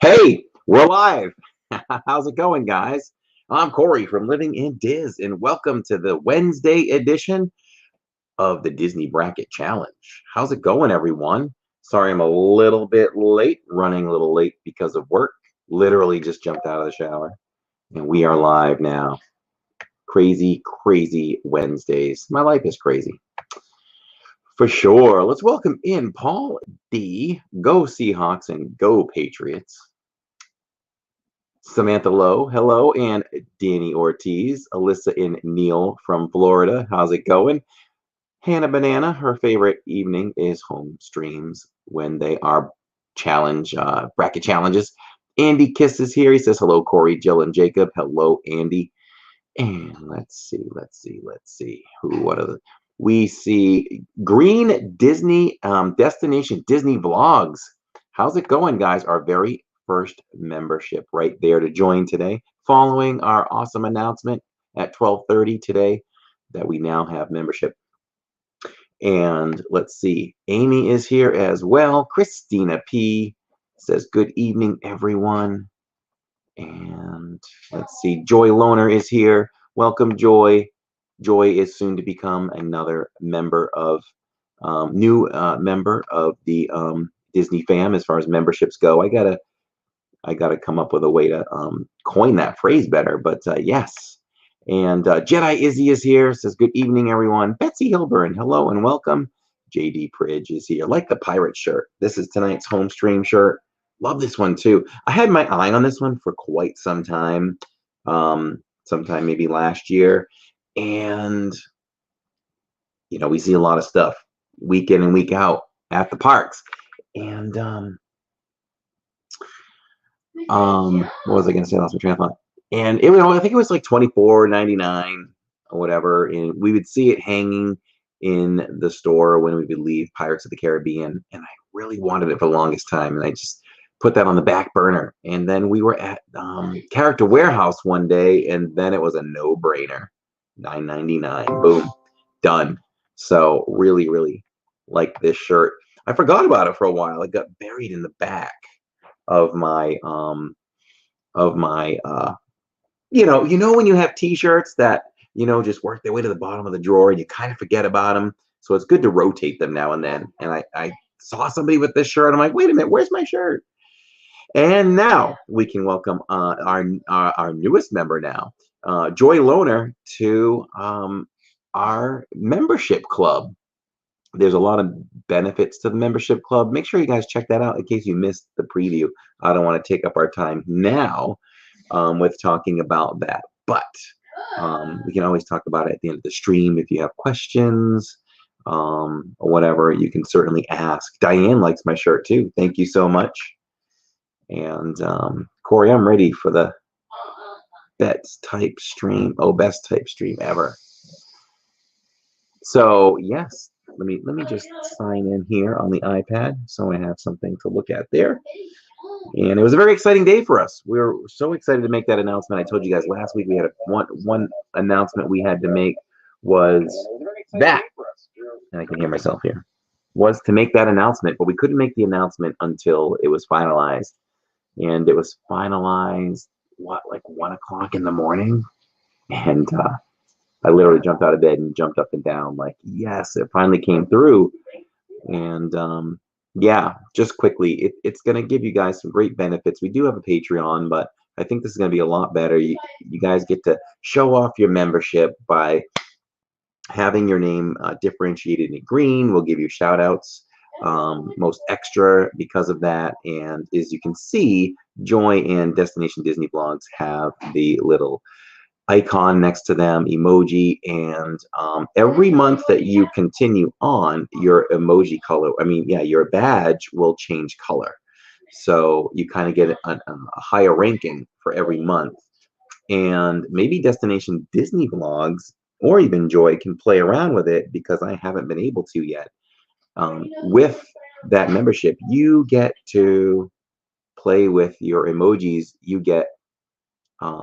Hey, we're live. How's it going, guys? I'm Corey from Living in Diz, and welcome to the Wednesday edition of the Disney Bracket Challenge. How's it going, everyone? Sorry I'm a little bit late, running a little late because of work. Literally just jumped out of the shower, and we are live now. Crazy, crazy Wednesdays. My life is crazy. For sure. Let's welcome in Paul D. Go Seahawks and go Patriots. Samantha Lowe, hello, and Danny Ortiz, Alyssa and Neil from Florida. How's it going? Hannah Banana, her favorite evening is home streams when they are bracket challenges. Andy Kiss is here. He says hello, Corey, Jill, and Jacob. Hello, Andy. And let's see. We see Green Disney Destination Disney Vlogs. How's it going, guys? Our very first membership right there to join today, following our awesome announcement at 12:30 today that we now have membership. And let's see, Amy is here as well. Christina P says good evening, everyone. And let's see, Joy Loner is here. Welcome, Joy. Joy is soon to become another member of new member of the Disney fam as far as memberships go. I gotta come up with a way to coin that phrase better, but yes. And Jedi Izzy is here, says good evening, everyone. Betsy Hilburn, hello and welcome. JD Pridge is here. Like the pirate shirt. This is tonight's home stream shirt. Love this one too. I had my eye on this one for quite some time, sometime maybe last year. And, you know, we see a lot of stuff week in and week out at the parks. And what was I going to say? I lost my train of thought. And it was, I think it was like $24.99 or whatever. And we would see it hanging in the store when we would leave Pirates of the Caribbean. And I really wanted it for the longest time. And I just put that on the back burner. And then we were at Character Warehouse one day, and then it was a no-brainer. $9.99. Boom. Done. So really, really like this shirt. I forgot about it for a while. It got buried in the back of my you know when you have t-shirts that just work their way to the bottom of the drawer and you kind of forget about them, so it's good to rotate them now and then. And I saw somebody with this shirt. I'm like, wait a minute, where's my shirt? And now we can welcome our newest member now, Joy Loner, to our membership club. There's a lot of benefits to the membership club. Make sure you guys check that out in case you missed the preview. I don't want to take up our time now with talking about that, but we can always talk about it at the end of the stream. If you have questions or whatever, you can certainly ask. Diane likes my shirt too. Thank you so much. And Corey, I'm ready for the best type stream ever. So yes, let me just sign in here on the iPad so I have something to look at there. And it was a very exciting day for us. We were so excited to make that announcement. I told you guys last week we had one announcement we had to make was that, and I can hear myself here, was to make that announcement, but we couldn't make the announcement until it was finalized. And it was finalized, like 1 o'clock in the morning? And I literally jumped out of bed and jumped up and down like, yes, it finally came through. And yeah, just quickly, it's going to give you guys some great benefits. We do have a Patreon, but I think this is going to be a lot better. You guys get to show off your membership by having your name differentiated in green. We'll give you shout outs, most extra because of that. And as you can see, Joy and Destination Disney Vlogs have the little icon next to them, emoji, and every month that you continue on, your emoji color, your badge will change color. So you kind of get a higher ranking for every month. And maybe Destination Disney Vlogs or even Joy can play around with it, because I haven't been able to yet. With that membership, you get to play with your emojis. You get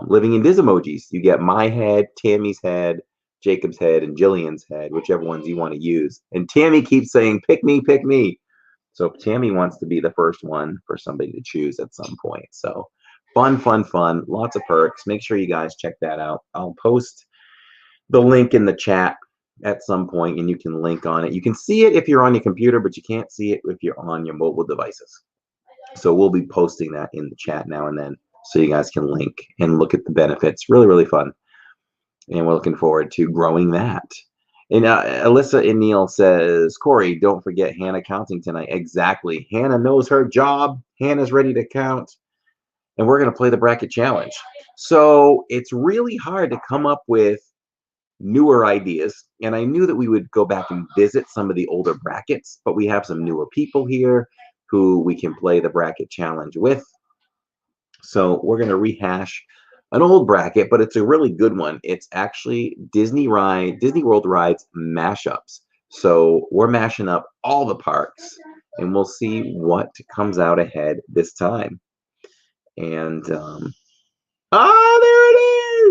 Living in Diz emojis. You get my head, Tammy's head, Jacob's head, and Jillian's head, whichever ones you want to use. And Tammy keeps saying, pick me, pick me. So Tammy wants to be the first one for somebody to choose at some point. So fun, fun, fun. Lots of perks. Make sure you guys check that out. I'll post the link in the chat at some point, and you can link on it. You can see it if you're on your computer, but you can't see it if you're on your mobile devices. So we'll be posting that in the chat now and then, so you guys can link and look at the benefits. Really, really fun. And we're looking forward to growing that. And Alyssa and Neil says, Corey, don't forget Hannah counting tonight. Exactly. Hannah knows her job. Hannah's ready to count. And we're going to play the bracket challenge. So it's really hard to come up with newer ideas. And I knew that we would go back and visit some of the older brackets, but we have some newer people here who we can play the bracket challenge with. So we're going to rehash an old bracket, but it's a really good one. It's actually Disney World rides mashups. So we're mashing up all the parks, and we'll see what comes out ahead this time. And there it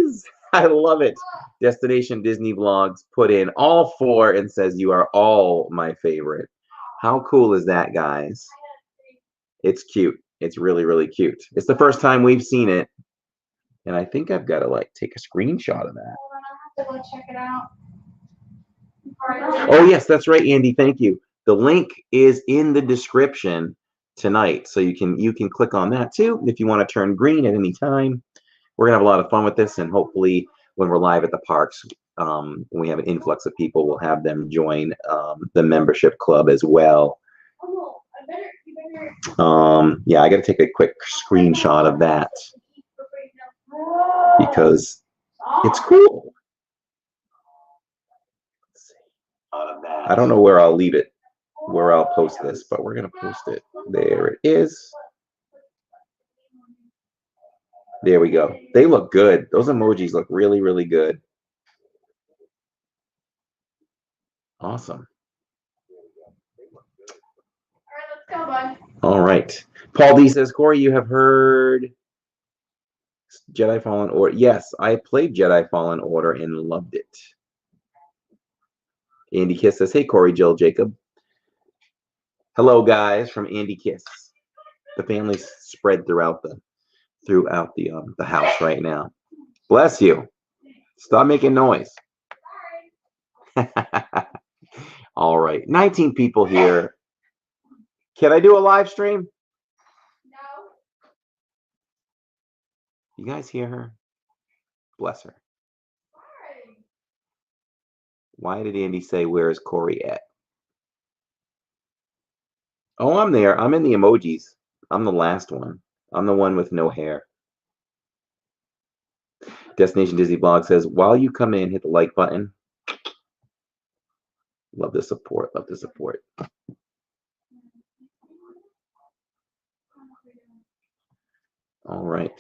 is! I love it. Destination Disney Vlogs put in all 4 and says you are all my favorite. How cool is that, guys? It's cute. It's really, really cute. It's the first time we've seen it. And I think I've got to like take a screenshot of that. I'll have to go check it out. Oh yes, that's right, Andy. Thank you. The link is in the description tonight, so you can click on that too if you want to turn green at any time. We're gonna have a lot of fun with this, and hopefully when we're live at the parks, when we have an influx of people, we'll have them join the membership club as well. Yeah, I got to take a quick screenshot of that because it's cool. Let's see. I don't know where I'll leave it, where I'll post this, but we're going to post it. There it is. There we go. They look good. Those emojis look really, really good. Awesome. All right, let's go, bud. All right. Paul D says, Corey, you have heard Jedi Fallen Order. Yes, I played Jedi Fallen Order and loved it. Andy Kiss says, hey, Corey, Jill, Jacob. Hello, guys, from Andy Kiss. The family's spread throughout the house right now. Bless you. Stop making noise. All right. 19 people here. Can I do a live stream? No. You guys hear her? Bless her. Why did Andy say, where's Corey at? Oh, I'm there. I'm in the emojis. I'm the last one. I'm the one with no hair. Destination Disney Blog says, while you come in, hit the like button. Love the support. Love the support. All right.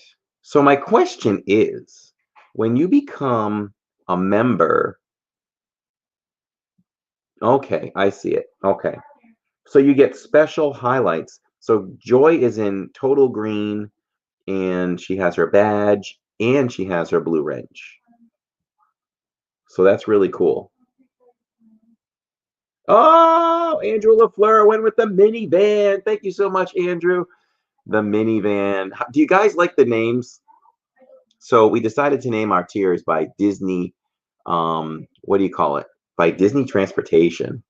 So my question is, when you become a member, okay, I see it. Okay. So you get special highlights. So Joy is in total green, and she has her badge, and she has her blue wrench. So that's really cool. Oh, Andrew LaFleur went with the minivan. Thank you so much, Andrew. The minivan. Do you guys like the names? So we decided to name our tiers by Disney. What do you call it? By Disney Transportation.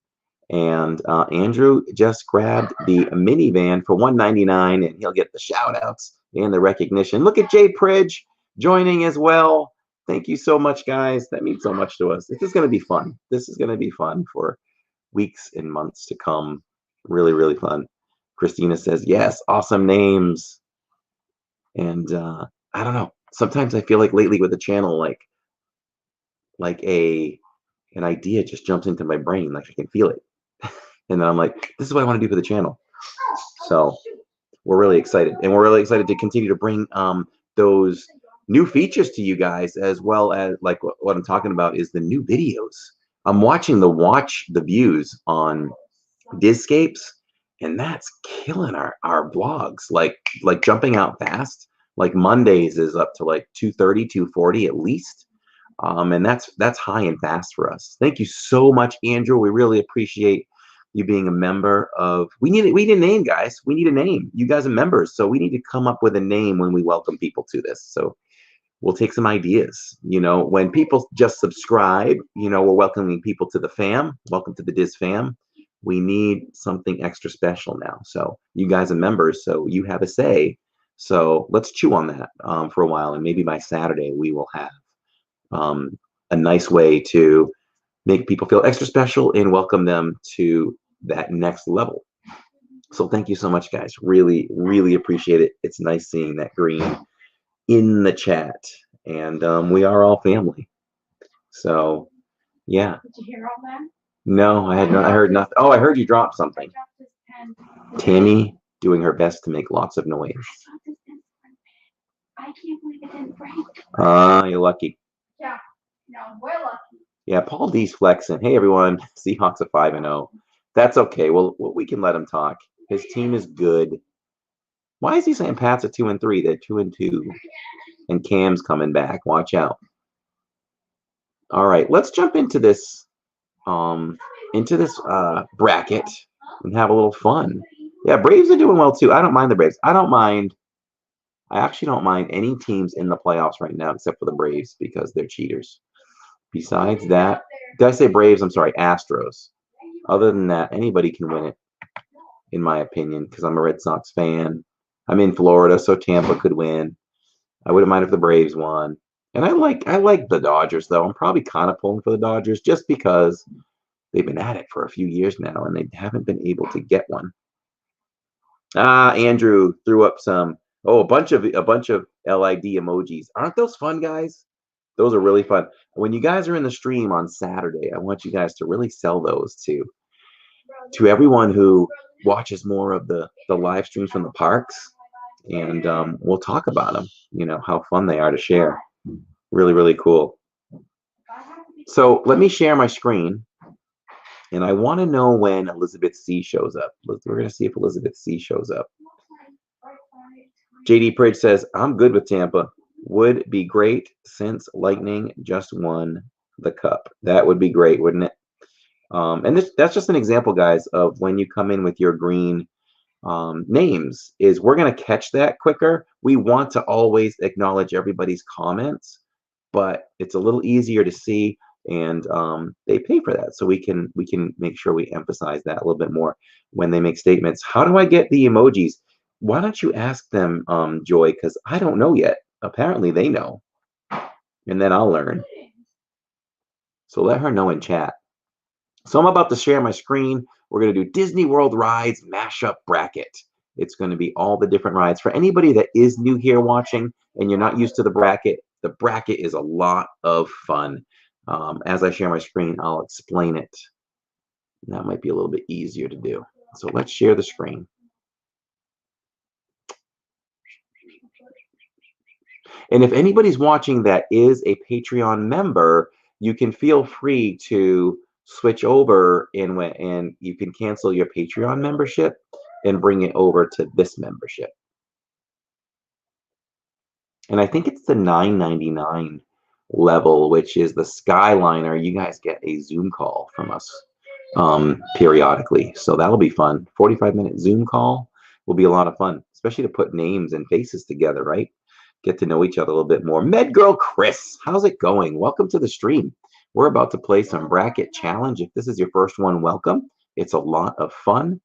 And Andrew just grabbed the minivan for $199, and he'll get the shout outs and the recognition. Look at Jay Pridge joining as well. Thank you so much, guys. That means so much to us. This is going to be fun. This is going to be fun for weeks and months to come. Really, really fun. Christina says, yes, awesome names. And I don't know. Sometimes I feel like lately with the channel, like an idea just jumps into my brain. Like I can feel it. And then I'm like, this is what I want to do for the channel. So we're really excited. And we're really excited to continue to bring those new features to you guys, as well as like what I'm talking about is the new videos. I'm watching the views on Dizscapes, and that's killing our vlogs. Like jumping out fast. Like Mondays is up to like 230, 240 at least. And that's high and fast for us. Thank you so much, Andrew. We really appreciate you being a member of. We need a name, guys. We need a name. You guys are members, so we need to come up with a name when we welcome people to this. So we'll take some ideas. When people just subscribe, we're welcoming people to the fam. Welcome to the Diz fam. We need something extra special now. So you guys are members, so you have a say. So let's chew on that for a while, and maybe by Saturday we will have a nice way to make people feel extra special and welcome them to that next level. So thank you so much, guys. Really, really appreciate it. It's nice seeing that green in the chat, and we are all family. So yeah. Did you hear all that? No, I heard nothing. Oh, I heard you drop something. Tammy doing her best to make lots of noise. I can't believe it didn't break. You're lucky. Yeah, no, we're lucky. Yeah, Paul D's flexing. Hey everyone, Seahawks are 5-0. That's okay. Well, we can let him talk. His team is good. Why is he saying Pats are 2-3? They're 2-2, and Cam's coming back. Watch out. All right, let's jump into this bracket and have a little fun. Yeah, Braves are doing well too. I don't mind the Braves. I actually don't mind any teams in the playoffs right now except for the Braves because they're cheaters. Besides that, did I say Braves? I'm sorry, Astros. Other than that, anybody can win it, in my opinion, because I'm a Red Sox fan. I'm in Florida, so Tampa could win. I wouldn't mind if the Braves won. And I like the Dodgers, though. I'm probably kind of pulling for the Dodgers just because they've been at it for a few years now, and they haven't been able to get one. Andrew threw up a bunch of LID emojis. Aren't those fun, guys? Those are really fun. When you guys are in the stream on Saturday, I want you guys to really sell those to everyone who watches more of the live streams from the parks, and we'll talk about them. How fun they are to share. Really, really cool. So let me share my screen. And I want to know when Elizabeth C shows up. We're going to see if Elizabeth C shows up. JD Pridge says, I'm good with Tampa. Would be great since Lightning just won the cup. That would be great, wouldn't it? And that's just an example, guys, of when you come in with your green names, is we're going to catch that quicker. We want to always acknowledge everybody's comments, but it's a little easier to see. And they pay for that, so we can make sure we emphasize that a little bit more when they make statements. How do I get the emojis? Why don't you ask them, Joy? Because I don't know yet. Apparently they know, and then I'll learn. So let her know in chat. So I'm about to share my screen. We're going to do Disney World rides mashup bracket. It's going to be all the different rides. For anybody that is new here watching and you're not used to the bracket is a lot of fun. As I share my screen, I'll explain it. That might be a little bit easier to do. So let's share the screen. And if anybody's watching that is a Patreon member, you can feel free to switch over and you can cancel your Patreon membership and bring it over to this membership. And I think it's the $9.99 level, which is the Skyliner. You guys get a Zoom call from us periodically, so that'll be fun. 45-minute Zoom call will be a lot of fun, especially to put names and faces together, right? Get to know each other a little bit more. Med Girl Chris, how's it going? Welcome to the stream. We're about to play some bracket challenge. If this is your first one, welcome. It's a lot of fun.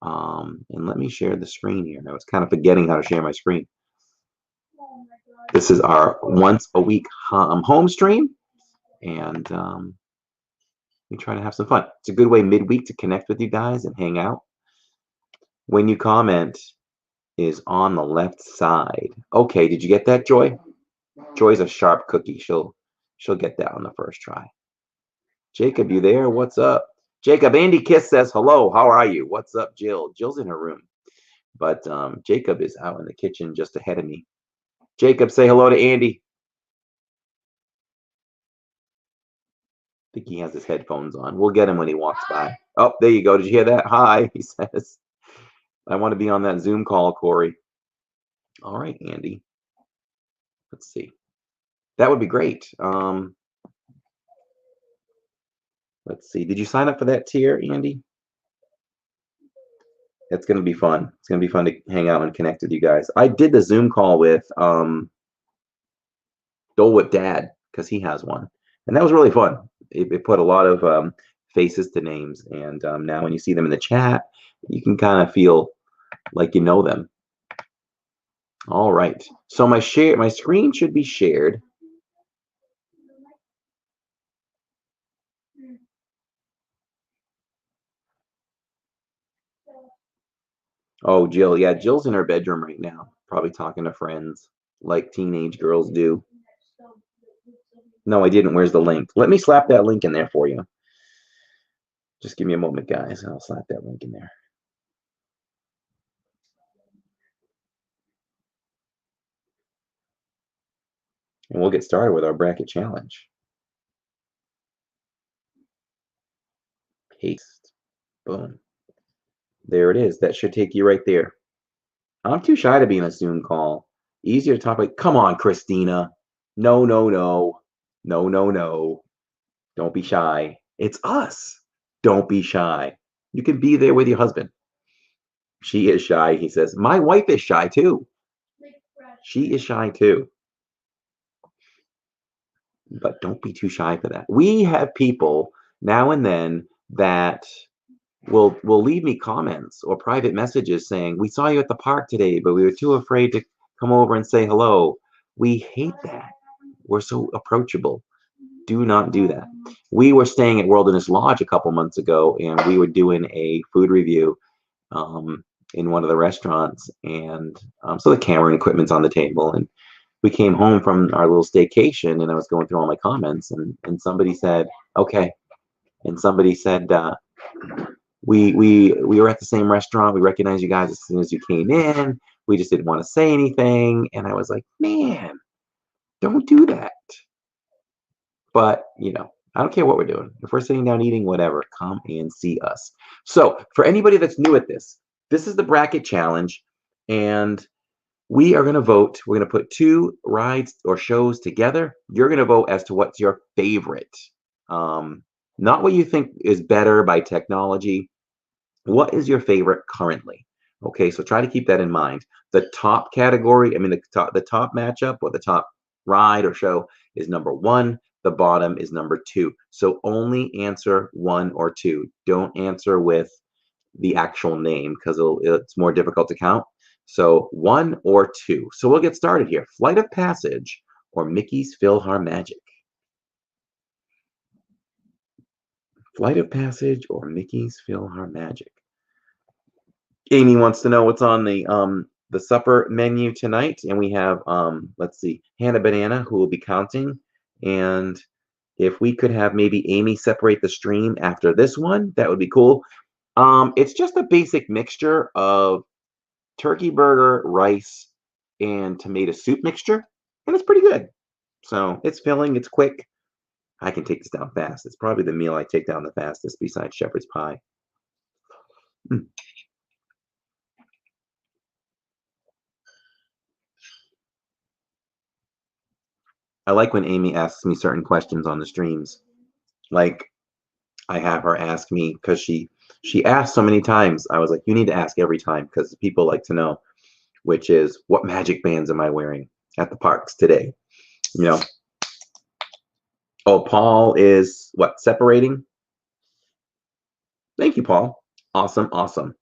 And let me share the screen here. I was kind of forgetting how to share my screen. This is our once a week home stream, and we try to have some fun. It's a good way midweek to connect with you guys and hang out. When you comment is on the left side. Okay, did you get that, Joy? Joy's a sharp cookie. She'll get that on the first try. Jacob, you there? What's up? Jacob, Andy Kiss says hello. How are you? What's up, Jill? Jill's in her room, but Jacob is out in the kitchen just ahead of me. Jacob, say hello to Andy. I think he has his headphones on. We'll get him when he walks by. Oh, there you go. Did you hear that? Hi, he says. I want to be on that Zoom call, Corey. All right, Andy. Let's see. That would be great. Let's see. Did you sign up for that tier, Andy? It's going to be fun. It's going to be fun to hang out and connect with you guys. I did the Zoom call with Dole Whip Dad because he has one, and that was really fun. It put a lot of faces to names, and now when you see them in the chat, you can kind of feel like you know them. All right. So my screen should be shared. Oh, Jill. Yeah, Jill's in her bedroom right now, probably talking to friends like teenage girls do. No, I didn't. Where's the link? Let me slap that link in there for you. Just give me a moment, guys. I'll slap that link in there. And we'll get started with our bracket challenge. Paste. Boom. There it is. That should take you right there. I'm too shy to be in a Zoom call. Easier to talk like, come on, Christina. No, no, no. No, no, no. Don't be shy. It's us. Don't be shy. You can be there with your husband. She is shy, he says. My wife is shy too. She is shy too. But don't be too shy for that. We have people now and then that will leave me comments or private messages saying, we saw you at the park today, but we were too afraid to come over and say hello. We hate that. We're so approachable. Do not do that. We were staying at Wilderness Lodge a couple months ago, and we were doing a food review in one of the restaurants, and so the camera and equipment's on the table, and we came home from our little staycation, and I was going through all my comments, and somebody said, okay, and somebody said, we were at the same restaurant. We recognized you guys as soon as you came in. We just didn't want to say anything, and I was like, man, don't do that. But you know, I don't care what we're doing. If we're sitting down eating, whatever, come and see us. So for anybody that's new at this is the bracket challenge, and we are going to vote. We're going to put two rides or shows together. You're going to vote as to what's your favorite. Not what you think is better by technology. What is your favorite currently? Okay, so try to keep that in mind. The top category, I mean, the top matchup or the top ride or show is number 1. The bottom is number 2. So only answer 1 or 2. Don't answer with the actual name because it's more difficult to count. So 1 or 2. So we'll get started here. Flight of Passage or Mickey's PhilharMagic. Flight of Passage or Mickey's PhilharMagic. Amy wants to know what's on the supper menu tonight, and we have let's see, Hannah Banana, who will be counting, and if we could have maybe Amy separate the stream after this one, that would be cool. It's just a basic mixture of turkey burger, rice, and tomato soup mixture, and it's pretty good. So it's filling, it's quick. I can take this down fast. It's probably the meal I take down the fastest besides shepherd's pie. I like when Amy asks me certain questions on the streams. Like I have her ask me because she asked so many times. I was like, you need to ask every time because people like to know, which is what magic bands am I wearing at the parks today? You know. Oh, Paul is what, separating? Thank you, Paul. Awesome, awesome.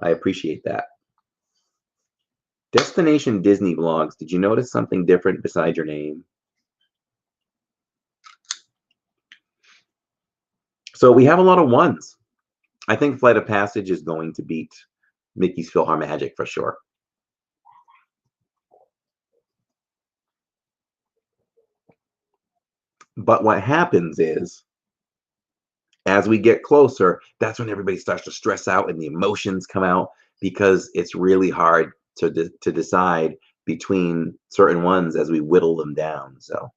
I appreciate that. Destination Disney Vlogs. Did you notice something different besides your name? So we have a lot of ones. I think Flight of Passage is going to beat Mickey's PhilharMagic for sure. But what happens is, as we get closer, that's when everybody starts to stress out and the emotions come out because it's really hard to decide between certain ones as we whittle them down. So.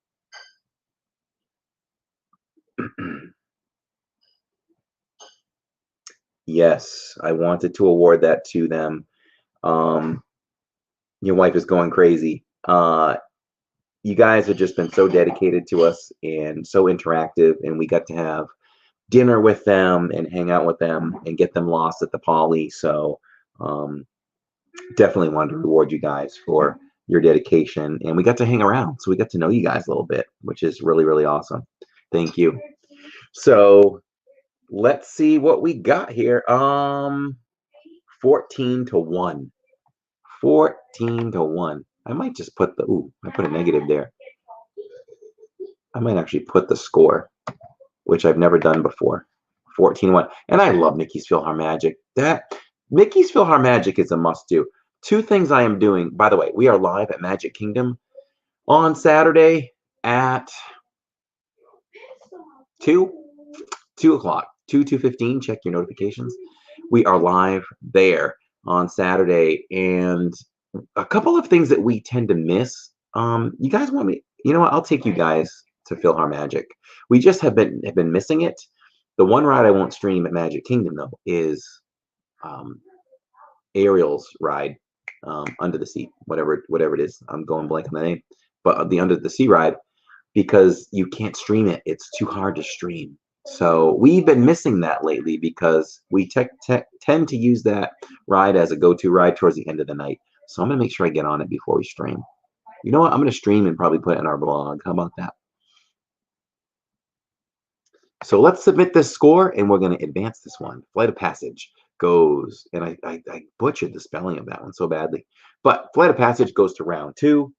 Yes, I wanted to award that to them. Your wife is going crazy. You guys have just been so dedicated to us and so interactive, and we got to have dinner with them and hang out with them and get them lost at the Poly. So Definitely wanted to reward you guys for your dedication, and we got to hang around, so we got to know you guys a little bit, which is really, really awesome. Thank you. So let's see what we got here. 14-1. 14-1. I might just put the I put a negative there. I might actually put the score, which I've never done before. 14-1. And I love Mickey's PhilharMagic. That Mickey's PhilharMagic is a must-do. Two things I am doing. By the way, we are live at Magic Kingdom on Saturday at 2 o'clock. 2:15. Check your notifications. We are live there on Saturday, and a couple of things that we tend to miss. You guys want me? You know what? I'll take you guys to PhilharMagic. We just have been missing it. The one ride I won't stream at Magic Kingdom though is Ariel's ride, Under the Sea, whatever it is. I'm going blank on the name, but the Under the Sea ride, because you can't stream it. It's too hard to stream. So we've been missing that lately because we tend to use that ride as a go-to ride towards the end of the night. So I'm gonna make sure I get on it before we stream. You know what? I'm gonna stream and probably put it in our blog. How about that? So let's submit this score, and we're going to advance this one. Flight of Passage goes, and I butchered the spelling of that one so badly. But Flight of Passage goes to round 2.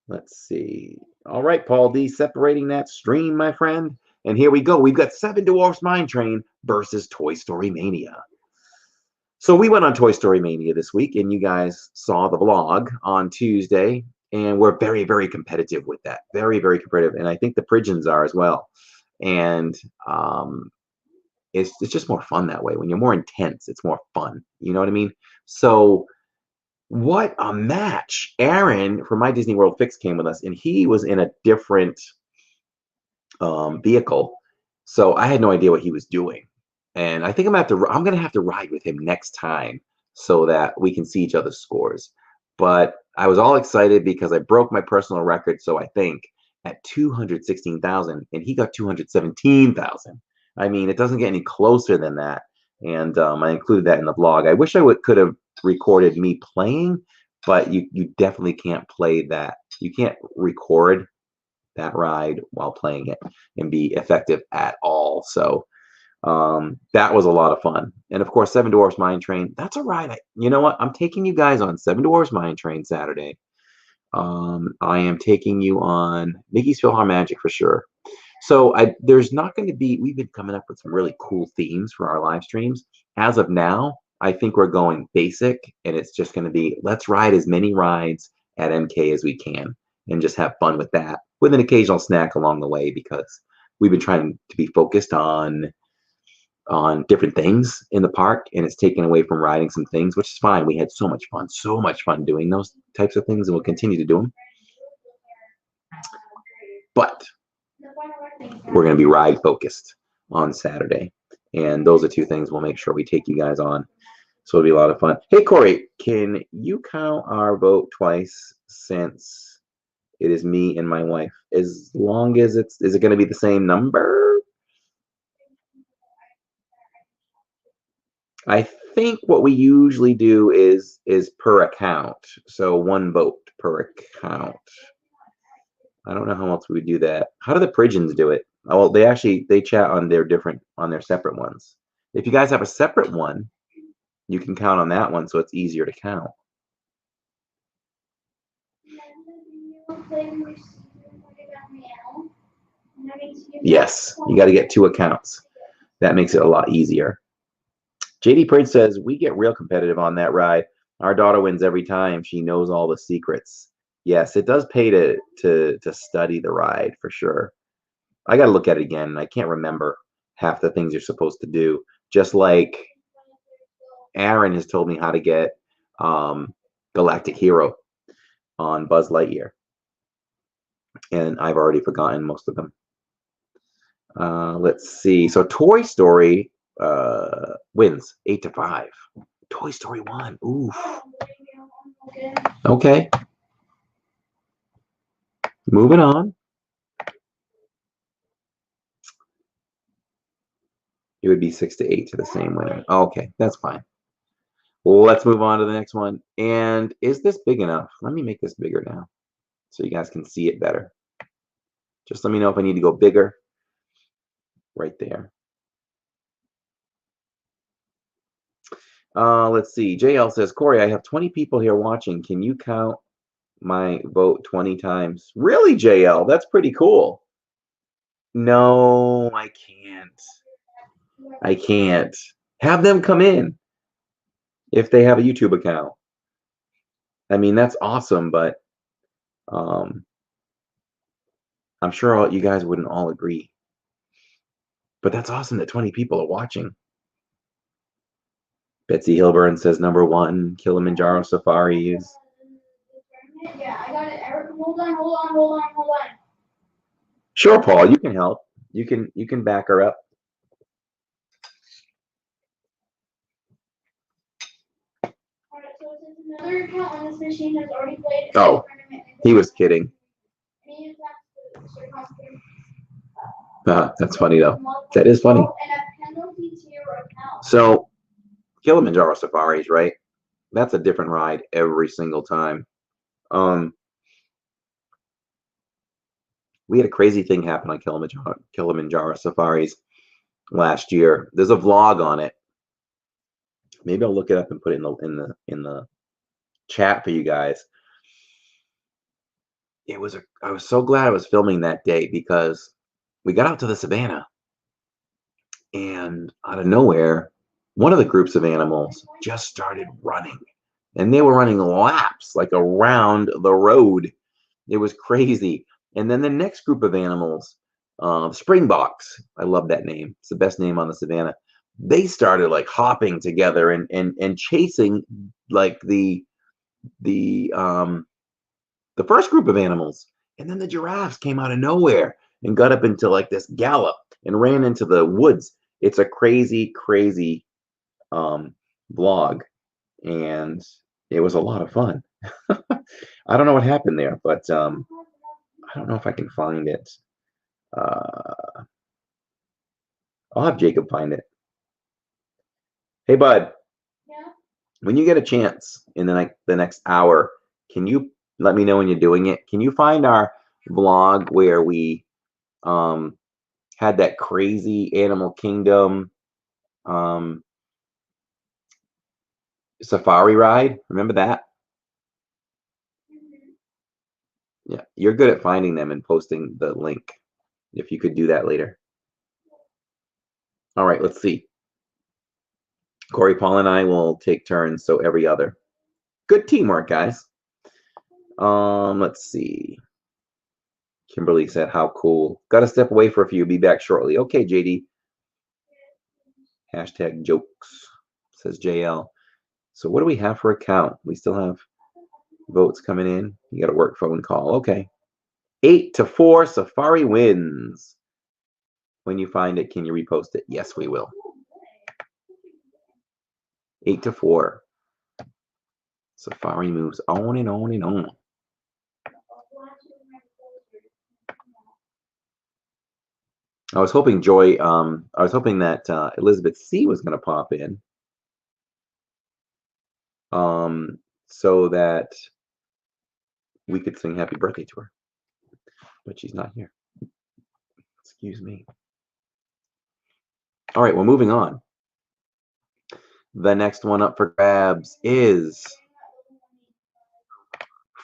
Let's see. All right, Paul D, separating that stream, my friend. And here we go. We've got Seven Dwarfs Mine Train versus Toy Story Mania. So we went on Toy Story Mania this week, and you guys saw the vlog on Tuesday, and we're very, very competitive with that. Very, very competitive, and I think the Pridgeons are as well. And it's just more fun that way. When you're more intense, it's more fun. You know what I mean? So what a match. Aaron from My Disney World Fix came with us, and he was in a different vehicle. So I had no idea what he was doing. And I think I'm gonna have to ride with him next time so that we can see each other's scores. But I was all excited because I broke my personal record, so I think, at 216,000, and he got 217,000. I mean, it doesn't get any closer than that. And I included that in the vlog. I wish I could have recorded me playing, but you definitely can't play that. You can't record that ride while playing it and be effective at all. So that was a lot of fun. And of course, Seven Dwarfs Mine Train, that's a ride. You know what? I'm taking you guys on Seven Dwarfs Mine Train Saturday. I am taking you on Mickey's PhilharMagic for sure. So there's not going to be, we've been coming up with some really cool themes for our live streams. As of now, I think we're going basic, and it's just going to be, let's ride as many rides at MK as we can and just have fun with that, with an occasional snack along the way, because we've been trying to be focused on different things in the park, and it's taken away from riding some things, which is fine. We had so much fun doing those types of things, and we'll continue to do them. But we're going to be ride focused on Saturday, and those are two things we'll make sure we take you guys on. So it'll be a lot of fun. Hey, Corey, can you count our vote twice, since it is me and my wife? As long as is it going to be the same number? I think what we usually do is per account. So 1 vote per account. I don't know how else we would do that. How do the Pridgeons do it? Oh, well, they chat on their separate ones. If you guys have a separate one, you can count on that one, so it's easier to count. Yes, you got to get 2 accounts. That makes it a lot easier. JD Prince says, we get real competitive on that ride. Our daughter wins every time. She knows all the secrets. Yes, it does pay to study the ride for sure. I got to look at it again. I can't remember half the things you're supposed to do. Just like Aaron has told me how to get Galactic Hero on Buzz Lightyear, and I've already forgotten most of them. Let's see. So Toy Story wins 8-5. Toy Story 1. Ooh. Okay. Moving on. It would be 6 to 8 to the same winner. Okay, that's fine. Well, let's move on to the next one. And is this big enough? Let me make this bigger now so you guys can see it better. Just let me know if I need to go bigger. Right there. Let's see. JL says, Corey, I have 20 people here watching. Can you count my vote 20 times? Really, JL? That's pretty cool. No, I can't. I can't. Have them come in if they have a YouTube account. I mean, that's awesome, but I'm sure you guys wouldn't all agree. But that's awesome that 20 people are watching. Betsy Hilburn says number 1, Kilimanjaro Safaris. Yeah, I got it. Eric, hold on. Sure, Paul, you can help. You can back her up. Alright, so since another account on this machine has already played Oh, he was kidding. That's funny though. That is funny. So Kilimanjaro Safaris, right? That's a different ride every single time. We had a crazy thing happen on Kilimanjaro Safaris last year. There's a vlog on it. Maybe I'll look it up and put it in the chat for you guys. I was so glad I was filming that day because we got out to the savannah and out of nowhere, one of the groups of animals just started running. And they were running laps like around the road. It was crazy. And then the next group of animals, Springboks, I love that name. It's the best name on the savannah. They started like hopping together and chasing like the first group of animals. And then the giraffes came out of nowhere and got up into like this gallop and ran into the woods. It's a crazy, crazy vlog. And it was a lot of fun. I don't know what happened there, but I don't know if I can find it. I'll have Jacob find it. Hey, bud. Yeah. When you get a chance in the next hour, can you let me know when you're doing it? Can you find our vlog where we had that crazy Animal Kingdom safari ride? Remember that? Yeah, you're good at finding them and posting the link. If you could do that later. All right, let's see. Corey, Paul, and I will take turns, so every other. Good teamwork, guys. Let's see. Kimberly said, how cool. Got to step away for a few. Be back shortly. Okay, JD. Hashtag jokes, says JL. So what do we have for a count? We still have votes coming in. You got a work phone call. Okay. 8-4, Safari wins. When you find it, can you repost it? Yes, we will. 8-4. Safari moves on and on and on. I was hoping I was hoping that Elizabeth C was going to pop in, so that we could sing happy birthday to her, but she's not here. Excuse me. All right, we're moving on. The next one up for grabs is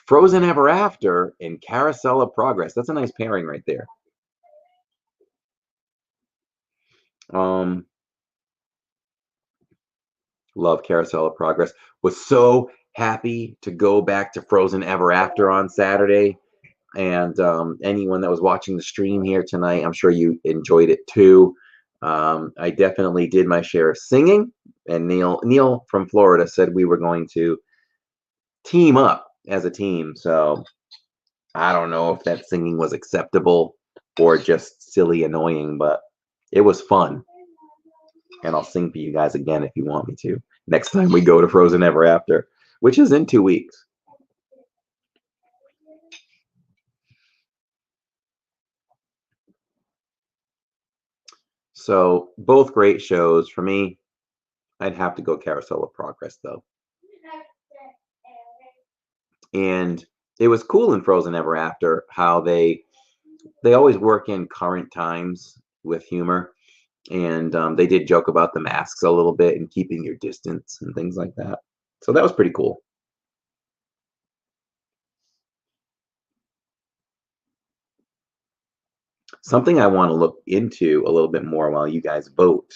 Frozen Ever After and Carousel of Progress. That's a nice pairing right there. Love Carousel of Progress. Was so happy to go back to Frozen Ever After on Saturday. And anyone that was watching the stream here tonight, I'm sure you enjoyed it too. I definitely did my share of singing. And Neil from Florida said we were going to team up as a team. So I don't know if that singing was acceptable or just silly annoying, but it was fun. And I'll sing for you guys again if you want me to next time we go to Frozen Ever After, which is in 2 weeks. So both great shows. For me, I'd have to go Carousel of Progress though. And it was cool in Frozen Ever After how they always work in current times with humor. And they did joke about the masks a little bit and keeping your distance and things like that. So that was pretty cool. Something I want to look into a little bit more while you guys vote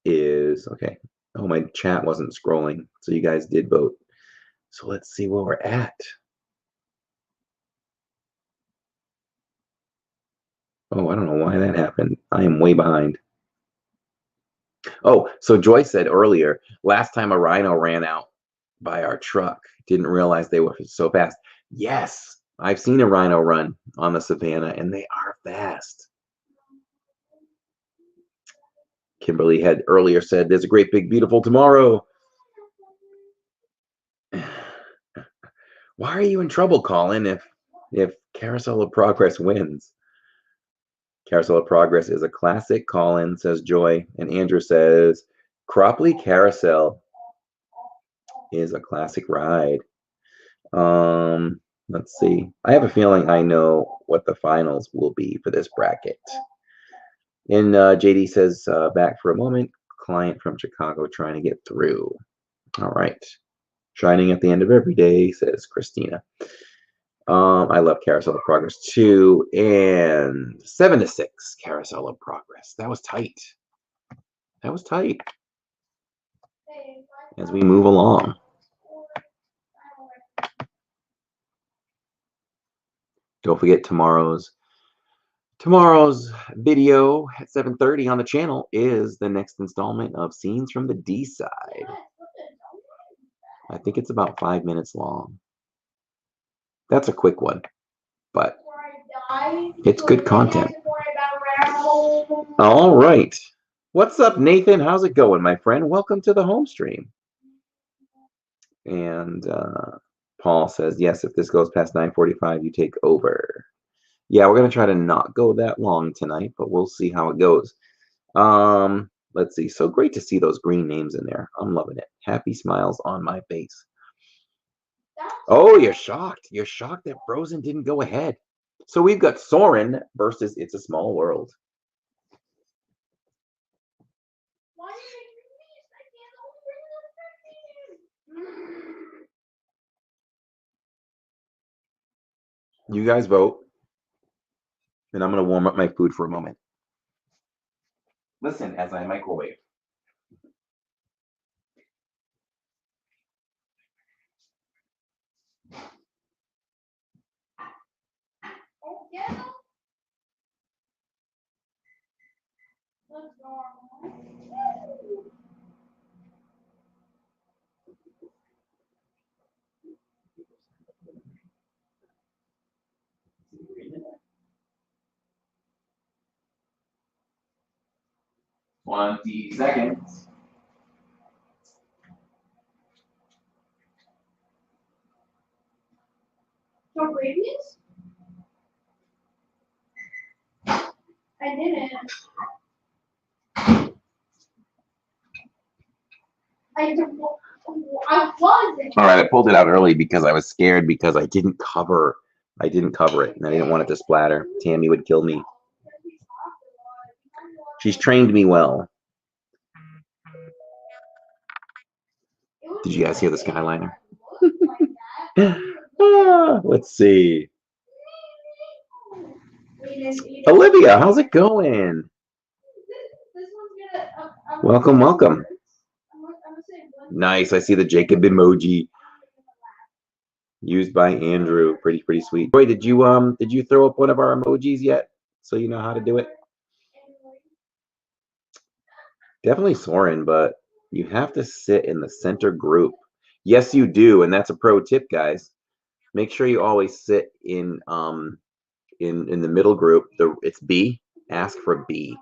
is, okay, oh, my chat wasn't scrolling, so you guys did vote. So let's see where we're at. Oh, I don't know why that happened. I am way behind. Oh, so Joy said earlier, last time a rhino ran out by our truck, didn't realize they were so fast. Yes, I've seen a rhino run on the savannah, and they are fast. Kimberly had earlier said, there's a great big beautiful tomorrow. Why are you in trouble, Colin, if Carousel of Progress wins? Carousel of Progress is a classic, Colin, says Joy. And Andrew says, Cropley Carousel is a classic ride. Let's see. I have a feeling I know what the finals will be for this bracket. And JD says, back for a moment. Client from Chicago trying to get through. All right. Shining at the end of every day, says Christina. I love Carousel of Progress too. And 7-6, Carousel of Progress. That was tight. That was tight. As we move along. Don't forget tomorrow's video at 7:30 on the channel is the next installment of Scenes from the D Side. I think it's about 5 minutes long. That's a quick one, but it's good content. All right. What's up, Nathan? How's it going, my friend? Welcome to the home stream. And Paul says, yes, if this goes past 9:45, you take over. Yeah, we're going to try to not go that long tonight, but we'll see how it goes. Let's see. So great to see those green names in there. I'm loving it. Happy smiles on my face. Oh, you're shocked. You're shocked that Frozen didn't go ahead. So we've got Soren versus It's a Small World. You guys vote. And I'm going to warm up my food for a moment. Listen as I microwave. $20. No previous? I didn't. I wasn't. All right, I pulled it out early because I was scared because I didn't cover it, and I didn't want it to splatter. Tammy would kill me. She's trained me well. Did you guys hear the Skyliner? Let's see. Olivia, how's it going? Welcome, welcome. Nice. I see the Jacob emoji used by Andrew. Pretty sweet. Boy, did you throw up one of our emojis yet? So you know how to do it? Definitely Soren, but you have to sit in the center group. Yes, you do, and that's a pro tip, guys. Make sure you always sit in the middle group. It's B. Ask for B.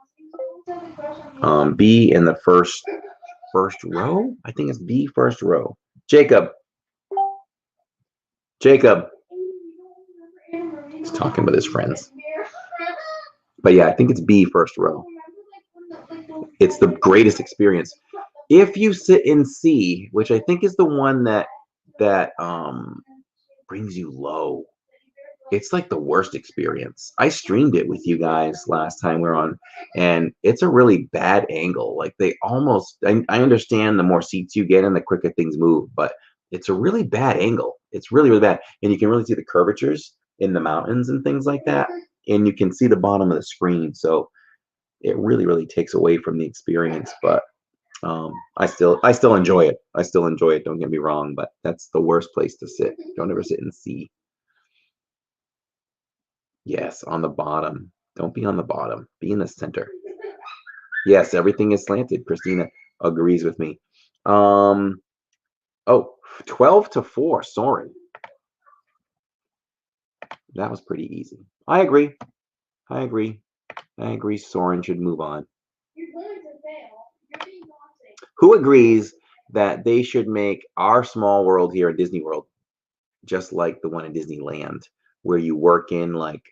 B in the first row. I think it's B first row. Jacob. He's talking with his friends. But yeah, I think it's B, first row. It's the greatest experience. If you sit in C, which I think is the one that brings you low, it's like the worst experience. I streamed it with you guys last time we were on, and it's a really bad angle. Like they almost, I understand the more seats you get and the quicker things move, but it's a really bad angle. It's really, really bad. And you can really see the curvatures in the mountains and things like that. And you can see the bottom of the screen. So it really, really takes away from the experience. But I still enjoy it. I still enjoy it. Don't get me wrong, but that's the worst place to sit. Don't ever sit in C. Yes, on the bottom. Don't be on the bottom. Be in the center. Yes, everything is slanted. Christina agrees with me. Oh, 12-4, Soren. That was pretty easy. I agree. I agree. I agree. Soren should move on. You're going to fail. You're being toxic. Who agrees that they should make our small world here at Disney World just like the one in Disneyland, where you work in like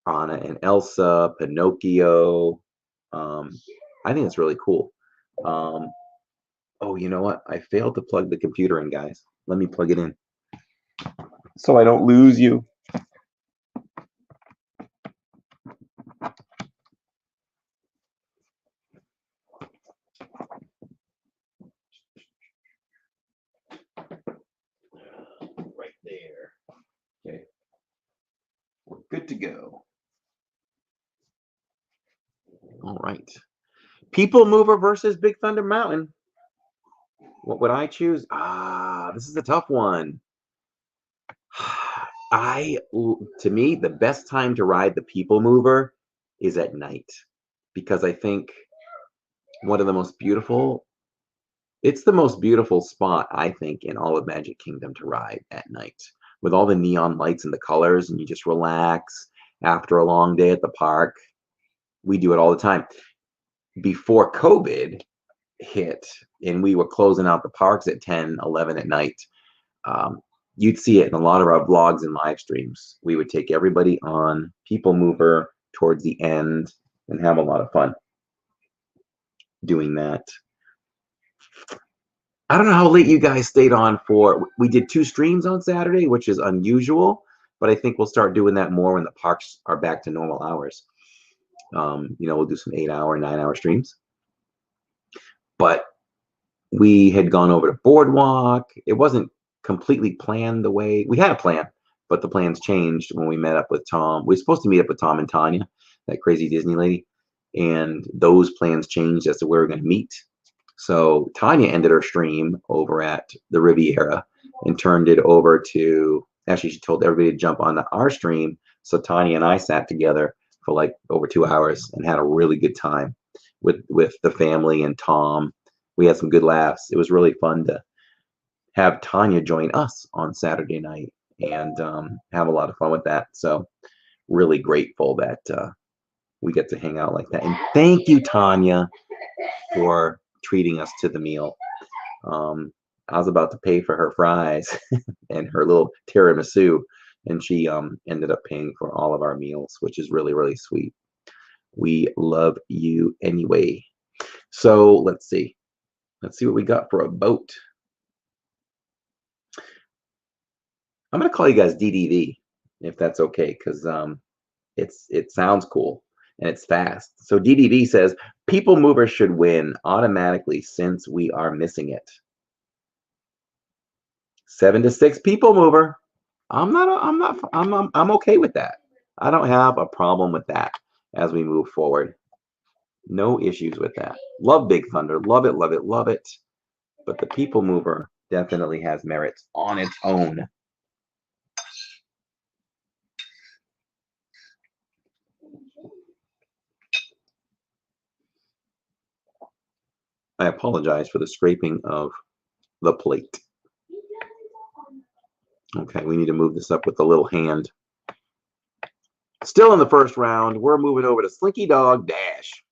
Anna and Elsa, Pinocchio? I think it's really cool. Oh, you know what? I failed to plug the computer in, guys. Let me plug it in so I don't lose you. Right there. Okay. We're good to go. All right. People Mover versus Big Thunder Mountain. What would I choose? This is a tough one. To me, the best time to ride the People Mover is at night, because I think one of the most beautiful, it's the most beautiful spot, I think, in all of Magic Kingdom to ride at night, with all the neon lights and the colors, and you just relax after a long day at the park. We do it all the time. Before COVID hit and we were closing out the parks at 10, 11 at night, you'd see it in a lot of our vlogs and live streams. We would take everybody on People Mover towards the end and have a lot of fun doing that. I don't know how late you guys stayed on for. We did 2 streams on Saturday, which is unusual, but I think we'll start doing that more when the parks are back to normal hours. We'll do some 8-hour, 9-hour streams. But we had gone over to Boardwalk. It wasn't completely planned the way we had a plan, but the plans changed when we met up with Tom. We were supposed to meet up with Tom and Tanya, that crazy Disney lady, and those plans changed as to where we're going to meet. So Tanya ended her stream over at the Riviera and turned it over to, actually she told everybody to jump onto our stream. So Tanya and I sat together for like over 2 hours and had a really good time with the family and Tom. We had some good laughs. It was really fun to have Tanya join us on Saturday night and have a lot of fun with that. So really grateful that we get to hang out like that. And thank you, Tanya, for treating us to the meal. I was about to pay for her fries and her little tiramisu, and she ended up paying for all of our meals, which is really, really sweet. We love you anyway. So let's see. Let's see what we got for a boat. I'm going to call you guys DDV, if that's okay, because it sounds cool and it's fast. So DDV says, People Mover should win automatically since we are missing it. 7-6 People Mover. I'm okay with that. I don't have a problem with that as we move forward. No issues with that. Love Big Thunder. Love it, love it, love it. But the People Mover definitely has merits on its own. I apologize for the scraping of the plate. Okay, we need to move this up with the little hand. Still in the first round, we're moving over to Slinky Dog Dash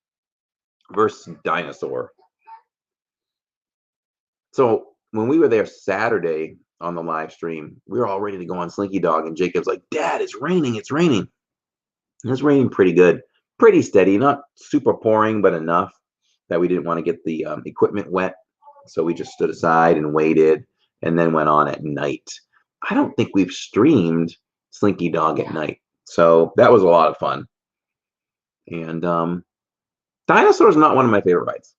versus Dinosaur. So when we were there Saturday on the live stream, we were all ready to go on Slinky Dog, and Jacob's like, Dad, it's raining, it's raining. It's raining pretty good, pretty steady, not super pouring, but enough that we didn't want to get the equipment wet. So we just stood aside and waited and then went on at night. I don't think we've streamed Slinky Dog at night. So that was a lot of fun. And Dinosaur is not one of my favorite rides.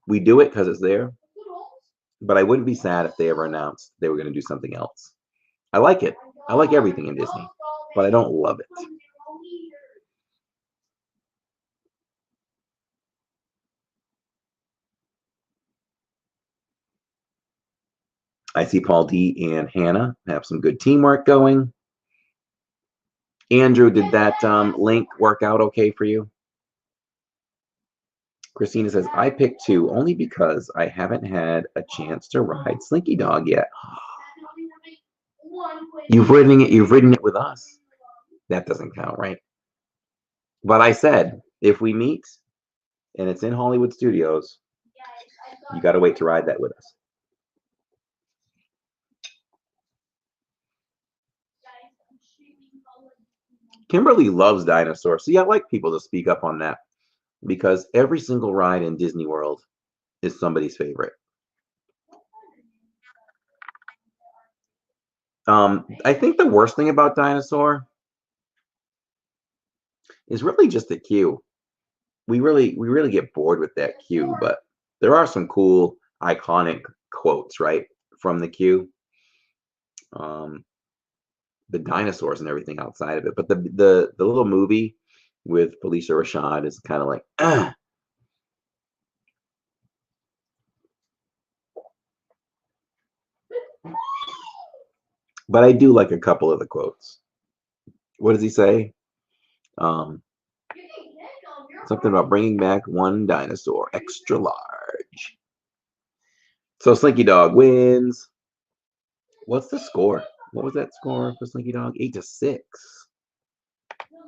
We do it because it's there, but I wouldn't be sad if they ever announced they were going to do something else. I like it. I like everything in Disney, but I don't love it. I see Paul D and Hannah have some good teamwork going. Andrew, did that link work out okay for you? Christina says, I picked 2 only because I haven't had a chance to ride Slinky Dog yet. You've ridden it with us. That doesn't count, right? But I said, if we meet and it's in Hollywood Studios, you got to wait to ride that with us. Kimberly loves dinosaurs. See, I like people to speak up on that because every single ride in Disney World is somebody's favorite. I think the worst thing about Dinosaur is really just the queue. We really get bored with that queue, but there are some cool, iconic quotes, right, from the queue. The dinosaurs and everything outside of it, but the little movie with Felicia Rashad is kind of like, But I do like a couple of the quotes. What does he say? Something about bringing back one dinosaur, extra large. So Slinky Dog wins. What's the score? What was that score for Slinky Dog? 8-6.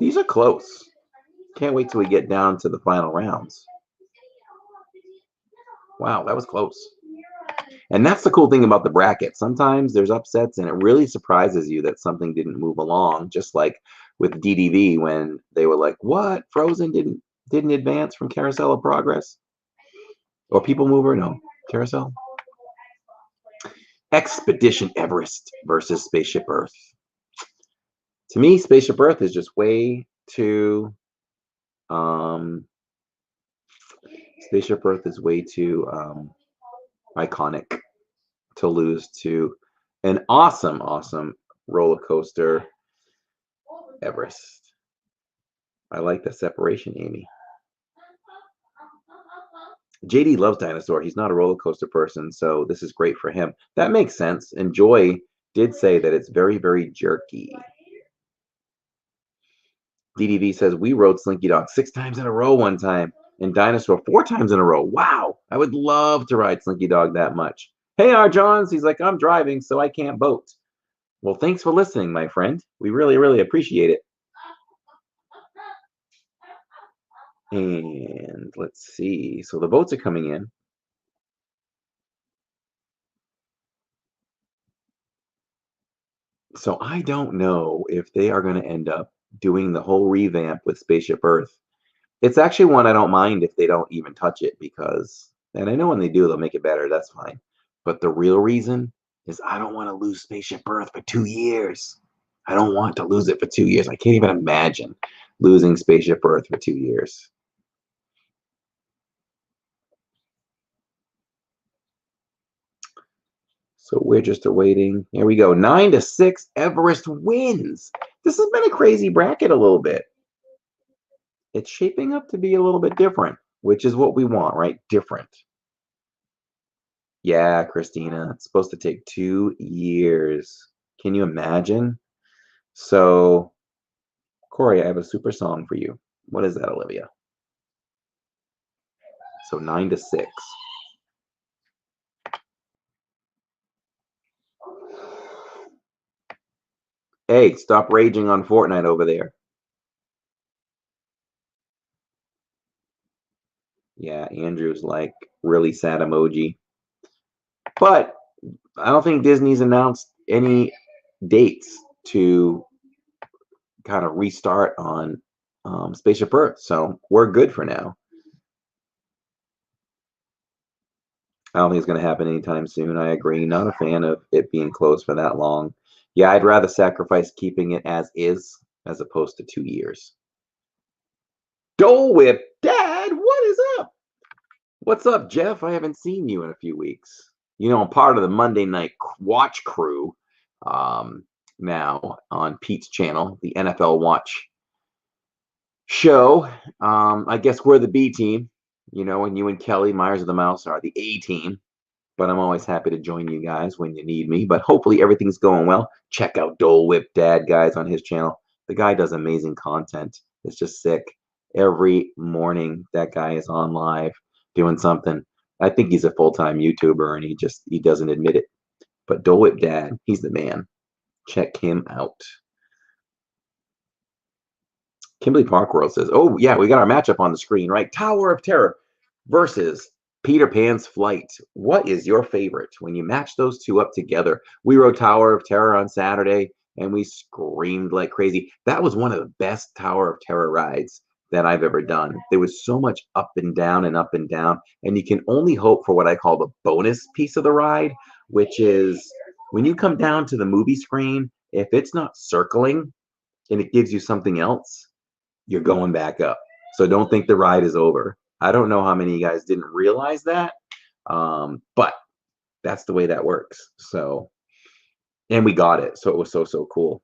These are close. Can't wait till we get down to the final rounds. Wow, that was close. And that's the cool thing about the bracket. Sometimes there's upsets and it really surprises you that something didn't move along, just like with DDV when they were like, what? Frozen didn't advance from Carousel of Progress? Or People Mover? No. Carousel? Expedition Everest versus Spaceship Earth. To me, Spaceship Earth is just way too Spaceship Earth is way too iconic to lose to an awesome roller coaster, Everest. I like the separation, Amy. JD loves Dinosaur. He's not a roller coaster person, so this is great for him. That makes sense. And Joy did say that it's very, very jerky. DDV says, we rode Slinky Dog 6 times in a row one time, and Dinosaur 4 times in a row. Wow, I would love to ride Slinky Dog that much. Hey, R. Johns, he's like, I'm driving, so I can't vote. Well, thanks for listening, my friend. We really, really appreciate it. And let's see. So the votes are coming in. So I don't know if they are going to end up doing the whole revamp with Spaceship Earth. It's actually one I don't mind if they don't even touch it because, and I know when they do, they'll make it better. That's fine. But the real reason is I don't want to lose Spaceship Earth for 2 years. I don't want to lose it for 2 years. I can't even imagine losing Spaceship Earth for 2 years. So we're just awaiting. Here we go. 9-6. Everest wins. This has been a crazy bracket a little bit. It's shaping up to be a little bit different, which is what we want, right? Different. Yeah, Christina. It's supposed to take 2 years. Can you imagine? So, Corey, I have a super song for you. What is that, Olivia? So 9-6. Hey, stop raging on Fortnite over there. Yeah, Andrew's like really sad emoji. But I don't think Disney's announced any dates to kind of restart on Spaceship Earth. So we're good for now. I don't think it's going to happen anytime soon. I agree. Not a fan of it being closed for that long. Yeah, I'd rather sacrifice keeping it as is as opposed to 2 years. Dole Whip, Dad, what is up? What's up, Jeff? I haven't seen you in a few weeks. You know, I'm part of the Monday Night Watch crew now on Pete's channel, the NFL Watch show. I guess we're the B team, you know, and you and Kelly Myers of the Mouse are the A team. But I'm always happy to join you guys when you need me. But hopefully everything's going well. Check out Dole Whip Dad, guys, on his channel. The guy does amazing content. It's just sick. Every morning, that guy is on live doing something. I think he's a full-time YouTuber, and he doesn't admit it. But Dole Whip Dad, he's the man. Check him out. Kimberly Parkworld says, oh, yeah, we got our matchup on the screen, right? Tower of Terror versus Peter Pan's Flight. What is your favorite? When you match those two up together, we rode Tower of Terror on Saturday, and we screamed like crazy. That was one of the best Tower of Terror rides that I've ever done. There was so much up and down and up and down, and you can only hope for what I call the bonus piece of the ride, which is when you come down to the movie screen, if it's not circling and it gives you something else, you're going back up. So don't think the ride is over. I don't know how many of you guys didn't realize that, but that's the way that works. So, and we got it. So it was so cool.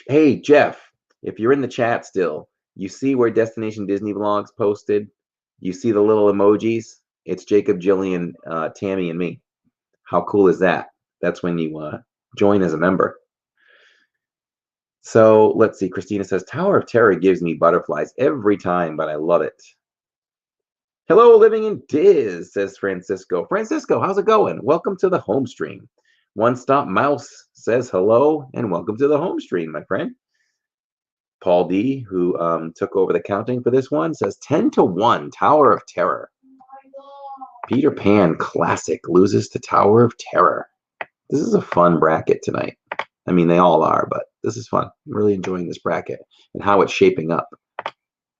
Hey, Jeff, if you're in the chat still, you see where Destination Disney Vlogs posted? You see the little emojis? It's Jacob, Jillian, Tammy, and me. How cool is that? That's when you join as a member. So let's see. Christina says, Tower of Terror gives me butterflies every time, but I love it. Hello, living in Diz, says Francisco. Francisco, how's it going? Welcome to the home stream. One Stop Mouse says hello and welcome to the home stream, my friend. Paul D, who took over the counting for this one, says 10-1, Tower of Terror. Peter Pan Classic loses to Tower of Terror. This is a fun bracket tonight. I mean, they all are, but this is fun. I'm really enjoying this bracket and how it's shaping up.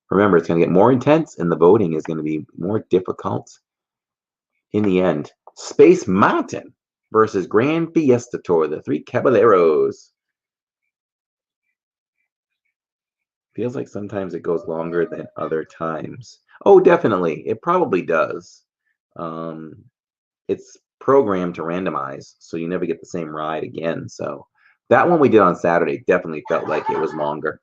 Remember, it's going to get more intense, and the voting is going to be more difficult in the end. Space Mountain versus Grand Fiesta Tour, the Three Caballeros. Feels like sometimes it goes longer than other times. Oh, definitely. It probably does. It's programmed to randomize, so you never get the same ride again. So that one we did on Saturday definitely felt like it was longer.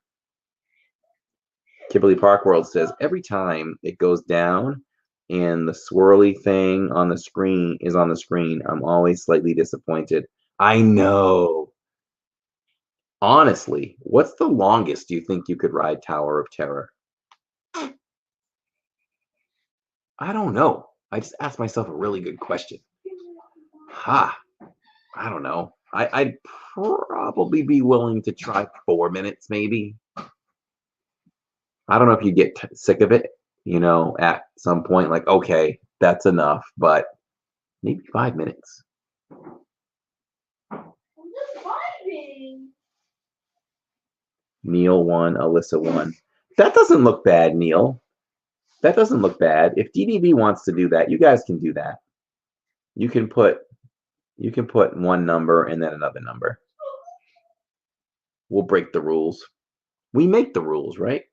Kimberly Parkworld says, every time it goes down and the swirly thing on the screen is on the screen, I'm always slightly disappointed. I know. Honestly, what's the longest you think you could ride Tower of Terror? I don't know. I just asked myself a really good question. I don't know. I'd probably be willing to try 4 minutes, maybe. I don't know if you get sick of it, you know, at some point, like, okay, that's enough, but maybe 5 minutes. Neil won, Alyssa won. That doesn't look bad, Neil. That doesn't look bad. If DDB wants to do that, you guys can do that. You can put one number and then another number. We'll break the rules. We make the rules, right?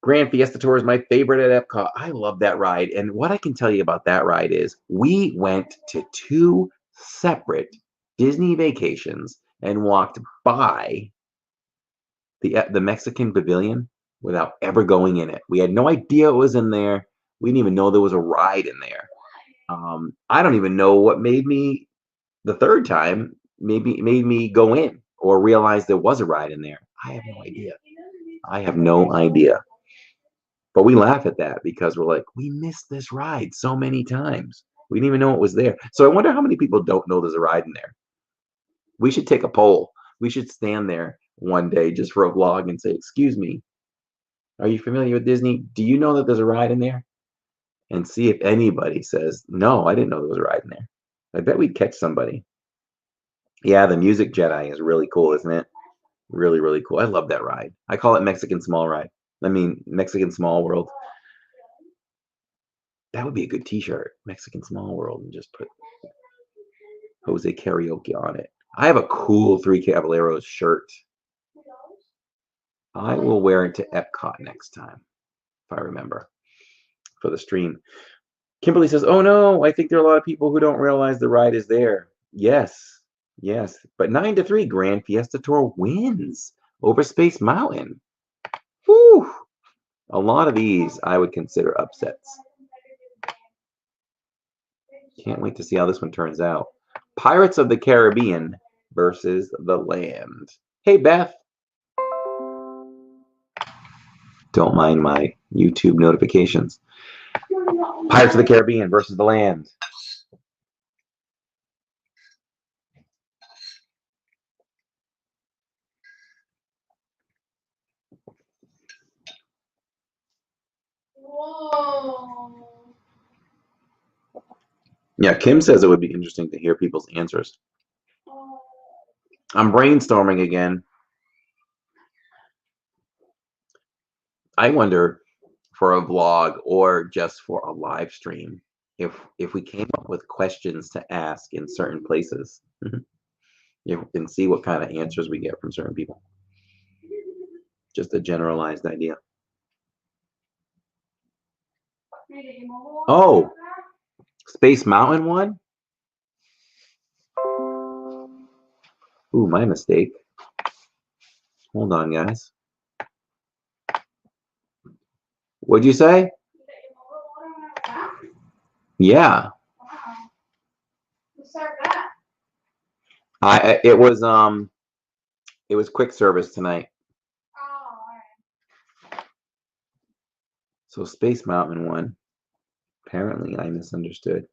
Grand Fiesta Tour is my favorite at Epcot. I love that ride. And what I can tell you about that ride is we went to 2 separate Disney vacations and walked by the Mexican Pavilion without ever going in it. We had no idea it was in there. We didn't even know there was a ride in there. I don't even know what made me the third time made me go in or realize there was a ride in there. I have no idea. I have no idea. But we laugh at that because we're like, we missed this ride so many times. We didn't even know it was there. So I wonder how many people don't know there's a ride in there. We should take a poll. We should stand there one day just for a vlog and say, excuse me, are you familiar with Disney? Do you know that there's a ride in there? And see if anybody says, no, I didn't know there was a ride in there. I bet we'd catch somebody. Yeah, the Music Jedi is really cool, isn't it? Really, really cool. I love that ride. I call it Mexican Small Ride. I mean, Mexican Small World. That would be a good T-shirt, Mexican Small World, and just put Jose Karaoke on it. I have a cool Three Caballeros shirt. I will wear it to Epcot next time, if I remember, for the stream. Kimberly says, "Oh no, I think there are a lot of people who don't realize the ride is there." Yes, yes, but 9-3, Grand Fiesta Tour wins over Space Mountain. Whew. A lot of these I would consider upsets. Can't wait to see how this one turns out. Pirates of the Caribbean versus The Land. Hey, Beth. Don't mind my YouTube notifications. Pirates of the Caribbean versus The Land. Whoa. Yeah, Kim says it would be interesting to hear people's answers. I'm brainstorming again. I wonder for a vlog or just for a live stream if we came up with questions to ask in certain places. You can see what kind of answers we get from certain people. Just a generalized idea. Oh, Space Mountain one? Ooh, my mistake. Hold on, guys. What'd you say? Yeah. It was quick service tonight. So Space Mountain one. Apparently I misunderstood.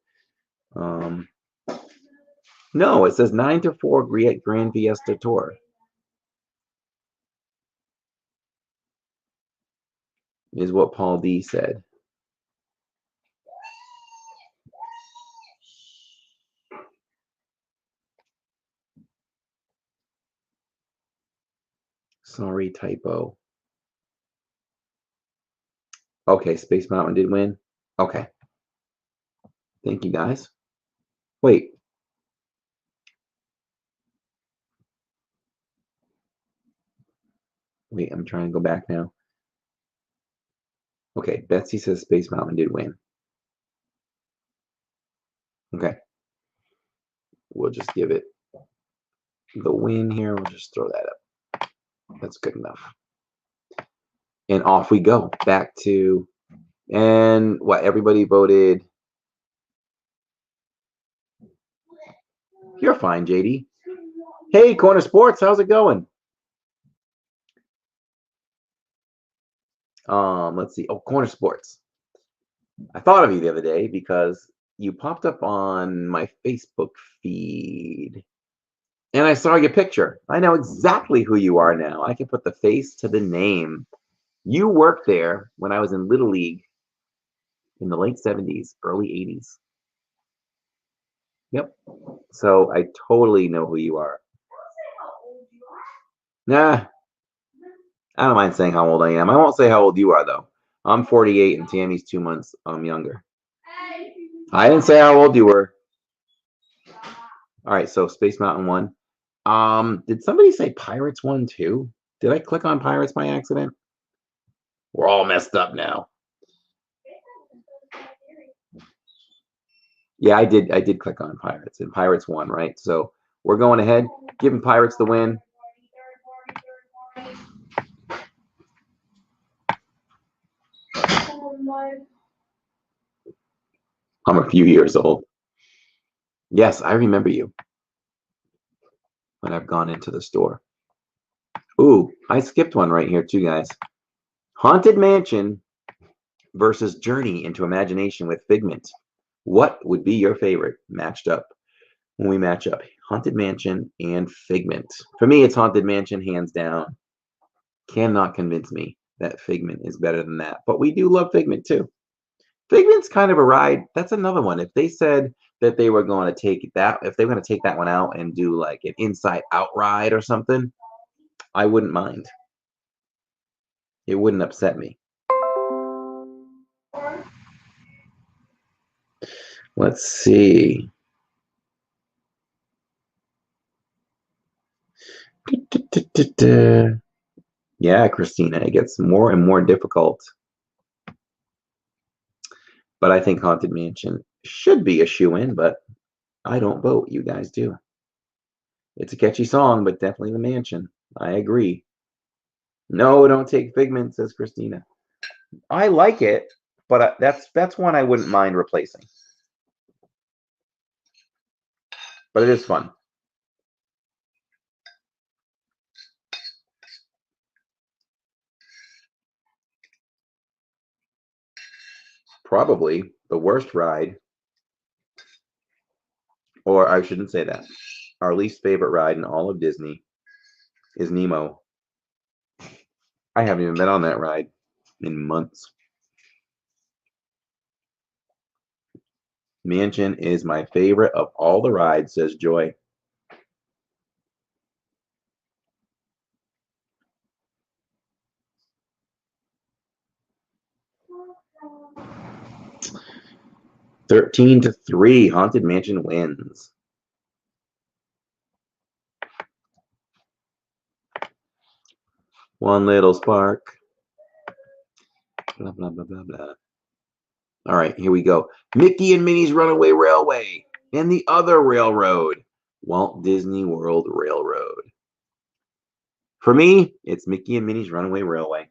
No, it says 9-4 Grand Fiesta Tour. Is what Paul D said. Sorry, typo. Okay, Space Mountain did win. Okay. Thank you, guys. Wait. Wait, I'm trying to go back now. Okay, Betsy says Space Mountain did win. Okay. We'll just give it the win here. We'll just throw that up. That's good enough. And off we go. Back to, and what, everybody voted. You're fine, JD. Hey, Corner Sports, how's it going? Let's see. Oh, Corner Sports. I thought of you the other day because you popped up on my Facebook feed and I saw your picture. I know exactly who you are now. I can put the face to the name. You worked there when I was in Little League in the late 70s, early 80s. Yep. So I totally know who you are. Nah, I don't mind saying how old I am. I won't say how old you are, though. I'm 48 and Tammy's 2 months younger. I didn't say how old you were. All right, so Space Mountain won. Did somebody say Pirates won too? Did I click on Pirates by accident? We're all messed up now. Yeah, I did click on Pirates, and Pirates won, right? So we're going ahead, giving Pirates the win. I'm a few years old. Yes, I remember you when I've gone into the store. Ooh, I skipped one right here too, guys. Haunted Mansion versus Journey into Imagination with Figment. What would be your favorite matched up when we match up? Haunted Mansion and Figment. For me, it's Haunted Mansion, hands down. Cannot convince me that Figment is better than that. But we do love Figment too. Figment's kind of a ride. That's another one. If they said that they were going to take that, if they were going to take that one out and do like an inside out ride or something, I wouldn't mind. It wouldn't upset me. Let's see. Yeah, Christina, it gets more and more difficult. But I think Haunted Mansion should be a shoe-in, but I don't vote. You guys do. It's a catchy song, but definitely the Mansion. I agree. No, don't take Figment, says Christina. I like it, but that's one I wouldn't mind replacing. But it is fun. Probably the worst ride, or I shouldn't say that. Our least favorite ride in all of Disney is Nemo. I haven't even been on that ride in months. Mansion is my favorite of all the rides, says Joy. $13 to 3, Haunted Mansion wins. One little spark. Blah, blah, blah, blah, blah. All right, here we go. Mickey and Minnie's Runaway Railway and the other railroad, Walt Disney World Railroad. For me, it's Mickey and Minnie's Runaway Railway.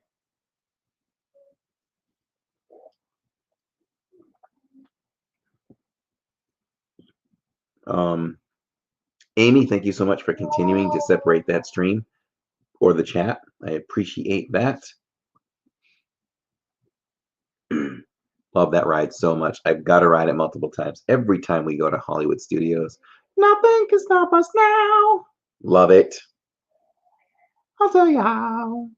Amy, thank you so much for continuing to separate that stream or the chat. I appreciate that. Love that ride so much. I've got to ride it multiple times. Every time we go to Hollywood Studios. Nothing can stop us now. Love it. I'll tell you how.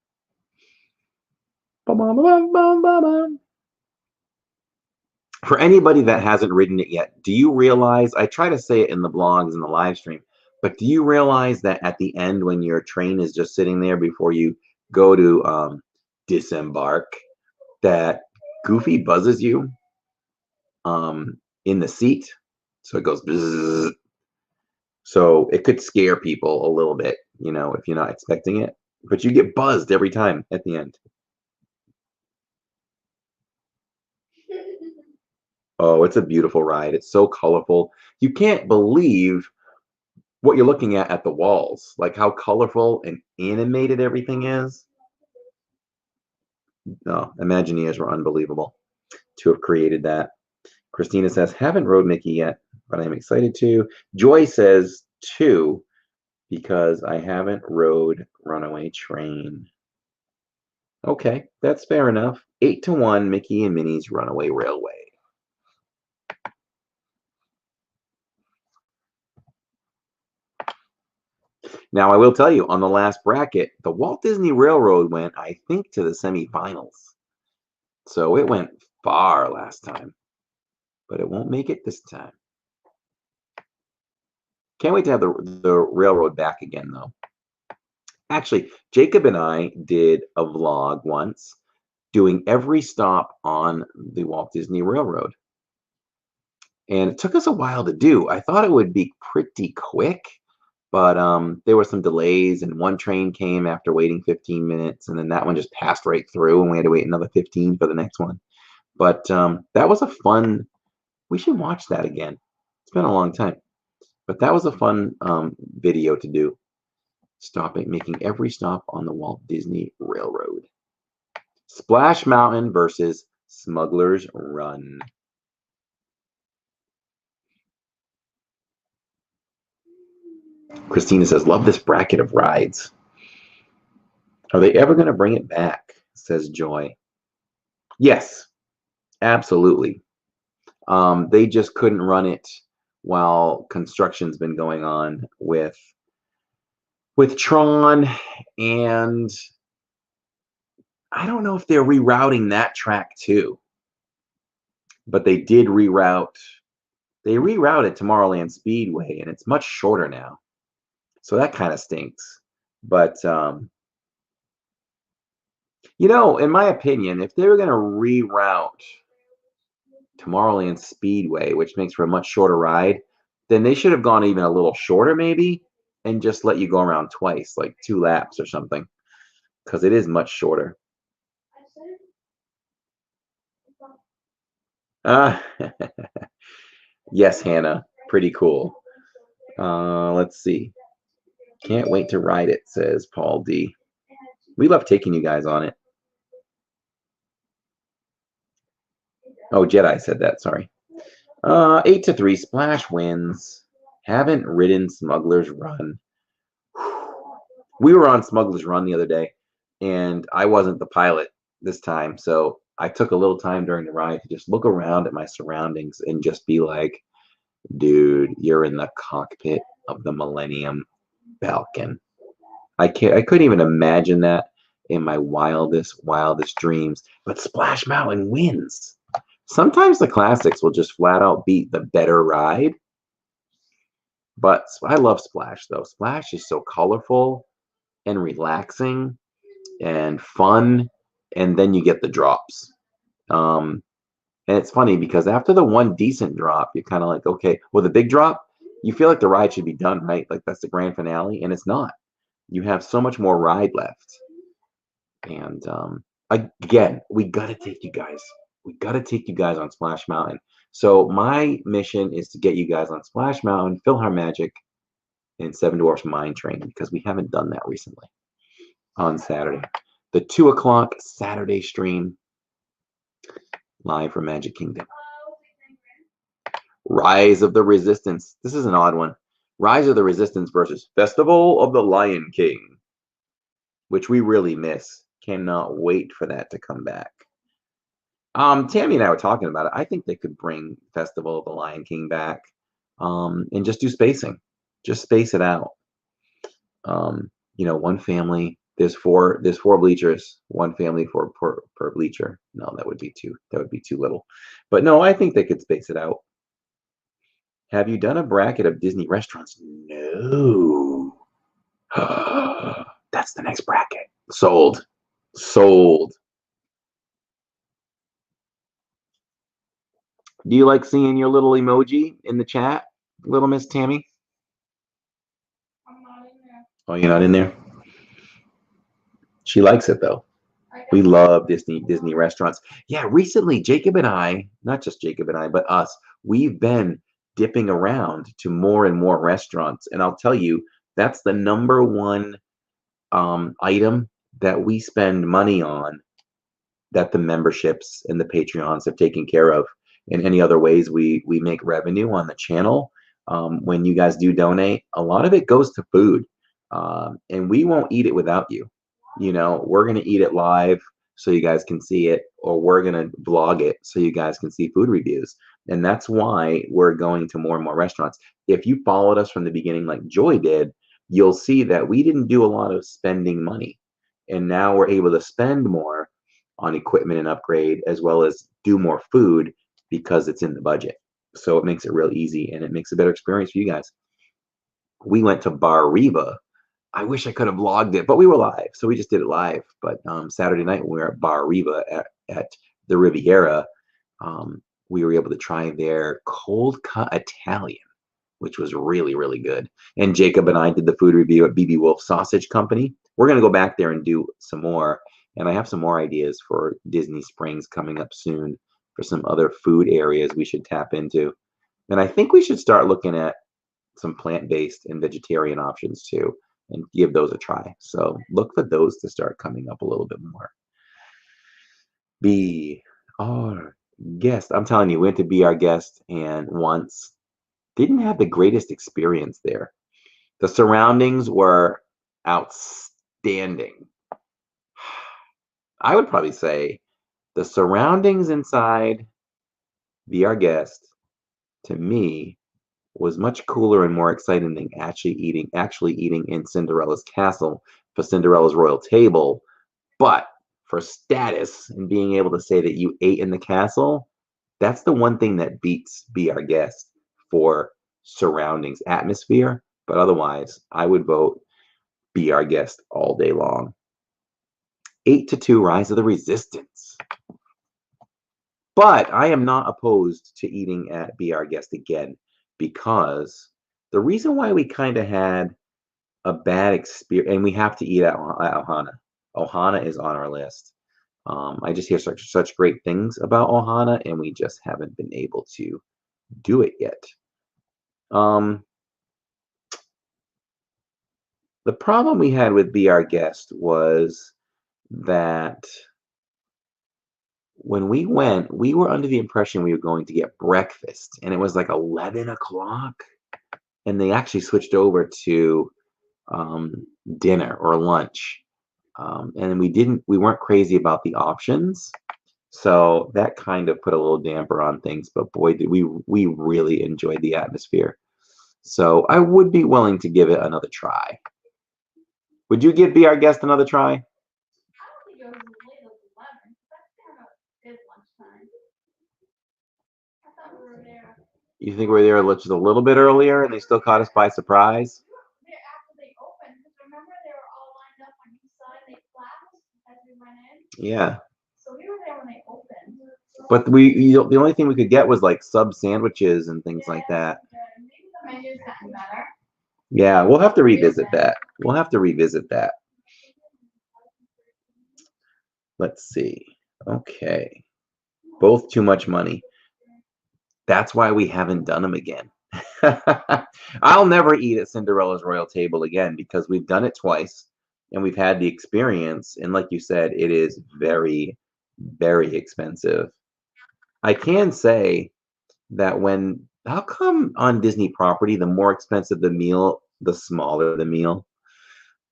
For anybody that hasn't ridden it yet, do you realize, I try to say it in the blogs and the live stream, but do you realize that at the end when your train is just sitting there before you go to disembark, that Goofy buzzes you in the seat? So it goes bzzz. So it could scare people a little bit, you know, if you're not expecting it. But you get buzzed every time at the end. Oh, it's a beautiful ride. It's so colorful. You can't believe what you're looking at the walls, like how colorful and animated everything is. No, Imagineers were unbelievable to have created that. Christina says, haven't rode Mickey yet, but I'm excited to. Joy says 2 because I haven't rode Runaway Train. Okay, that's fair enough. 8 to 1, Mickey and Minnie's Runaway Railway. Now, I will tell you, on the last bracket, the Walt Disney Railroad went, I think, to the semifinals. So it went far last time, but it won't make it this time. Can't wait to have the railroad back again, though. Actually, Jacob and I did a vlog once doing every stop on the Walt Disney Railroad. And it took us a while to do. I thought it would be pretty quick, but there were some delays, and one train came after waiting 15 minutes, and then that one just passed right through, and we had to wait another 15 for the next one. But that was a fun, we should watch that again. It's been a long time. But that was a fun video to do. Making every stop on the Walt Disney Railroad. Splash Mountain versus Smuggler's Run. Christina says, love this bracket of rides. Are they ever going to bring it back? Says Joy. Yes, absolutely. They just couldn't run it while construction's been going on with Tron, and I don't know if they're rerouting that track too, but they did reroute They rerouted Tomorrowland Speedway, and it's much shorter now. So that kind of stinks. But you know, in my opinion, if they were going to reroute Tomorrowland Speedway, which makes for a much shorter ride, then they should have gone even a little shorter, maybe, and just let you go around twice, like 2 laps or something, because it is much shorter. Yes, Hannah, pretty cool. Let's see. Can't wait to ride it, says Paul D. We love taking you guys on it. Oh, Jedi said that, sorry. 8-3, Splash wins. Haven't ridden Smuggler's Run. We were on Smuggler's Run the other day, and I wasn't the pilot this time, so I took a little time during the ride to just look around at my surroundings and just be like, dude, you're in the cockpit of the Millennium Falcon. I couldn't even imagine that in my wildest dreams. But Splash Mountain wins. Sometimes the classics will just flat out beat the better ride. But I love Splash, though. Splash is so colorful and relaxing and fun, and then you get the drops. And it's funny because after the one decent drop, you're kind of like, okay, well, the big drop, you feel like the ride should be done, right? Like that's the grand finale, and it's not. You have so much more ride left. And again, we got to take you guys. We got to take you guys on Splash Mountain. So my mission is to get you guys on Splash Mountain, PhilharMagic, and Seven Dwarfs Mine Train, because we haven't done that recently on Saturday. The 2 o'clock Saturday stream live from Magic Kingdom. Rise of the Resistance. This is an odd one. Rise of the Resistance versus Festival of the Lion King, which we really miss. Cannot wait for that to come back. Tammy and I were talking about it. I think they could bring Festival of the Lion King back, and just do spacing. Just space it out. You know, one family. There's four bleachers. One family per bleacher. No, that would be too little. But no, I think they could space it out. Have you done a bracket of Disney restaurants? No. That's the next bracket. Sold. Do you like seeing your little emoji in the chat, little Miss Tammy? I'm not in there. Oh, you're not in there? She likes it though. We love Disney restaurants. Yeah, recently Jacob and I, not just Jacob and I, but us, we've been dipping around to more and more restaurants. And I'll tell you, that's the number one item that we spend money on, that the memberships and the Patreons have taken care of. In any other ways we make revenue on the channel, when you guys do donate, a lot of it goes to food, and we won't eat it without you. You know, we're going to eat it live so you guys can see it, or we're going to vlog it so you guys can see food reviews. And that's why we're going to more and more restaurants. If you followed us from the beginning like Joy did, you'll see that we didn't do a lot of spending money, and now we're able to spend more on equipment and upgrade, as well as do more food, because it's in the budget. So it makes it real easy, and it makes a better experience for you guys. We went to Bar Riva. I wish I could have vlogged it, but we were live, so we just did it live. But Saturday night when we were at Bar Riva at the Riviera, we were able to try their cold cut Italian, which was really good. And Jacob and I did the food review at BB Wolf Sausage Company. We're going to go back there and do some more. And I have some more ideas for Disney Springs coming up soon, for some other food areas we should tap into. And I think we should start looking at some plant-based and vegetarian options too, and give those a try. So look for those to start coming up a little bit more. Be our guest. I'm telling you, went to be our guest, and once didn't have the greatest experience there. The surroundings were outstanding. I would probably say the surroundings inside Be Our Guest, to me, was much cooler and more exciting than actually eating in Cinderella's castle for Cinderella's royal table. But for status and being able to say that you ate in the castle, that's the one thing that beats Be Our Guest for surroundings, atmosphere. But otherwise, I would vote Be Our Guest all day long. 8-2, Rise of the Resistance. But I am not opposed to eating at Be Our Guest again, because the reason why we kind of had a bad experience, and we have to eat at Ohana. Ohana is on our list. I just hear such great things about Ohana, and we just haven't been able to do it yet. The problem we had with Be Our Guest was that when we went, we were under the impression we were going to get breakfast, and it was like 11 o'clock, and they actually switched over to dinner or lunch. And we weren't crazy about the options. So that kind of put a little damper on things, but boy, did we really enjoyed the atmosphere. So I would be willing to give it another try. Would you give Be Our Guest another try? I don't think it was as late as 11. That's kind of good lunchtime. I thought we were there. You think we were there just a little bit earlier and they still caught us by surprise? There after they opened, because remember they were all lined up on each side. They flashed as we went in. Yeah. So we were there when they opened. But the only thing we could get was like sub sandwiches and things like that. Maybe the menu's gotten better. Yeah, we'll have to revisit that. We'll have to revisit that. Let's see. Okay. Both too much money. That's why we haven't done them again. I'll never eat at Cinderella's Royal Table again because we've done it twice and we've had the experience. And like you said, it is very, very expensive. I can say that how come on Disney property, the more expensive the meal, the smaller the meal?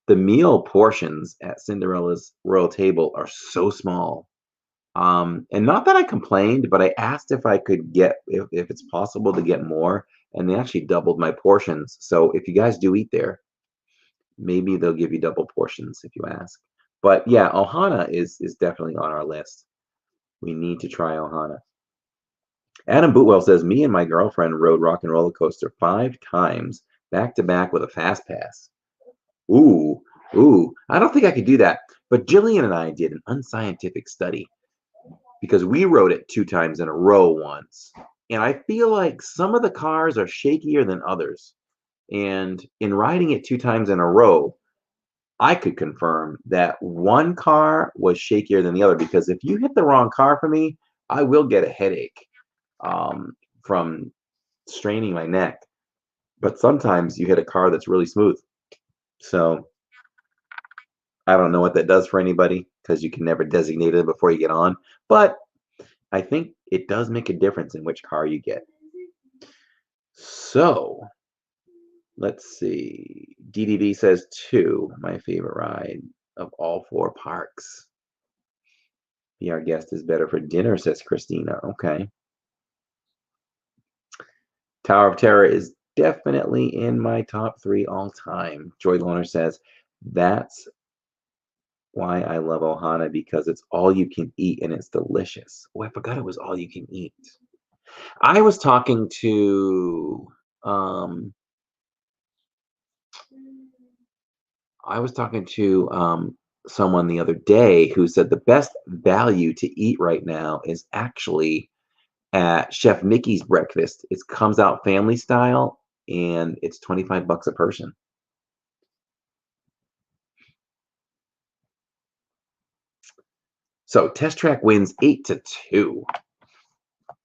The meal portions at Cinderella's Royal Table are so small. And not that I complained, but I asked if I could get, if it's possible to get more, and they actually doubled my portions. So if you guys do eat there, maybe they'll give you double portions if you ask. But yeah, Ohana is definitely on our list. We need to try Ohana. Adam Bootwell says, me and my girlfriend rode Rock and Roller Coaster 5 times back to back with a fast pass. Ooh, I don't think I could do that. But Jillian and I did an unscientific study because we rode it 2 times in a row once. And I feel like some of the cars are shakier than others. And in riding it 2 times in a row, I could confirm that one car was shakier than the other, because if you hit the wrong car for me, I will get a headache from straining my neck. But sometimes you hit a car that's really smooth. So I don't know what that does for anybody, because you can never designate it before you get on. But I think it does make a difference in which car you get. So let's see. DDV says 2, my favorite ride of all 4 parks. Be Our Guest is better for dinner, says Christina. Okay. Tower of Terror is definitely in my top 3 all time. Joy Loner says, that's why I love Ohana, because it's all you can eat and it's delicious. Oh, I forgot it was all you can eat. I was talking to someone the other day who said the best value to eat right now is actually at Chef Mickey's breakfast. It comes out family style and it's $25 a person. So Test Track wins 8-2.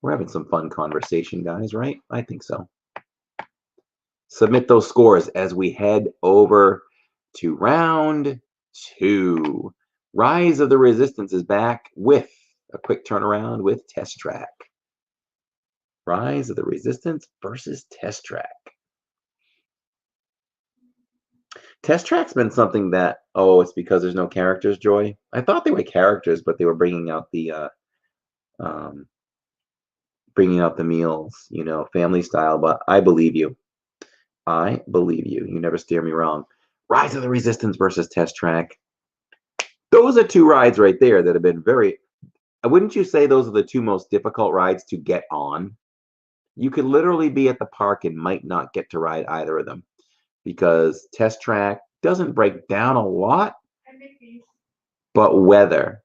We're having some fun conversation, guys, right? I think so. Submit those scores as we head over to round 2. Rise of the Resistance is back with a quick turnaround with Test Track. Rise of the Resistance versus Test Track. Test Track's been something that, it's because there's no characters, Joy. I thought they were characters, but they were bringing out the meals, family style. But I believe you. I believe you. You never steer me wrong. Rise of the Resistance versus Test Track. Those are 2 rides right there that have been wouldn't you say those are the 2 most difficult rides to get on? You could literally be at the park and might not get to ride either of them because Test Track doesn't break down a lot, And Mickey's. but weather,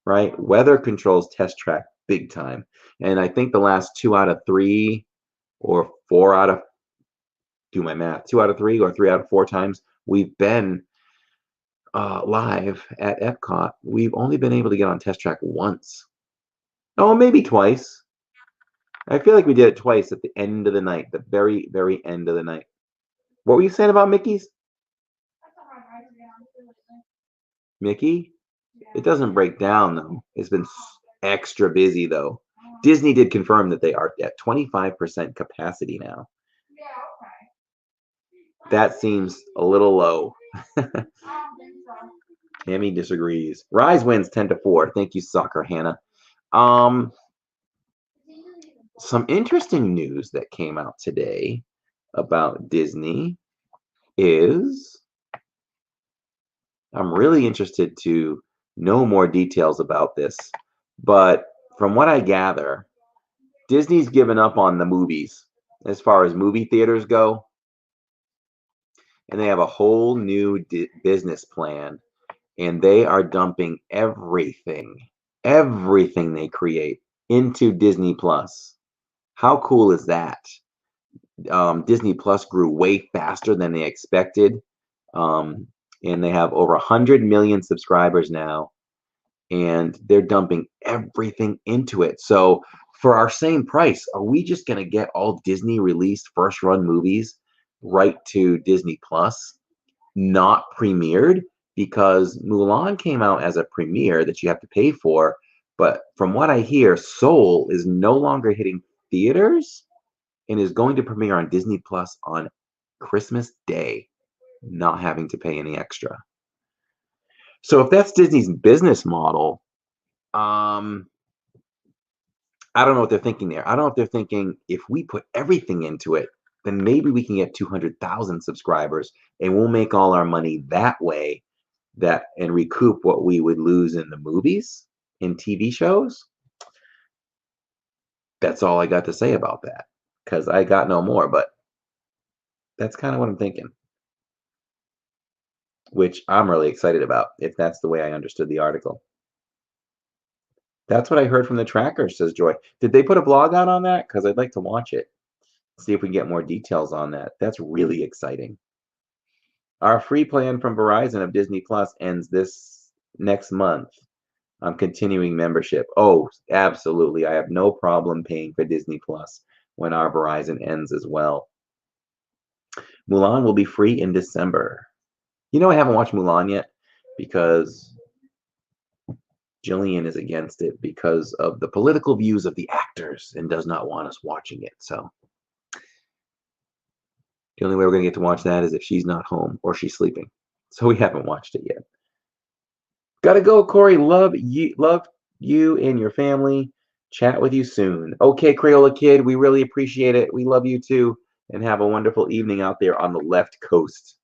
right? Weather controls Test Track big time. And I think the last 2 out of 3 or 4 out of, do my math, 2 out of 3 or 3 out of 4 times we've been live at Epcot, we've only been able to get on Test Track once. Oh, maybe twice. I feel like we did it twice at the end of the night, the very, very end of the night. What were you saying about Mickey's? That's a hard ride to get on too, isn't it? Mickey? Yeah. It doesn't break down though. It's been extra busy though. Disney did confirm that they are at 25% capacity now. Yeah, okay. That seems a little low. I don't think so. Tammy disagrees. Rise wins 10-4. Thank you, Soccer Hannah. Some interesting news that came out today about Disney is I'm really interested to know more details about this, but from what I gather, Disney's given up on the movies as far as movie theaters go, and they have a whole new business plan, and they are dumping everything they create into Disney Plus. How cool is that? Disney Plus grew way faster than they expected, um, and they have over 100 million subscribers now, and they're dumping everything into it. So for our same price, are we just going to get all Disney released first run movies right to Disney Plus, not premiered? Because Mulan came out as a premiere that you have to pay for, but from what I hear, Soul is no longer hitting theaters and is going to premiere on Disney Plus on Christmas Day, not having to pay any extra. So if that's Disney's business model, I don't know what they're thinking there. I don't know if they're thinking if we put everything into it, then maybe we can get 200,000 subscribers and we'll make all our money that way, that and recoup what we would lose in the movies and TV shows. That's all I got to say about that because I got no more, but that's kind of what I'm thinking, which I'm really excited about if that's the way I understood the article. That's what I heard from the tracker, says Joy. Did they put a blog out on that? Because I'd like to watch it. See if we can get more details on that. That's really exciting. Our free plan from Verizon of Disney Plus ends this next month. I'm continuing membership. Oh, absolutely. I have no problem paying for Disney Plus when our Verizon ends as well. Mulan will be free in December. You know, I haven't watched Mulan yet because Jillian is against it because of the political views of the actors and does not want us watching it. So the only way we're going to get to watch that is if she's not home or she's sleeping. So we haven't watched it yet. Gotta go, Corey. Love you and your family. Chat with you soon. Okay, Crayola Kid, we really appreciate it. We love you too. And have a wonderful evening out there on the left coast.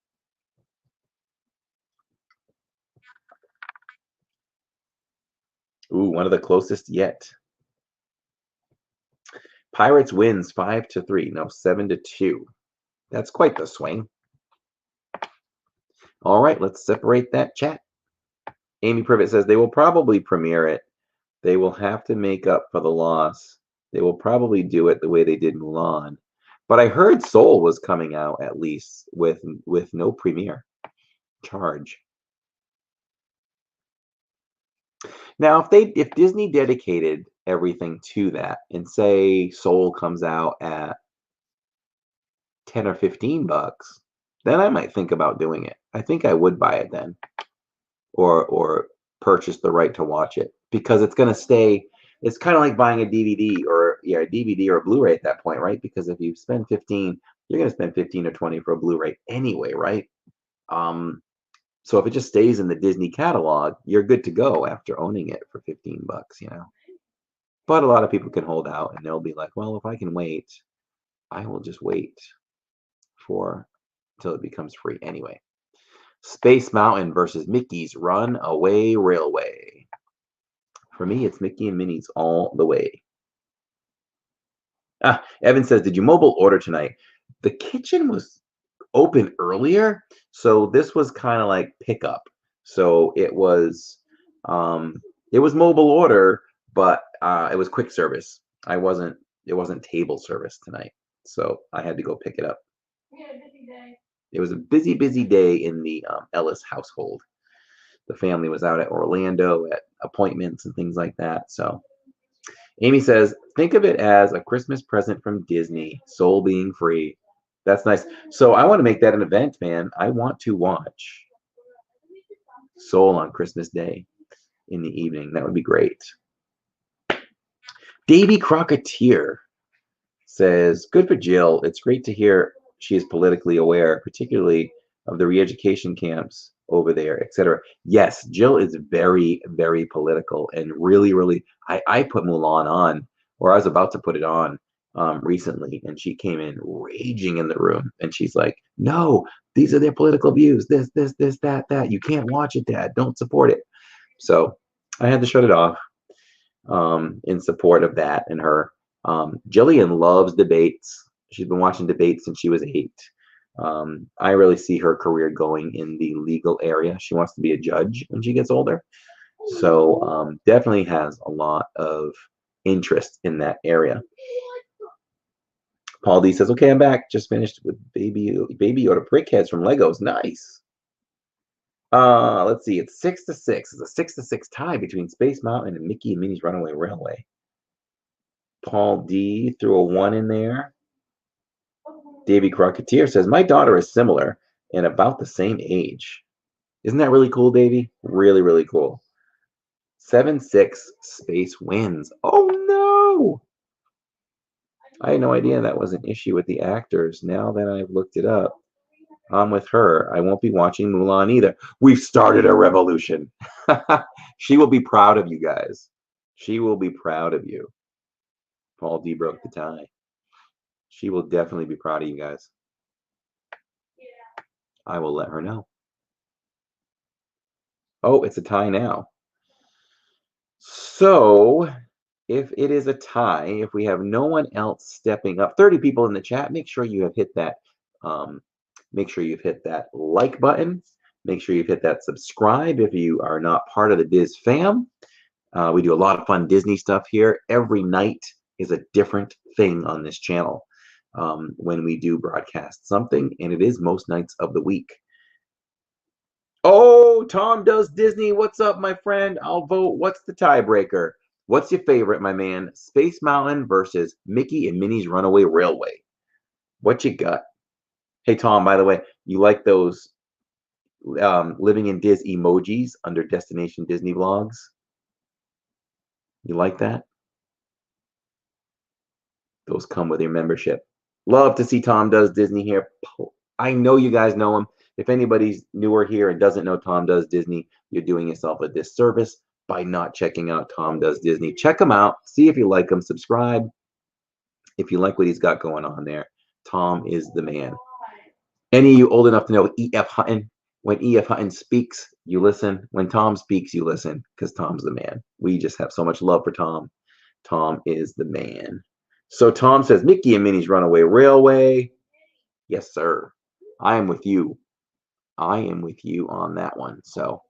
Ooh, one of the closest yet. Pirates wins 5-3. No, 7-2. That's quite the swing. All right, let's separate that chat. Amy Privet says they will probably premiere it. They will have to make up for the loss. They will probably do it the way they did Mulan. But I heard Soul was coming out at least with no premiere charge. Now, if Disney dedicated everything to that and say Soul comes out at 10 or 15 bucks, then I might think about doing it. I think I would buy it then, or purchase the right to watch it because it's going to stay. It's kind of like buying a DVD or a DVD or a Blu-ray at that point, right? Because if you spend 15, you're going to spend 15 or 20 for a Blu-ray anyway, right? So if it just stays in the Disney catalog, you're good to go after owning it for 15 bucks, you know. But a lot of people can hold out and they'll be like, well, if I can wait, I will just wait until it becomes free anyway. Space Mountain versus Mickey's Runaway Railway. For me, it's Mickey and Minnie's all the way. Evan says, did you mobile order tonight? The kitchen was open earlier, so this was kind of like pickup. So it was mobile order, but it was quick service. It wasn't table service tonight, so I had to go pick it up. We had a busy day. It was a busy day in the Ellis household. The family was out at Orlando at appointments and things like that. So Amy says, think of it as a Christmas present from Disney, Soul being free. That's nice. So I want to make that an event, man. I want to watch Soul on Christmas Day in the evening. That would be great. Davy Crocketeer says, good for Jill. It's great to hear she is politically aware, particularly of the re-education camps over there, etc. Yes, Jill is very, very political and really, I put Mulan on, or I was about to put it on recently, and she came in raging in the room, and she's like, no, these are their political views, this, that. You can't watch it, Dad. Don't support it. So I had to shut it off in support of that and her. Jillian loves debates. She's been watching debates since she was 8. I really see her career going in the legal area. She wants to be a judge when she gets older. So definitely has a lot of interest in that area. Paul D says, okay, I'm back. Just finished with Baby Yoda Brickheads from Legos. Nice. Let's see. It's 6-6. It's a 6-6 tie between Space Mountain and Mickey and Minnie's Runaway Railway. Paul D threw a 1 in there. Davy Crocketeer says, my daughter is similar and about the same age. Isn't that really cool, Davy? Really cool. 7-6 Space wins. Oh no! I had no idea that was an issue with the actors. Now that I've looked it up, I'm with her. I won't be watching Mulan either. We've started a revolution. She will be proud of you guys. She will be proud of you. Paul D broke the tie. She will definitely be proud of you guys. I will let her know. Oh, it's a tie now. So if it is a tie, if we have no one else stepping up, 30 people in the chat, make sure you have hit that. Make sure you've hit that like button. Make sure you've hit that subscribe if you are not part of the Diz fam. We do a lot of fun Disney stuff here. Every night is a different thing on this channel when we do broadcast something, and it is most nights of the week. Oh, Tom does Disney. What's up, my friend? I'll vote. What's the tiebreaker? What's your favorite, my man? Space Mountain versus Mickey and Minnie's Runaway Railway. What you got? Hey, Tom, by the way, you like those Living in Diz emojis under Destination Disney Vlogs? You like that? Those come with your membership. Love to see Tom Does Disney here. I know you guys know him. If anybody's newer here and doesn't know Tom Does Disney, you're doing yourself a disservice by not checking out Tom Does Disney. Check him out. See if you like him. Subscribe if you like what he's got going on there. Tom is the man. Any of you old enough to know E.F. Hutton? When E.F. Hutton speaks, you listen. When Tom speaks, you listen, because Tom's the man. We just have so much love for Tom. Tom is the man. So Tom says, Mickey and Minnie's Runaway Railway. Yes, sir. I am with you. I am with you on that one. So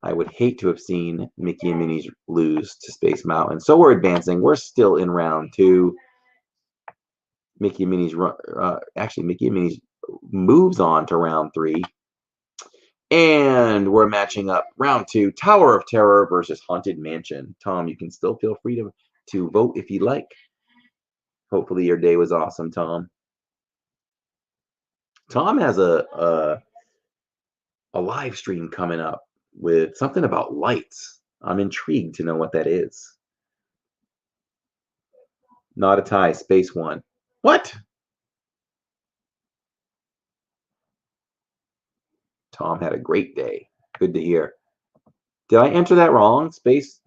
I would hate to have seen Mickey and Minnie's lose to Space Mountain. So we're advancing. We're still in round 2. Mickey and Minnie's actually Mickey and Minnie's moves on to round 3. And we're matching up round 2, Tower of Terror versus Haunted Mansion. Tom, you can still feel free to vote if you'd like. Hopefully your day was awesome, Tom. Tom has a live stream coming up with something about lights. I'm intrigued to know what that is. Not a tie, Space One. What? Tom had a great day. Good to hear. Did I enter that wrong? Space,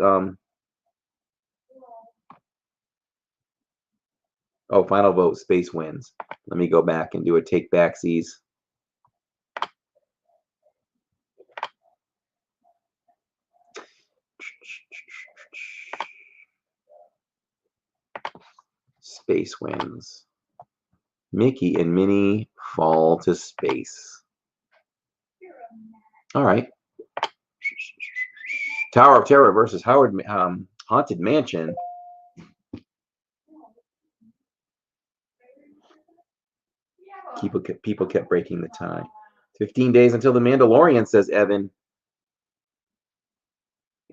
oh, final vote, Space wins. Let me go back and do a take backsies. Space wins. Mickey and Minnie fall to space. All right. Tower of Terror versus Haunted Mansion. People kept breaking the tie. 15 days until The Mandalorian, says Evan.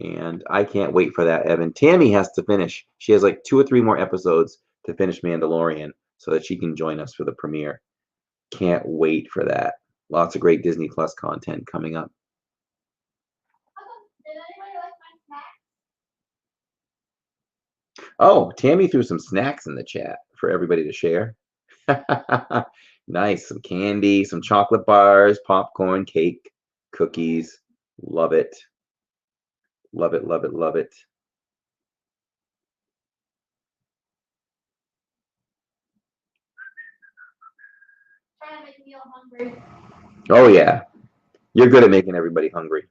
And I can't wait for that, Evan. Tammy has to finish. She has like 2 or 3 more episodes to finish Mandalorian so that she can join us for the premiere. Can't wait for that. Lots of great Disney Plus content coming up. Did anybody like my snack? Oh, Tammy threw some snacks in the chat for everybody to share. Nice. Some candy, some chocolate bars, popcorn, cake, cookies. Love it. Love it, love it, love it. Trying to make me all hungry. Oh, yeah. You're good at making everybody hungry.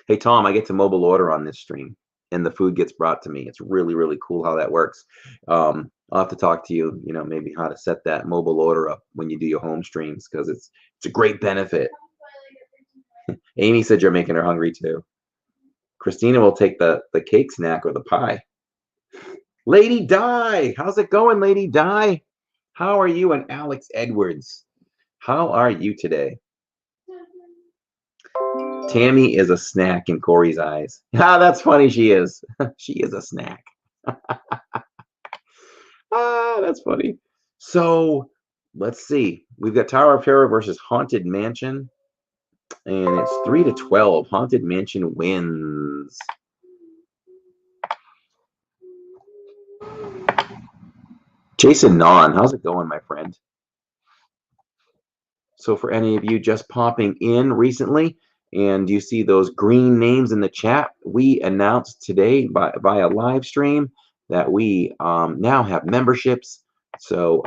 Hey, Tom, I get to mobile order on this stream, and the food gets brought to me. It's really, really cool how that works. I'll have to talk to you, maybe how to set that mobile order up when you do your home streams, because it's a great benefit. Amy said you're making her hungry too. Christina will take the cake snack or the pie. Lady Di, how's it going, Lady Di? How are you? And Alex Edwards, how are you today? Tammy is a snack in Corey's eyes. Ah, that's funny. She is. She is a snack. Ah, that's funny. So let's see. We've got Tower of Terror versus Haunted Mansion. And it's 3-12. Haunted Mansion wins. Jason Non, how's it going, my friend? So for any of you just popping in recently, and you see those green names in the chat, we announced today via live stream that we now have memberships. So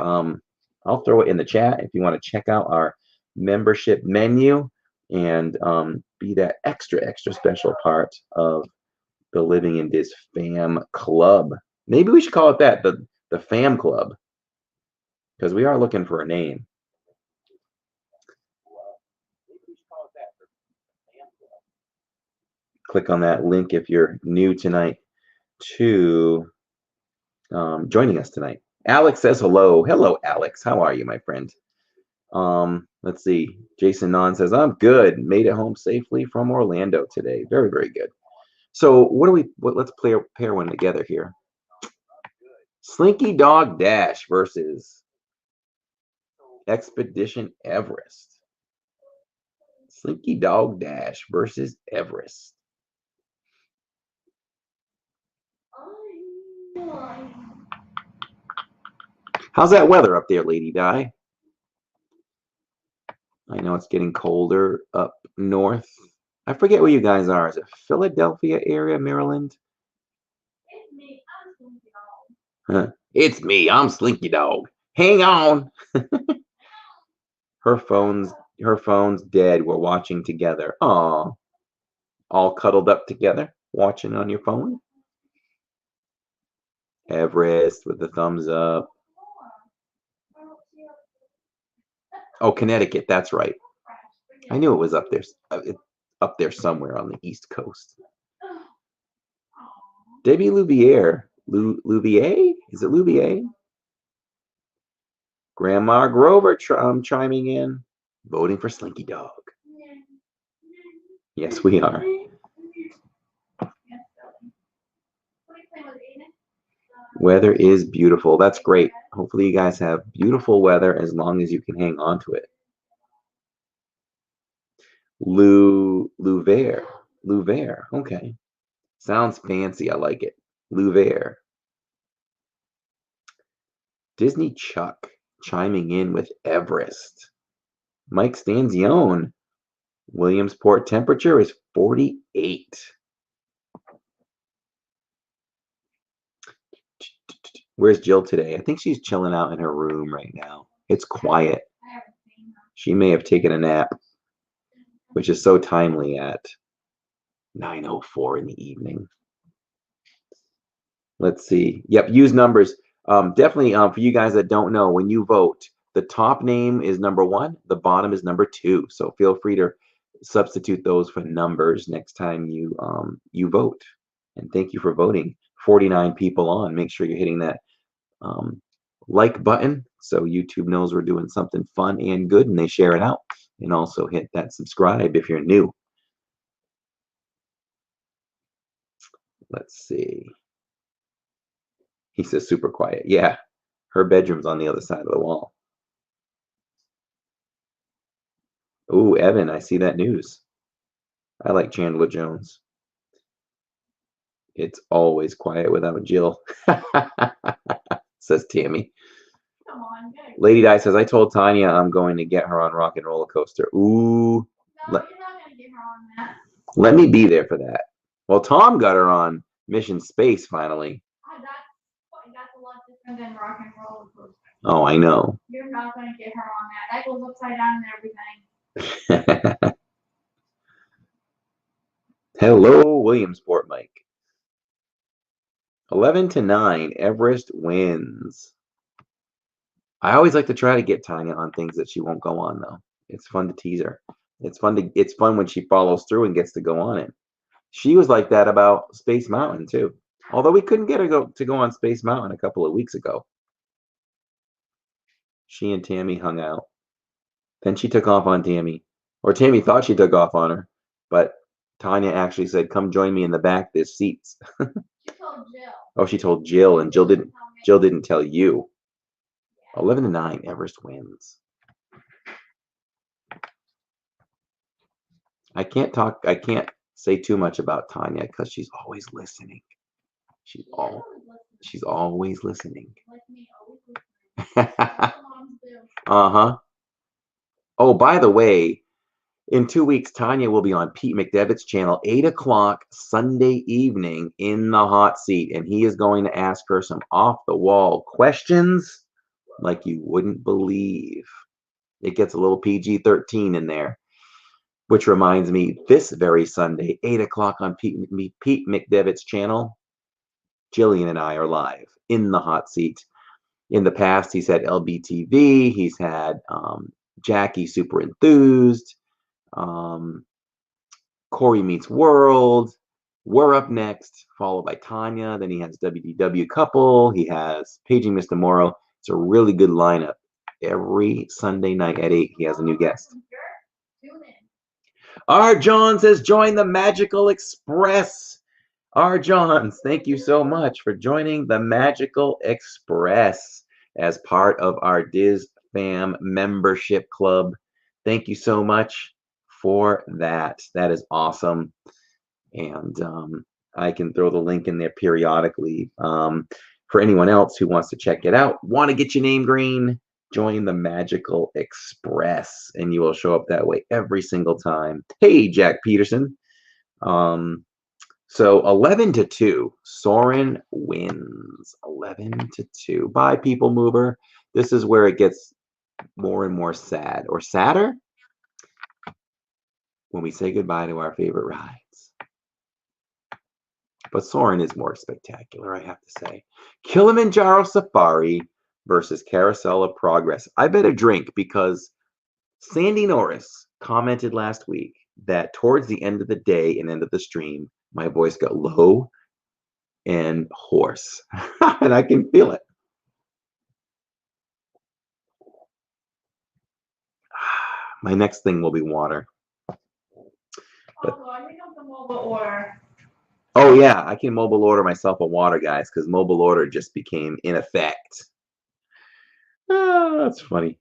I'll throw it in the chat if you want to check out our membership menu and be that extra special part of the Living in Diz Fam Club. Maybe we should call it that, the Fam Club, because we are looking for a name. Click on that link if you're new tonight to joining us tonight. Alex says hello. Hello, Alex. How are you, my friend? Let's see. Jason Non says, I'm good. Made it home safely from Orlando today. Very, very good. So let's pair one together here. Slinky Dog Dash versus Expedition Everest. Slinky Dog Dash versus Everest. How's that weather up there, Lady Di? I know it's getting colder up north. I forget where you guys are. Is it Philadelphia area, Maryland? It's me. I'm Slinky Dog. Huh. It's me. I'm Slinky Dog. Hang on. Her phone's dead. We're watching together. Aw. All cuddled up together, watching on your phone. Everest with the thumbs up. Oh, Connecticut. That's right. I knew it was up there somewhere on the East Coast. Debbie Louvier. Louvier? Is it Louvier? Grandma Grover chiming in, voting for Slinky Dog. Yes, we are. Weather is beautiful. That's great. Hopefully you guys have beautiful weather as long as you can hang on to it. Louvier. Okay. Sounds fancy. I like it. Louvier. Disney Chuck chiming in with Everest. Mike Stanzione. Williamsport temperature is 48. Where's Jill today? I think she's chilling out in her room right now. It's quiet. She may have taken a nap, which is so timely at 9:04 in the evening. Let's see. Yep, use numbers. Definitely for you guys that don't know, when you vote, the top name is number 1, the bottom is number 2. So feel free to substitute those for numbers next time you vote. And thank you for voting. 49 people on. Make sure you're hitting that like button so YouTube knows we're doing something fun and good and they share it out. And also hit that subscribe if you're new. Let's see. He says super quiet. Yeah, her bedroom's on the other side of the wall. Ooh, Evan, I see that news. I like Chandler Jones. It's always quiet without Jill, says Tammy. Come on, Lady Di says, I told Tanya I'm going to get her on Rock and Roller Coaster. Ooh. no, you're not gonna get her on that. Let me be there for that. Well, Tom got her on Mission Space finally. That's a lot different than Rock and Roller Coaster. Oh, I know. You're not gonna get her on that. That goes upside down and everything. Hello, Williamsport Mike. 11-9, Everest wins. I always like to try to get Tanya on things that she won't go on, though. It's fun to tease her. It's fun when she follows through and gets to go on it. She was like that about Space Mountain too. Although we couldn't get her to go on Space Mountain a couple of weeks ago. She and Tammy hung out. Then she took off on Tammy. Or Tammy thought she took off on her, but Tanya actually said, "Come join me in the back. There's seats." She told Jill. Oh, she told Jill, and Jill didn't tell you. 11-9, Everest wins. I can't say too much about Tanya because she's always listening. She's always listening. Like me, always listening. That's what moms do. Uh-huh. Oh, by the way, in 2 weeks, Tanya will be on Pete McDevitt's channel, 8 o'clock Sunday evening in the hot seat, and he is going to ask her some off-the-wall questions like you wouldn't believe. It gets a little PG-13 in there, which reminds me, this very Sunday, 8 o'clock on Pete McDevitt's channel, Jillian and I are live in the hot seat. In the past, he's had LBTV, he's had Jackie Super Enthused, Corey Meets World, We're Up Next, followed by Tanya. Then he has WDW Couple. He has Paging Mr. Morrow. It's a really good lineup. Every Sunday night at 8, he has a new guest. R. John says, join the Magical Express. R. Johns, thank you so much for joining the Magical Express as part of our Diz Fam membership club. Thank you so much for that. That is awesome. And I can throw the link in there periodically for anyone else who wants to check it out. Want to get your name green? Join the Magical Express, and you will show up that way every single time. Hey, Jack Peterson. So 11-2, Soren wins. 11-2. Bye, People Mover. This is where it gets more and more sad, or sadder, when we say goodbye to our favorite rides. But Soren is more spectacular, I have to say. Kilimanjaro Safari versus Carousel of Progress. I better drink because Sandy Norris commented last week that towards the end of the day and end of the stream, my voice got low and hoarse, and I can feel it. My next thing will be water. But, I think I'm the mobile order. oh yeah, I can mobile order myself a water, guys, because mobile order just became in effect. That's funny.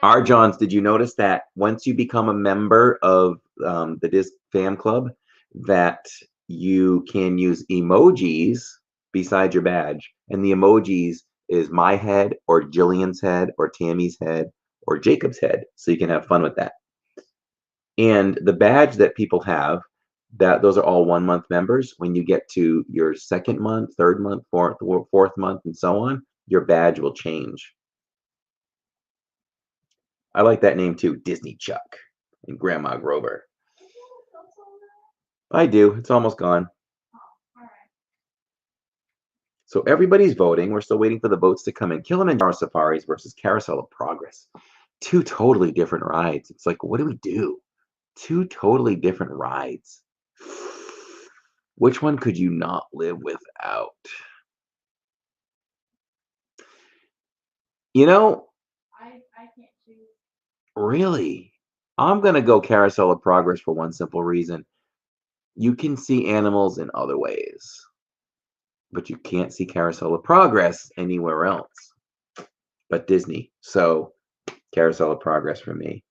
R. Johns, did you notice that once you become a member of the Diz Fam Club, that you can use emojis beside your badge, and the emojis is my head or Jillian's head or Tammy's head or Jacob's head, so you can have fun with that. And the badge that people have, that those are all 1 month members. When you get to your second month, third month, fourth month, and so on, your badge will change. I like that name too, Disney Chuck and Grandma Grover. I do. It's almost gone. So everybody's voting. We're still waiting for the votes to come in. Kilimanjaro Safaris versus Carousel of Progress. Two totally different rides. It's like, what do we do? Two totally different rides. Which one could you not live without? You know, I can't choose. really, I'm going to go Carousel of Progress for one simple reason. You can see animals in other ways, but you can't see Carousel of Progress anywhere else but Disney. So, Carousel of Progress for me.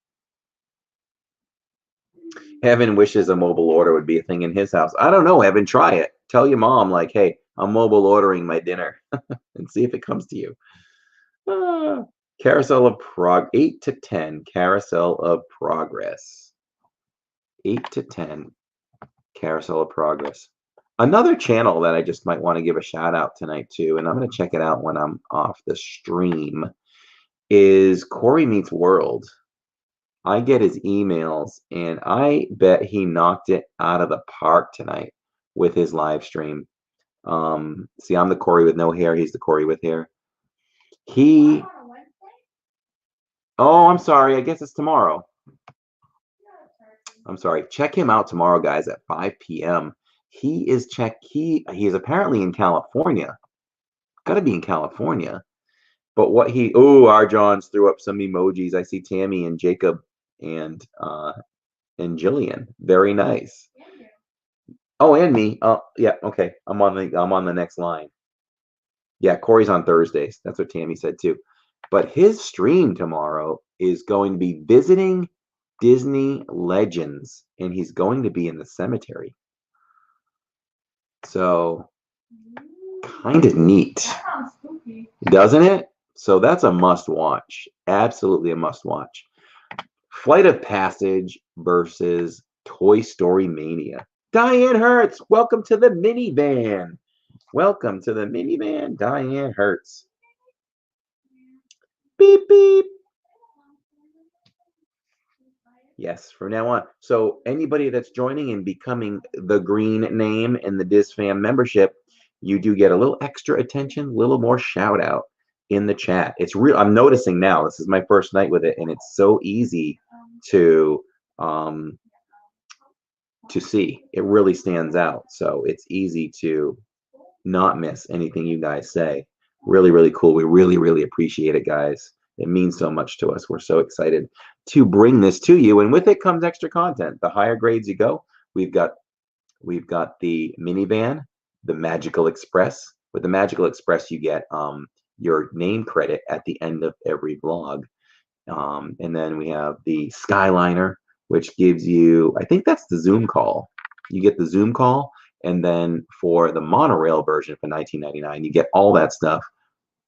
Evan wishes a mobile order would be a thing in his house. I don't know, Evan. Try it. Tell your mom, like, hey, I'm mobile ordering my dinner and see if it comes to you. Carousel of 8 to 10. Carousel of Progress. 8 to 10. Carousel of Progress. Another channel that I just might want to give a shout out tonight too, and I'm going to check it out when I'm off the stream, is Corey Meets World. I get his emails, and I bet he knocked it out of the park tonight with his live stream. See, I'm the Corey with no hair. He's the Corey with hair. He. Oh, I'm sorry. I guess it's tomorrow. I'm sorry. Check him out tomorrow, guys, at 5 p.m. He is apparently in California. Got to be in California. But what our Johns threw up some emojis. I see Tammy and Jacob and Jillian. Very nice. Oh, and me. Oh, yeah. Okay. I'm on the next line. Yeah, Corey's on Thursdays. That's what Tammy said too. But his stream tomorrow is going to be visiting Disney legends, and he's going to be in the cemetery. So, kind of neat. That sounds spooky. Doesn't it? So that's a must watch. Absolutely a must watch. Flight of Passage versus Toy Story Mania. Diane Hertz, welcome to the minivan. Welcome to the minivan, Diane Hertz. Beep, beep. Yes, from now on. So anybody that's joining and becoming the green name in the DizFam membership, you do get a little extra attention, a little more shout out in the chat. It's real. I'm noticing now, this is my first night with it, and it's so easy to see. It really stands out. So it's easy to not miss anything you guys say. Really, really cool. We really, really appreciate it, guys. It means so much to us. We're so excited to bring this to you, and with it comes extra content. The higher grades you go, we've got the minivan, the Magical Express. With the Magical Express, you get your name credit at the end of every vlog, and then we have the Skyliner, which gives you, I think that's the Zoom call. You get the Zoom call, and then for the monorail version for $19.99, you get all that stuff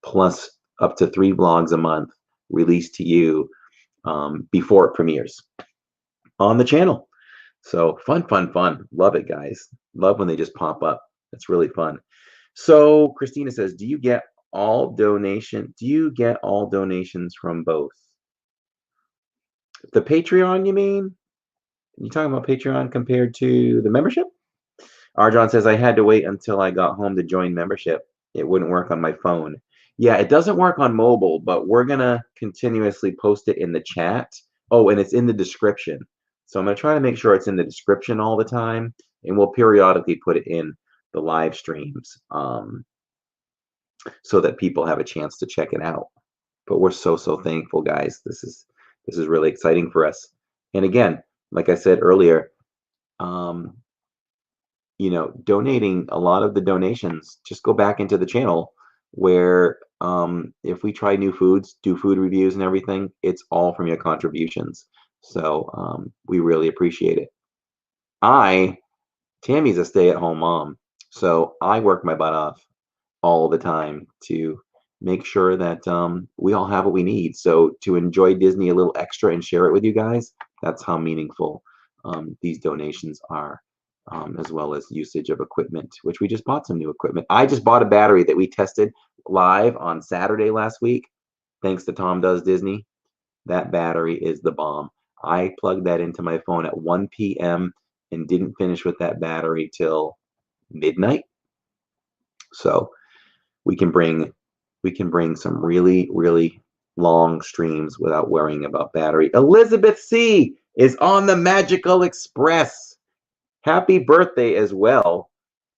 plus up to 3 vlogs a month released to you before it premieres on the channel. So fun. Love it, guys. Love when they just pop up. It's really fun. So Christina says, do you get all donations from both? The Patreon, you mean? You talking about Patreon compared to the membership? Arjon says, I had to wait until I got home to join membership. It wouldn't work on my phone. Yeah, it doesn't work on mobile, but we're going to continuously post it in the chat. Oh, and it's in the description. So I'm going to try to make sure it's in the description all the time, and we'll periodically put it in the live streams so that people have a chance to check it out. But we're so thankful, guys. This is really exciting for us. And again, like I said earlier, donating, a lot of the donations just go back into the channel, where if we try new foods, do food reviews and everything, it's all from your contributions. So we really appreciate it. Tammy's a stay-at-home mom, so I work my butt off all the time to make sure that we all have what we need. So to enjoy Disney a little extra and share it with you guys, that's how meaningful these donations are. As well as usage of equipment, which we just bought some new equipment. I just bought a battery that we tested live on Saturday last week, thanks to Tom Does Disney. That battery is the bomb. I plugged that into my phone at 1 p.m. and didn't finish with that battery till midnight. So we can bring some really, really long streams without worrying about battery. Elizabeth C is on the Magical Express. Happy birthday as well.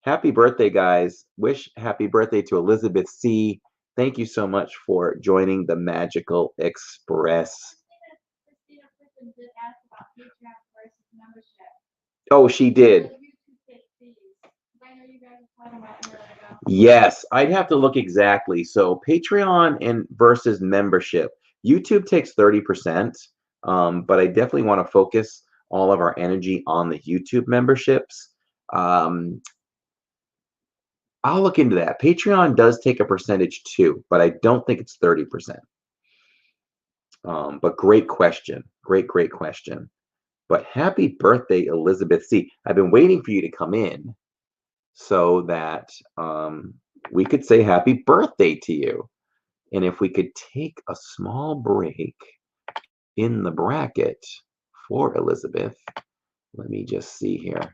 Happy birthday, guys. Wish happy birthday to Elizabeth C. Thank you so much for joining the Magical Express. Oh, she did. Yes, I'd have to look exactly. So Patreon and versus membership. YouTube takes 30%, but I definitely want to focus all of our energy on the YouTube memberships. I'll look into that. Patreon does take a percentage too, but I don't think it's 30%. But great question. Great question. But happy birthday, Elizabeth C. I've been waiting for you to come in so that we could say happy birthday to you. And if we could take a small break in the bracket for Elizabeth, let me just see here. I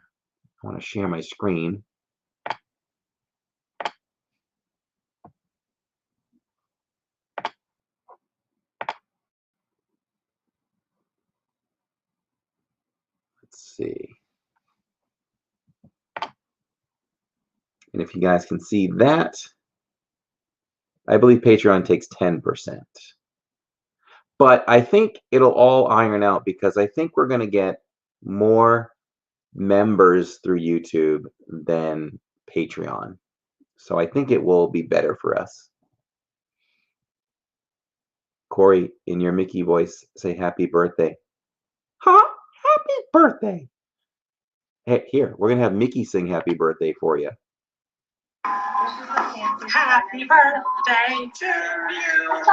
want to share my screen. Let's see. And if you guys can see that, I believe Patreon takes 10%. But I think it'll all iron out because I think we're going to get more members through YouTube than Patreon. So I think it will be better for us. Corey, in your Mickey voice, say happy birthday. Huh? Happy birthday. Hey, here, we're going to have Mickey sing happy birthday for you. Happy birthday to you.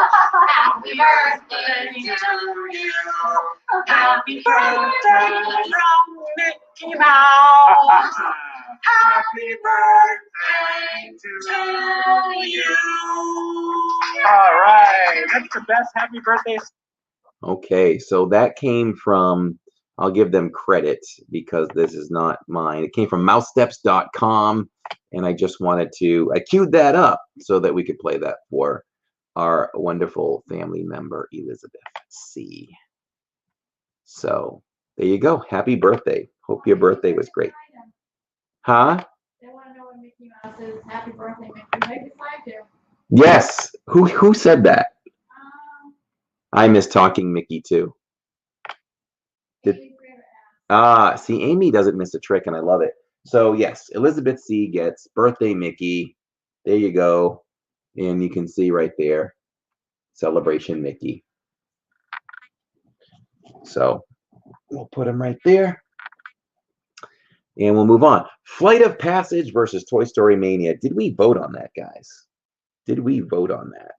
Happy birthday to you. Happy birthday from Mickey Mouse. Happy birthday to you. All right, that's the best happy birthday. Okay, so that came from, I'll give them credit because this is not mine. It came from mousesteps.com, and I just wanted to, I queued that up so that we could play that for our wonderful family member, Elizabeth C. So there you go. Happy birthday. Hope your birthday was great. Huh? They want to know when Mickey Mouse says happy birthday, Mickey. Make it slide there. Yes. Who said that? I miss talking Mickey too. See, Amy doesn't miss a trick, and I love it. So yes, Elizabeth C gets birthday Mickey. There you go, and you can see right there, celebration Mickey. So we'll put him right there, and we'll move on. Flight of Passage versus Toy Story Mania. Did we vote on that, guys? Did we vote on that?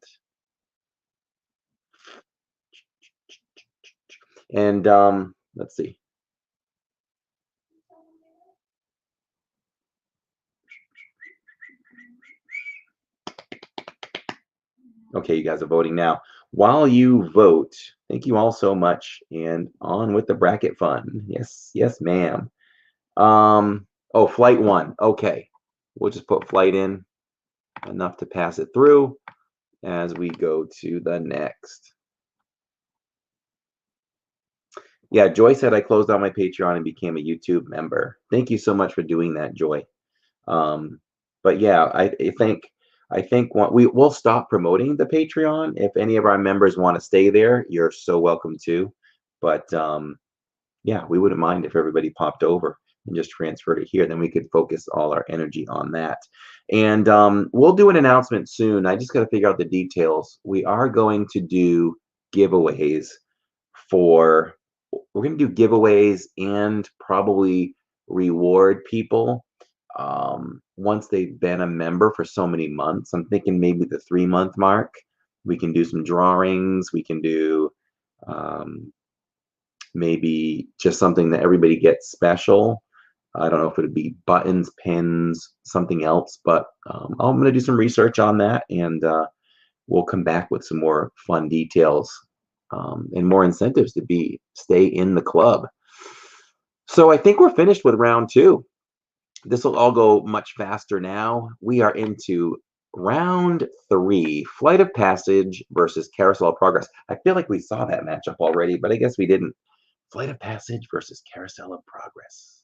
And let's see. Okay, you guys are voting now. While you vote, thank you all so much, and on with the bracket fun. Yes, ma'am. Oh, flight 1. Okay, we'll just put flight in enough to pass it through as we go to the next. Yeah, Joy said I closed out my Patreon and became a YouTube member. Thank you so much for doing that, Joy. But yeah, I think we'll stop promoting the Patreon. If any of our members want to stay there, you're so welcome to. But yeah, we wouldn't mind if everybody popped over and just transferred it here. Then we could focus all our energy on that. And we'll do an announcement soon. I just got to figure out the details. We are going to do giveaways for. We're going to do giveaways and probably reward people once they've been a member for so many months. I'm thinking maybe the 3-month mark. We can do some drawings. We can do maybe just something that everybody gets special. I don't know if it would be buttons, pins, something else, but I'm going to do some research on that, and we'll come back with some more fun details and more incentives to stay in the club. So I think we're finished with round 2. This will all go much faster now. We are into round 3, Flight of Passage versus Carousel of Progress. I feel like we saw that matchup already, but I guess we didn't. Flight of Passage versus Carousel of Progress.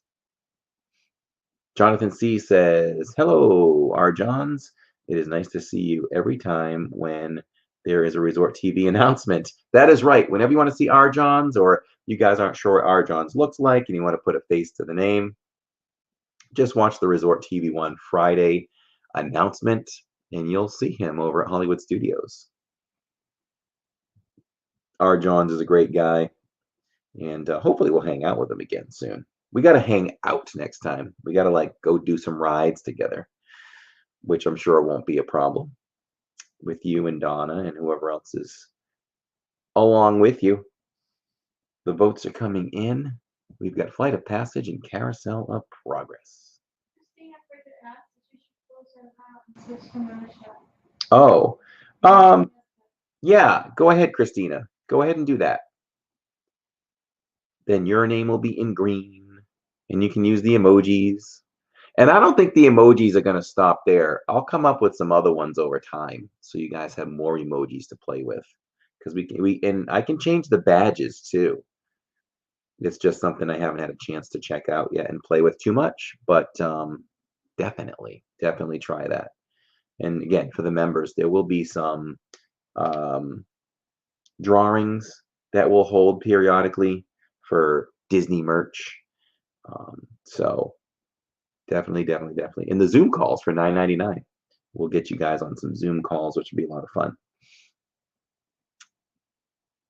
Jonathan C. says, hello, R. Johns. It is nice to see you every time when there is a Resort TV announcement. That is right. Whenever you want to see R. Johns, or you guys aren't sure what R. Johns looks like and you want to put a face to the name, just watch the Resort TV 1 Friday announcement and you'll see him over at Hollywood Studios. R. Johns is a great guy, and hopefully we'll hang out with him again soon. We got to hang out next time. We got to like go do some rides together, which I'm sure won't be a problem with you and Donna and whoever else is along with you. The votes are coming in. We've got Flight of Passage and Carousel of Progress. Oh, yeah, go ahead, Christina. Go ahead and do that. Then your name will be in green, and you can use the emojis. And I don't think the emojis are going to stop there. I'll come up with some other ones over time, so you guys have more emojis to play with. Because and I can change the badges too. It's just something I haven't had a chance to check out yet and play with too much, but definitely try that. And again, for the members, there will be some drawings that we'll hold periodically for Disney merch. So definitely. And the Zoom calls for $9.99. We'll get you guys on some Zoom calls, which would be a lot of fun.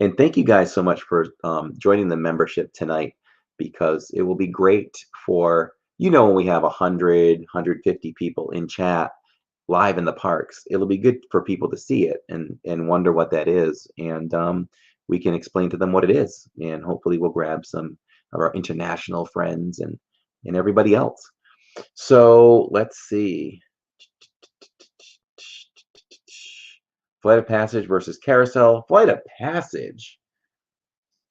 And thank you guys so much for joining the membership tonight, because it will be great for, when we have 100, 150 people in chat live in the parks. It'll be good for people to see it and wonder what that is. And we can explain to them what it is. And hopefully we'll grab some of our international friends and everybody else. So let's see. Flight of Passage versus Carousel. Flight of Passage.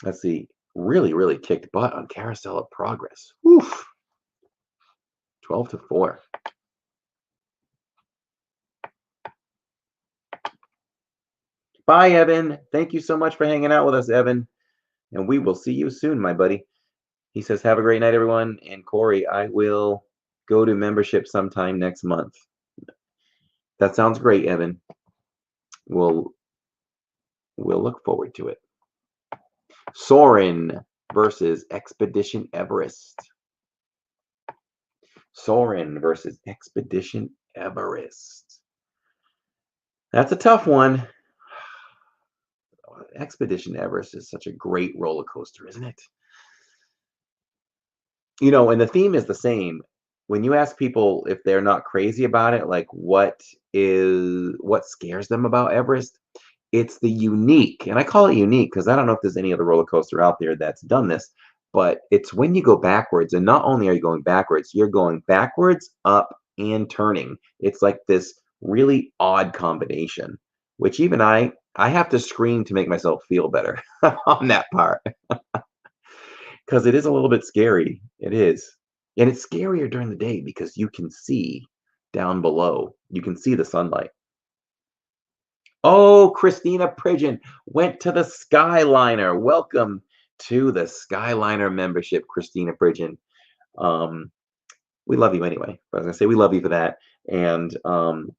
Let's see. Really kicked butt on Carousel of Progress. Oof. 12-4. Bye, Evan. Thank you so much for hanging out with us, Evan. And we will see you soon, my buddy. He says, have a great night, everyone. And Corey, I will go to membership sometime next month. That sounds great, Evan. We'll look forward to it. Soarin' versus Expedition Everest. Soarin' versus Expedition Everest. That's a tough one. Expedition Everest is such a great roller coaster, isn't it? And the theme is the same. When you ask people if they're not crazy about it, like what scares them about Everest, it's the unique. And I call it unique because I don't know if there's any other roller coaster out there that's done this, but it's when you go backwards. And not only are you going backwards, you're going backwards, up, and turning. It's like this really odd combination, which even I have to scream to make myself feel better on that part. Because it is a little bit scary. It is. And it's scarier during the day because you can see down below. You can see the sunlight. Oh, Christina Pridgeon went to the Skyliner. Welcome to the Skyliner membership, Christina Pridgeon. We love you anyway. But I was going to say we love you for that. And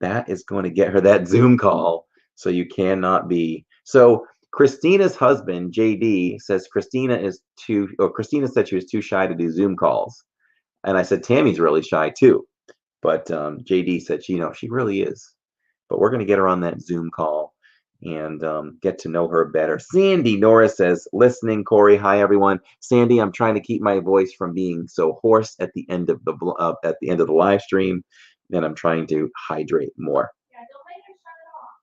that is going to get her that Zoom call. So you cannot be. So Christina's husband, JD, says Christina said she was too shy to do Zoom calls. And I said, Tammy's really shy too. But JD said, she really is. But we're going to get her on that Zoom call and get to know her better. Sandy Norris says, listening, Corey. Hi, everyone. Sandy, I'm trying to keep my voice from being so hoarse at the end of the live stream. And I'm trying to hydrate more. Yeah, don't make her shut it off.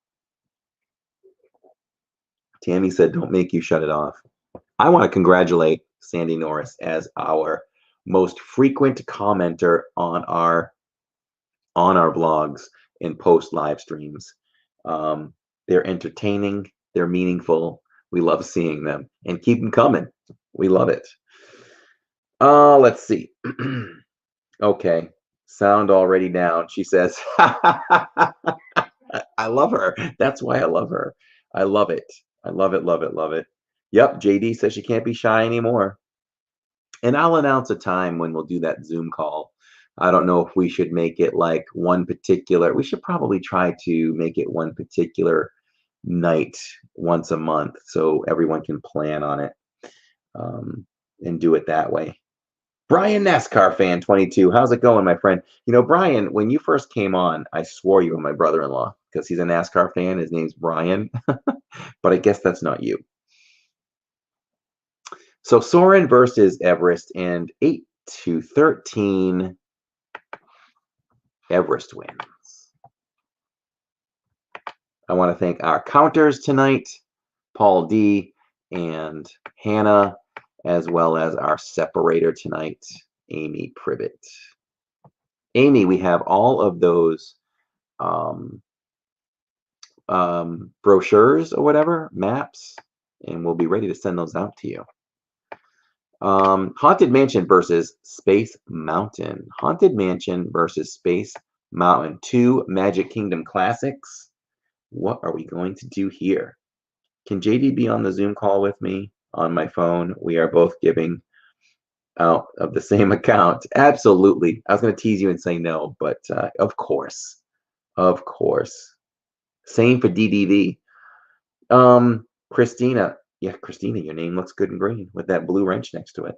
Tammy said, don't make you shut it off. I want to congratulate Sandy Norris as our most frequent commenter on our blogs and post live streams. They're entertaining. They're meaningful. We love seeing them, and keep them coming. We love it. Let's see. Okay. Sound already down, she says. I love her. That's why I love her. I love it. I love it, love it, love it. Yep, JD says she can't be shy anymore. And I'll announce a time when we'll do that Zoom call. I don't know if we should make it like one particular, we should probably try to make it one particular night once a month so everyone can plan on it and do it that way. Brian, NASCAR fan 22. How's it going, my friend? You know, Brian, when you first came on, I swore you were my brother-in-law because he's a NASCAR fan. His name's Brian, but I guess that's not you. So Soren versus Everest, and 8-13. Everest wins. I want to thank our counters tonight, Paul D and Hannah, as well as our separator tonight, Amy Privet. Amy, we have all of those brochures or whatever, maps, and we'll be ready to send those out to you. Haunted Mansion versus Space Mountain. Haunted Mansion versus Space Mountain. 2 Magic Kingdom classics. What are we going to do here? Can JD be on the Zoom call with me on my phone? We are both giving out of the same account. Absolutely. I was going to tease you and say no, but of course. Of course. Same for DDV. Christina. Yeah, Christina, your name looks good and green with that blue wrench next to it.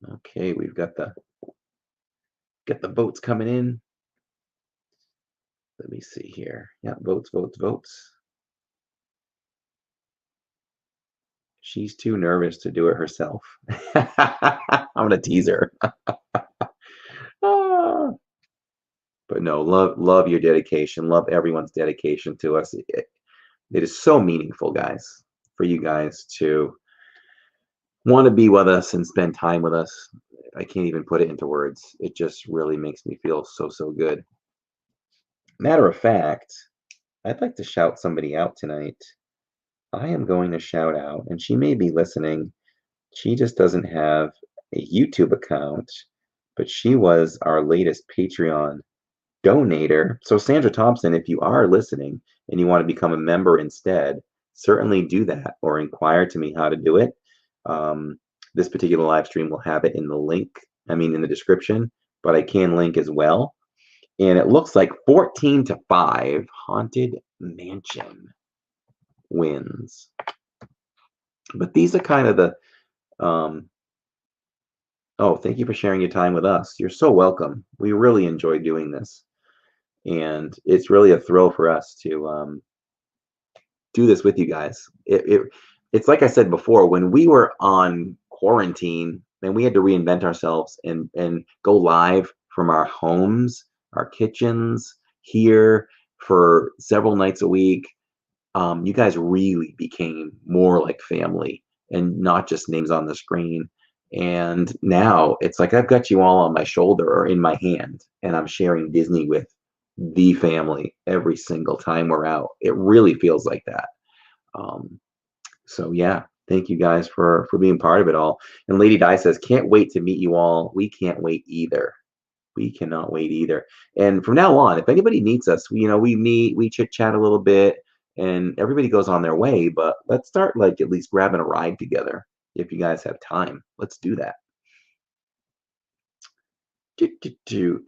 Okay, we've got the votes coming in. Let me see here. Yeah, votes, votes, votes. She's too nervous to do it herself. I'm gonna tease her. But no, love your dedication. Love everyone's dedication to us. It is so meaningful, guys, for you guys to want to be with us and spend time with us. I can't even put it into words. It just really makes me feel so, so good. Matter of fact, I'd like to shout somebody out tonight. I am going to shout out, and she may be listening. She just doesn't have a YouTube account, but she was our latest Patreon donator. So Sandra Thompson, if you are listening and you want to become a member instead, certainly do that or inquire to me how to do it. This particular live stream will have it in the link, in the description, but I can link as well. And it looks like 14-5 Haunted Mansion wins. But these are kind of the oh, thank you for sharing your time with us. You're so welcome. We really enjoy doing this. And it's really a thrill for us to do this with you guys. It's like I said before, when we were on quarantine and we had to reinvent ourselves and go live from our homes, our kitchens here for several nights a week, you guys really became more like family and not just names on the screen. And now it's like I've got you all on my shoulder or in my hand, and I'm sharing Disney with the family every single time we're out. It really feels like that. So yeah, thank you guys for being part of it all. And Lady Di says, can't wait to meet you all. We can't wait either. We cannot wait either. And from now on, if anybody meets us, we meet, we chit chat a little bit, and everybody goes on their way. But let's start like at least grabbing a ride together. If you guys have time, let's do that.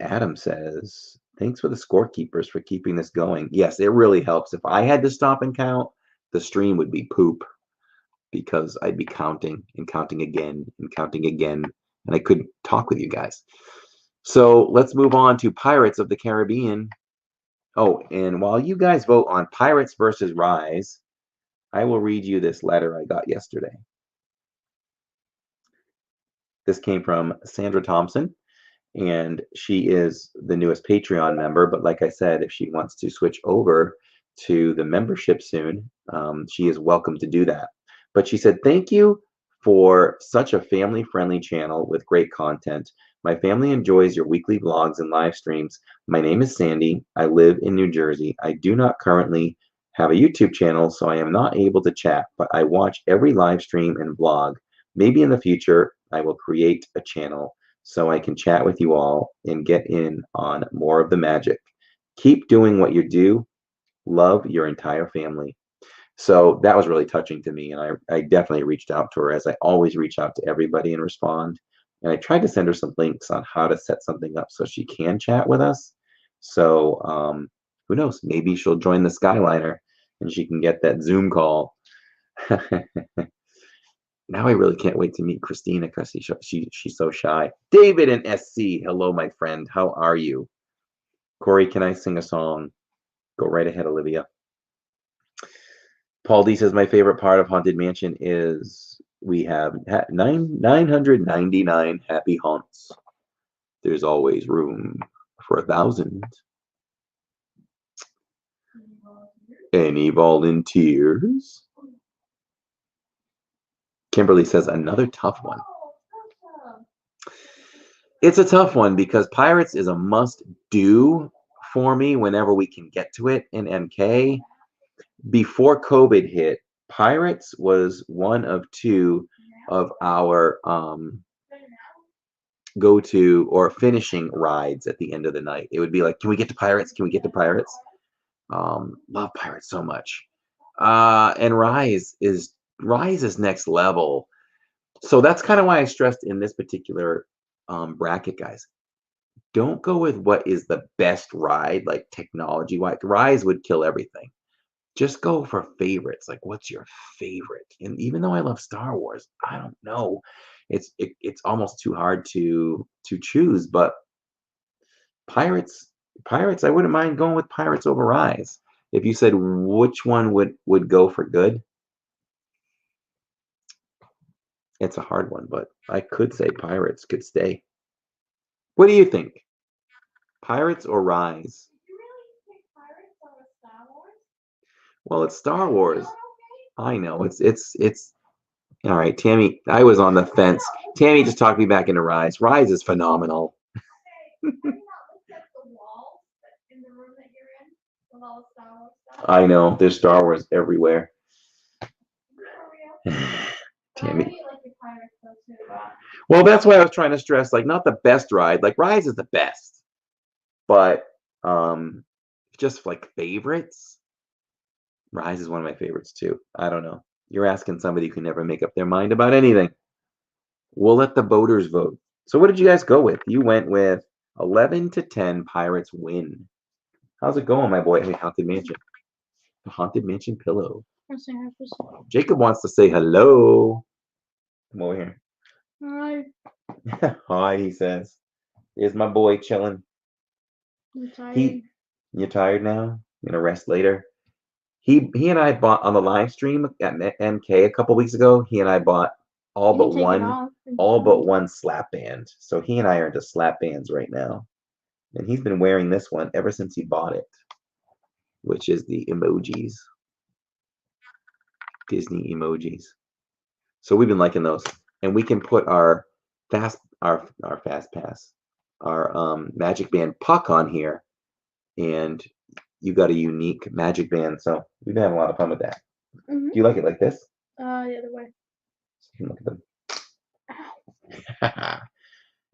Adam says, thanks for the scorekeepers for keeping this going. Yes, it really helps. If I had to stop and count, the stream would be poop because I'd be counting and counting again and counting again, and I couldn't talk with you guys. So let's move on to Pirates of the Caribbean. Oh, and while you guys vote on Pirates versus Rise, I will read you this letter I got yesterday. This came from Sandra Thompson, and she is the newest Patreon member. But like I said, if she wants to switch over to the membership soon, she is welcome to do that. But she said, thank you for such a family-friendly channel with great content. My family enjoys your weekly vlogs and live streams. My name is Sandy. I live in New Jersey. I do not currently have a YouTube channel, so I am not able to chat, but I watch every live stream and vlog. Maybe in the future, I will create a channel so I can chat with you all and get in on more of the magic. Keep doing what you do. Love, your entire family. So that was really touching to me, and I definitely reached out to her, as I always reach out to everybody and respond. And I tried to send her some links on how to set something up so she can chat with us. So who knows? Maybe she'll join the Skyliner and she can get that Zoom call. Now I really can't wait to meet Christina because she's so shy. David and SC, hello, my friend. How are you? Corey, can I sing a song? Go right ahead, Olivia. Paul D says, my favorite part of Haunted Mansion is we have 999 happy haunts. There's always room for 1,000. Any volunteers? Kimberly says, another tough one. It's a tough one because Pirates is a must-do for me whenever we can get to it in MK. Before COVID hit, Pirates was one of two of our go-to or finishing rides at the end of the night. It would be like, can we get to Pirates? Can we get to Pirates? Love Pirates so much. And Rise is next level. So that's kind of why I stressed in this particular bracket, guys. Don't go with what is the best ride, like technology-wise. Rise would kill everything. Just go for favorites. Like, what's your favorite? And even though I love Star Wars, I don't know. It's almost too hard to choose. But Pirates, I wouldn't mind going with Pirates over Rise. If you said which one would go for good, it's a hard one. But I could say Pirates could stay. What do you think? Pirates or Rise? Did you really pick Pirates over Star Wars? Well, it's Star Wars. I know. It's all right, Tammy. I was on the fence. Tammy just talked me back into Rise. Rise is phenomenal. Okay, have you not looked at the walls in the room that you're in with all the Star Wars stuff? I know. There's Star Wars everywhere. For real? I Tammy. really like your Pirates though too. Well, that's why I was trying to stress, like, not the best ride. Like, Rise is the best. But just like favorites, Rise is one of my favorites too. I don't know. You're asking somebody who can never make up their mind about anything. We'll let the voters vote. So what did you guys go with? You went with 11 to 10 Pirates win. How's it going, my boy? Hey, Haunted Mansion. The Haunted Mansion pillow. Jacob wants to say hello. Come over here. Hi. Hi, he says. Here's my boy chilling. I'm tired. You're tired now? You're gonna rest later? He and I bought on the live stream at MK a couple weeks ago. He and I bought all but one slap band. So he and I are into slap bands right now. And he's been wearing this one ever since he bought it, which is the emojis. Disney emojis. So we've been liking those. And we can put our fast pass, our magic band puck on here, and you got a unique magic band. So we've been having a lot of fun with that. Do you like it like this? The other way. Look at them.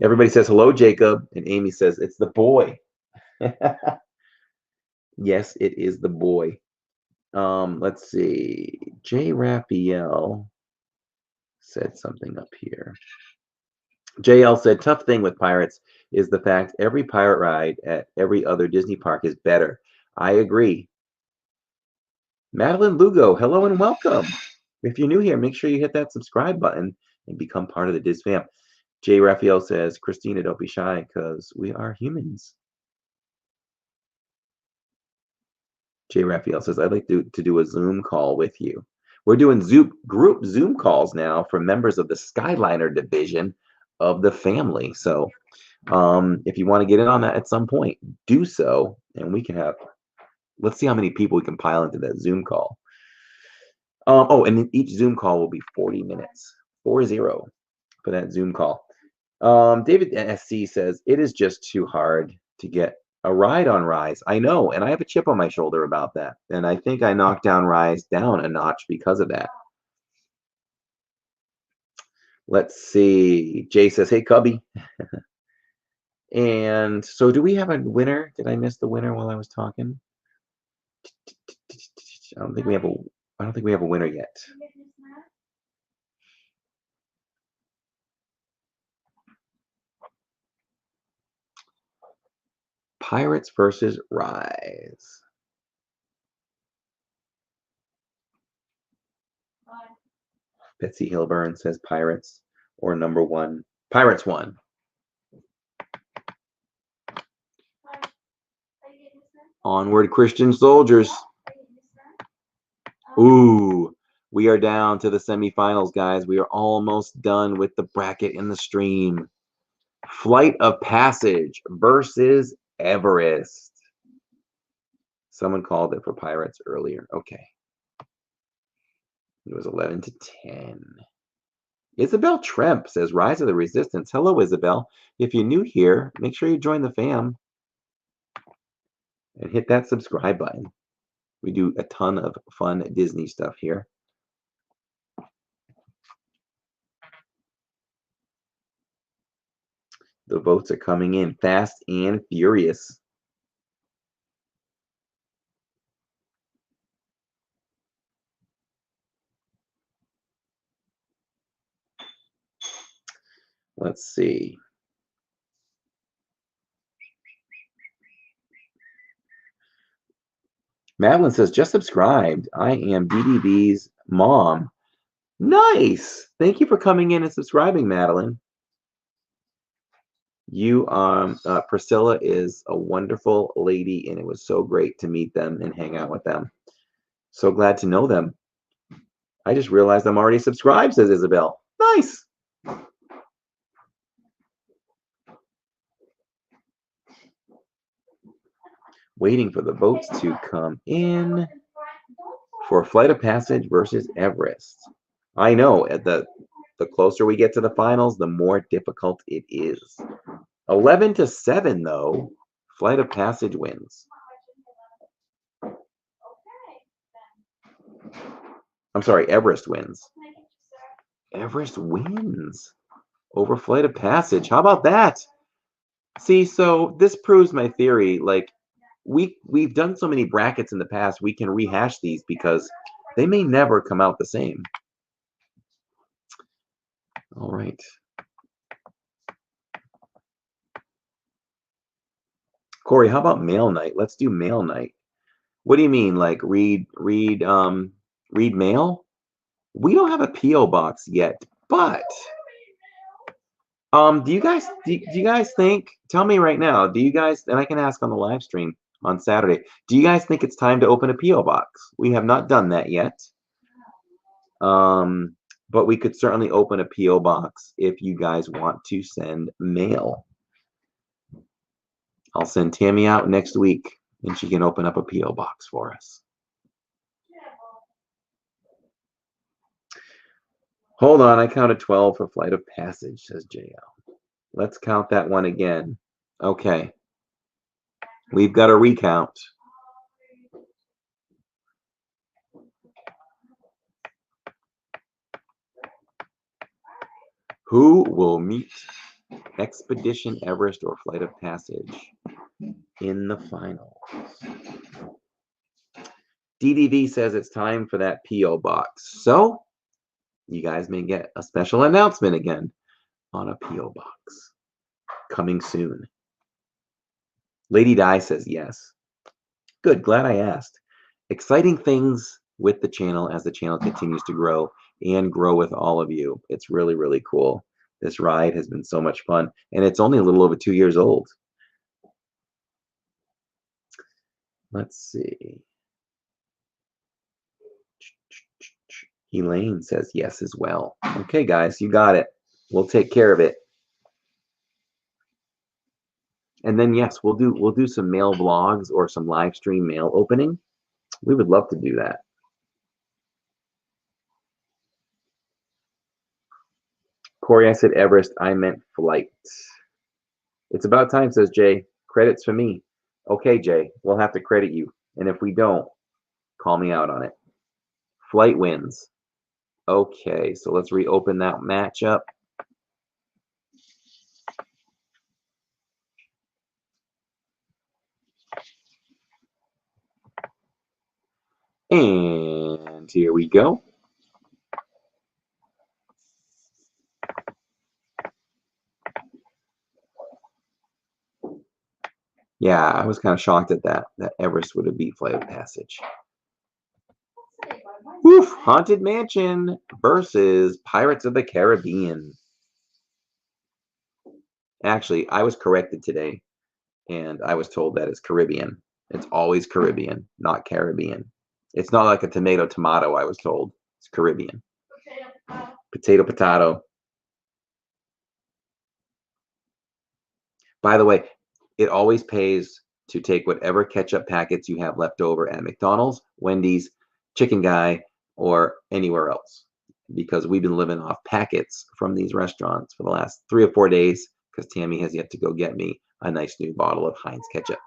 Everybody says hello, Jacob, and Amy says it's the boy. Yes, it is the boy. Let's see. J. Raphael said something up here. JL said, tough thing with Pirates is the fact every pirate ride at every other Disney park is better. I agree. Madeline Lugo, hello and welcome. If you're new here, make sure you hit that subscribe button and become part of the Diz fam. J. Raphael says, Christina, don't be shy because we are humans. J. Raphael says, I'd like to do a Zoom call with you. We're doing group Zoom calls now for members of the Skyliner division of the family. So if you want to get in on that at some point, do so. And we can have, let's see how many people we can pile into that Zoom call. And each Zoom call will be 40 minutes, 40 for that Zoom call. David SC says, it is just too hard to get A ride on Rise. I know, and I have a chip on my shoulder about that. And I think I knocked down Rise down a notch because of that. Let's see. Jay says, hey, Cubby. And so do we have a winner? Did I miss the winner while I was talking? I don't think we have a winner yet. Pirates versus Rise. Betsy Hilburn says Pirates or number one. Pirates won. Onward, Christian soldiers. Ooh, we are down to the semifinals, guys. We are almost done with the bracket in the stream. Flight of Passage versus Everest. Someone called it for Pirates earlier. Okay. It was 11-10. Isabel Tremp says, Rise of the Resistance. Hello, Isabel. If you're new here, make sure you join the fam. And hit that subscribe button. We do a ton of fun Disney stuff here. The votes are coming in fast and furious. Let's see. Madeline says, just subscribed. I am DDB's mom. Nice. Thank you for coming in and subscribing, Madeline. You, Priscilla is a wonderful lady, and it was so great to meet them and hang out with them. So glad to know them. I just realized I'm already subscribed, says Isabel. Nice. Waiting for the votes to come in for Flight of Passage versus Everest. I know, the closer we get to the finals, the more difficult it is. 11-7, though. Flight of Passage wins. I'm sorry, Everest wins. Everest wins over Flight of Passage. How about that? See, so this proves my theory. Like, we've done so many brackets in the past, we can rehash these because they may never come out the same. All right. Corey, how about mail night? Let's do mail night. What do you mean? Like read mail? We don't have a P.O. box yet, but do you guys think, tell me right now, do you guys, and I can ask on the live stream on Saturday, do you guys think it's time to open a P.O. box? We have not done that yet. But we could certainly open a P.O. box if you guys want to send mail. I'll send Tammy out next week, and she can open up a P.O. box for us. Hold on, I counted 12 for Flight of Passage, says JL. Let's count that one again. Okay. We've got a recount. Who will meet Expedition Everest or Flight of Passage in the finals? DDV says it's time for that P.O. box. So you guys may get a special announcement again on a P.O. box coming soon. Lady Di says yes. Good, glad I asked. Exciting things with the channel as the channel continues to grow and grow with all of you. It's really, really cool. This ride has been so much fun, and it's only a little over 2 years old. Let's see. Elaine says yes as well. Okay, guys, you got it. We'll take care of it. And then yes, we'll do some mail vlogs or some live stream mail opening. We would love to do that. Corey, I said Everest. I meant Flight. It's about time, says Jay. Credits for me. Okay, Jay, we'll have to credit you. And if we don't, call me out on it. Flight wins. Okay, so let's reopen that matchup. And here we go. Yeah, I was kind of shocked at that Everest would have beat Flight of Passage. Woof! Haunted Mansion versus Pirates of the Caribbean. Actually, I was corrected today, and I was told that it's Caribbean. It's always Caribbean, not Caribbean. It's not like a tomato, I was told. It's Caribbean. Potato. By the way, it always pays to take whatever ketchup packets you have left over at McDonald's, Wendy's, Chicken Guy, or anywhere else, because we've been living off packets from these restaurants for the last 3 or 4 days, because Tammy has yet to go get me a nice new bottle of Heinz ketchup.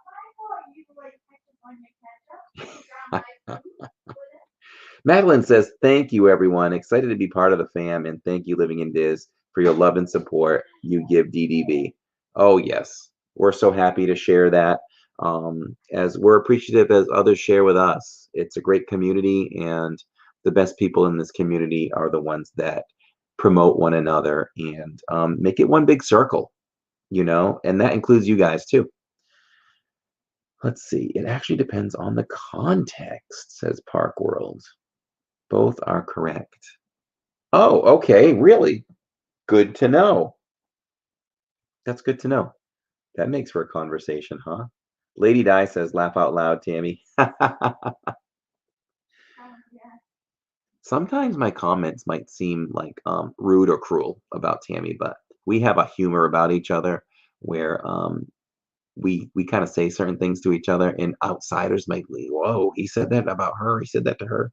Madeline says, thank you, everyone. Excited to be part of the fam, and thank you, Living in Diz, for your love and support you give DDB. Oh, yes. We're so happy to share that, as we're appreciative as others share with us. It's a great community, and the best people in this community are the ones that promote one another and make it one big circle, you know, and that includes you guys, too. Let's see. It actually depends on the context, says Park World. Both are correct. Oh, okay. Really? Good to know. That's good to know. That makes for a conversation, huh? Lady Di says, laugh out loud, Tammy. Sometimes my comments might seem like rude or cruel about Tammy, but we have a humor about each other where we kind of say certain things to each other, and outsiders might be, whoa, he said that about her. He said that to her.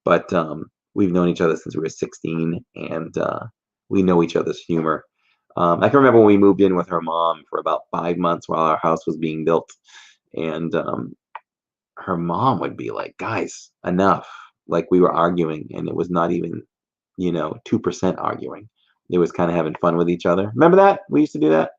But we've known each other since we were 16, and we know each other's humor. I can remember when we moved in with her mom for about 5 months while our house was being built, and her mom would be like, guys, enough. Like, we were arguing, and it was not even, 2% arguing. It was kind of having fun with each other. Remember that? We used to do that.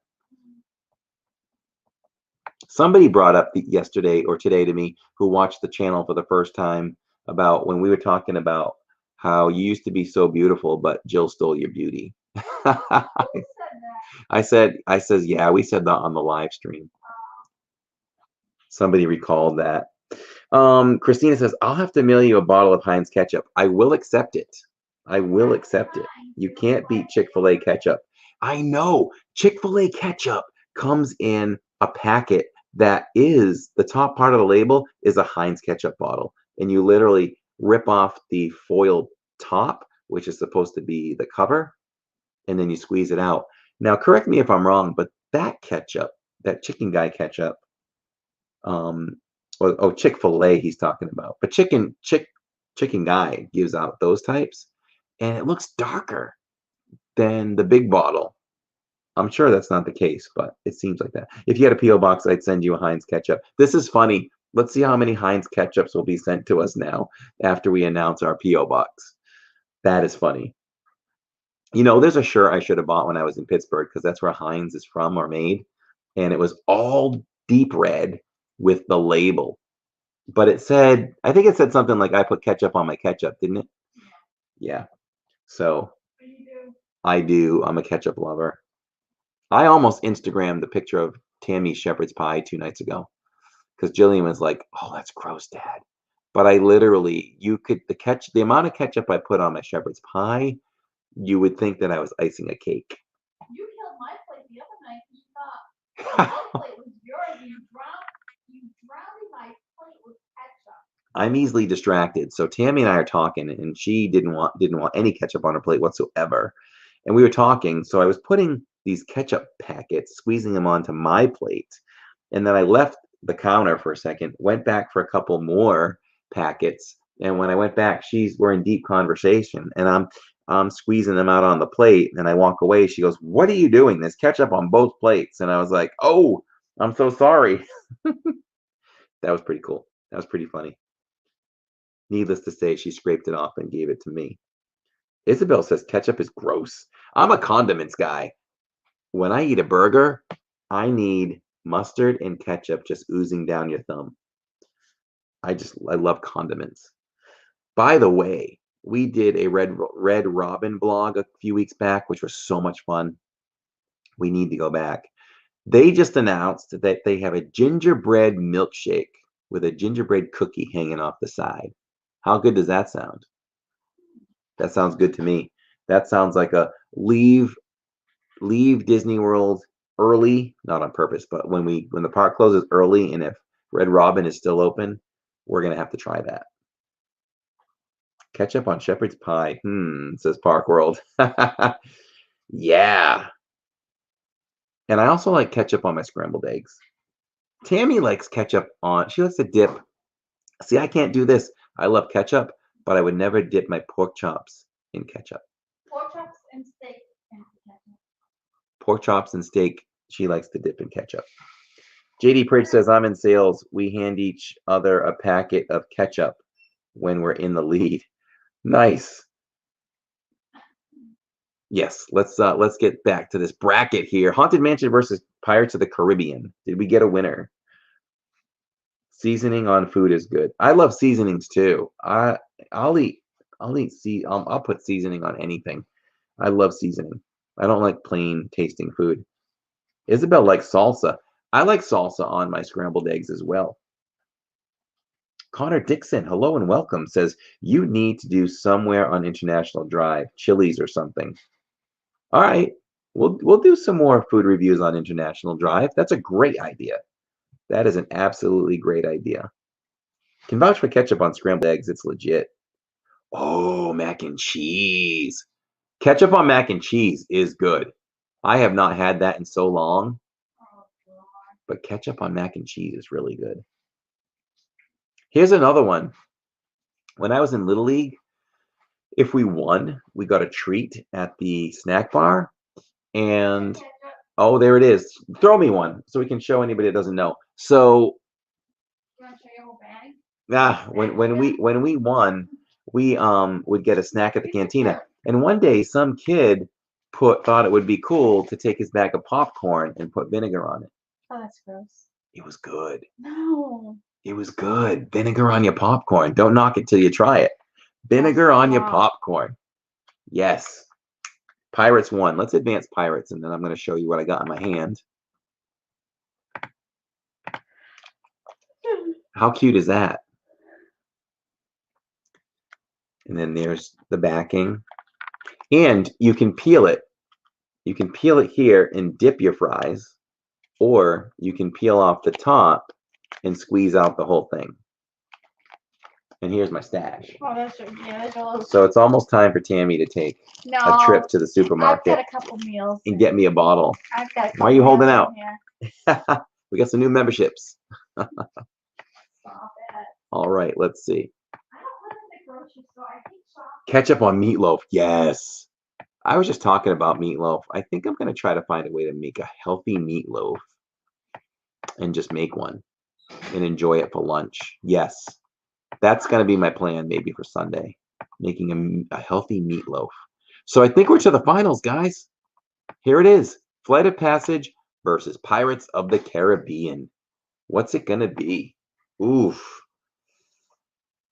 Somebody brought up yesterday or today to me, who watched the channel for the first time, about when we were talking about how you used to be so beautiful, but Jill stole your beauty. I says, yeah, we said that on the live stream. Somebody recalled that. Christina says, I'll have to mail you a bottle of Heinz ketchup. I will accept it. I will accept it. You can't beat Chick-fil-A ketchup. I know. Chick-fil-A ketchup comes in a packet that is, the top part of the label is a Heinz ketchup bottle. And you literally rip off the foil top, which is supposed to be the cover, and then you squeeze it out. Now, correct me if I'm wrong, but that ketchup, that Chicken Guy ketchup, Chick-fil-A he's talking about, but Chicken Guy gives out those types, and it looks darker than the big bottle. I'm sure that's not the case, but it seems like that. If you had a P.O. box, I'd send you a Heinz ketchup. This is funny. Let's see how many Heinz ketchups will be sent to us now after we announce our P.O. box. That is funny. There's a shirt I should have bought when I was in Pittsburgh, because that's where Heinz is from or made, and it was all deep red with the label. But I think it said something like, I put ketchup on my ketchup, didn't it? Yeah. So I do. I'm a ketchup lover. I almost Instagrammed the picture of Tammy's shepherd's pie 2 nights ago, because Jillian was like, oh, that's gross, Dad. But I literally, the amount of ketchup I put on my shepherd's pie, you would think that I was icing a cake. You killed my plate the other night because you thought my plate was yours. You drowned my plate with ketchup. I'm easily distracted. So Tammy and I are talking, and she didn't want any ketchup on her plate whatsoever. And we were talking, so I was putting these ketchup packets, squeezing them onto my plate. And then I left the counter for a second, went back for a couple more packets. And when I went back, we're in deep conversation, and I'm squeezing them out on the plate, and I walk away. She goes, what are you doing? There's ketchup on both plates. And I was like, oh, I'm so sorry. That was pretty cool. That was pretty funny. Needless to say, she scraped it off and gave it to me. Isabel says ketchup is gross. I'm a condiments guy. When I eat a burger, I need mustard and ketchup just oozing down your thumb. I love condiments. By the way, we did a Red Robin blog a few weeks back, which was so much fun. We need to go back. They just announced that they have a gingerbread milkshake with a gingerbread cookie hanging off the side. How good does that sound? That sounds good to me. That sounds like a leave Disney World early, not on purpose, but when the park closes early, and if Red Robin is still open, we're gonna have to try that. Ketchup on shepherd's pie. Says Park World. Yeah. And I also like ketchup on my scrambled eggs. Tammy likes ketchup she likes to dip. See, I can't do this. I love ketchup, but I would never dip my pork chops in ketchup. Pork chops and steak and ketchup. Pork chops and steak, she likes to dip in ketchup. JD Pridge says, I'm in sales. We hand each other a packet of ketchup when we're in the lead. Nice. Yes, let's get back to this bracket here. Haunted Mansion versus Pirates of the Caribbean. Did we get a winner? Seasoning on food is good. I love seasonings too. I'll put seasoning on anything. I love seasoning. I don't like plain tasting food. Isabel likes salsa. I like salsa on my scrambled eggs as well. Connor Dixon, hello and welcome, says you need to do somewhere on International Drive, Chili's or something. All right, we'll do some more food reviews on International Drive. That's a great idea. That is an absolutely great idea. Can vouch for ketchup on scrambled eggs. It's legit. Oh, mac and cheese. Ketchup on mac and cheese is good. I have not had that in so long, but ketchup on mac and cheese is really good. Here's another one. When I was in Little League, if we won, we got a treat at the snack bar. And, oh, there it is. Throw me one so we can show anybody that doesn't know. So, You want to show your whole bag? when we won, we would get a snack at the cantina. And one day, some kid thought it would be cool to take his bag of popcorn and put vinegar on it. Oh, that's gross. It was good. No. It was good. Vinegar on your popcorn. Don't knock it till you try it. Vinegar on your popcorn. Yes. Pirates won. Let's advance Pirates, and then I'm going to show you what I got in my hand. How cute is that? And then there's the backing. And you can peel it. You can peel it here and dip your fries, or you can peel off the top and squeeze out the whole thing. And here's my stash. Oh, that's yeah. So it's almost time for Tammy to take a trip to the supermarket. I've got a couple meals. And get me a bottle. I've got. Why are you holding out? Here. We got some new memberships. Stop it. All right, let's see. I don't live in the grocery store. I think shop. Ketchup on meatloaf. Yes. I was just talking about meatloaf. I think I'm going to try to find a way to make a healthy meatloaf and just make one and enjoy it for lunch. Yes. That's going to be my plan maybe for Sunday, making a healthy meatloaf. So I think we're to the finals, guys. Here it is. Flight of Passage versus Pirates of the Caribbean. What's it going to be? Oof.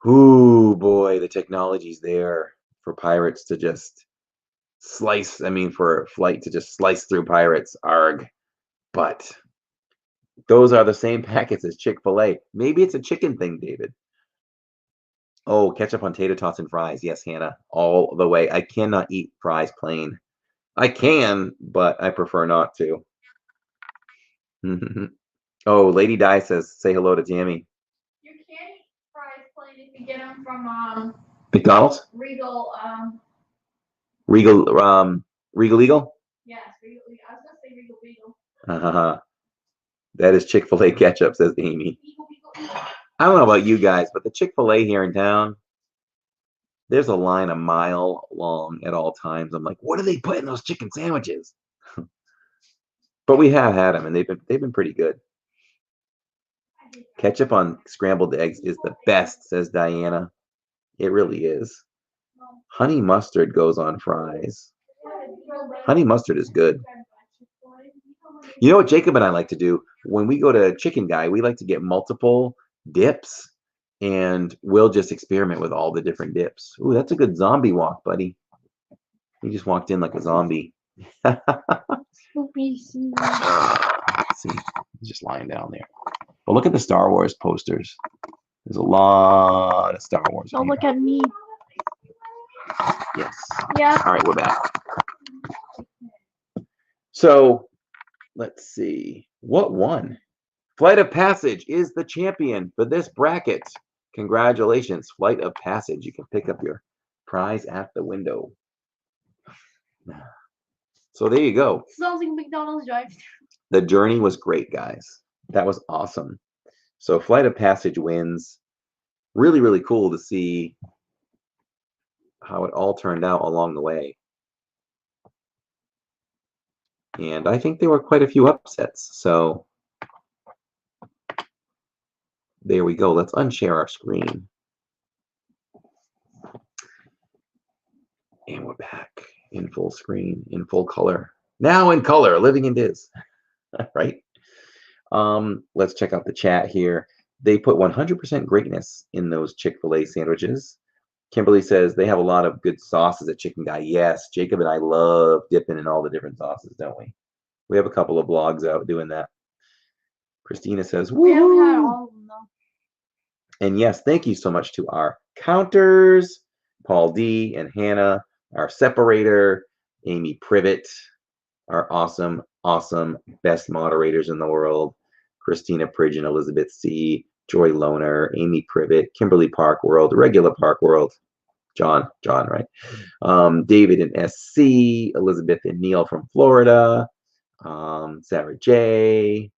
Ooh, boy, the technology's there for pirates to just slice. I mean, for a flight to just slice through pirates. Arg. But those are the same packets as Chick-fil-A. Maybe it's a chicken thing, David. Oh, ketchup on tater tots and fries. Yes, Hannah, all the way. I cannot eat fries plain. I can, but I prefer not to. Oh, Lady Di says, say hello to Tammy. You can't eat fries plain if you get them from McDonald's? Regal. Regal Eagle? Yes, Regal. I was gonna say Regal Beagle. That is Chick-fil-A ketchup, says Amy. Beagle. I don't know about you guys, but the Chick-fil-A here in town, there's a line a mile long at all times. I'm like, what do they put in those chicken sandwiches? But we have had them, and they've been pretty good. Ketchup on scrambled eggs is the best, says Diana. It really is. Honey mustard goes on fries. Honey mustard is good. You know what Jacob and I like to do? When we go to Chicken Guy, we like to get multiple dips, and we'll just experiment with all the different dips. Ooh, that's a good zombie walk, buddy. You just walked in like a zombie. See, he's just lying down there. But look at the Star Wars posters. There's a lot of Star Wars. Don't look at me. Yes. Yeah. All right, we're back. So let's see. What won? Flight of Passage is the champion for this bracket. Congratulations, Flight of Passage. You can pick up your prize at the window. So there you go. Sounds like McDonald's drive-thru. The journey was great, guys. That was awesome. So Flight of Passage wins. Really, really cool to see how it all turned out along the way. And I think there were quite a few upsets. So there we go. Let's unshare our screen. And we're back in full screen, in full color. Now in color, living in Diz. Right? Let's check out the chat here. They put 100% greatness in those Chick-fil-A sandwiches. Kimberly says they have a lot of good sauces at Chicken Guy. Yes, Jacob and I love dipping in all the different sauces, don't we? We have a couple of blogs out doing that. Christina says, We haven't had woo! all of them though. And yes, thank you so much to our counters, Paul D and Hannah, our separator, Amy Privet, our awesome, awesome best moderators in the world, Christina Pridge and Elizabeth C, Joy Loner, Amy Privet, Kimberly Park World, Regular Park World, John, right? David and SC, Elizabeth and Neil from Florida, Sarah J,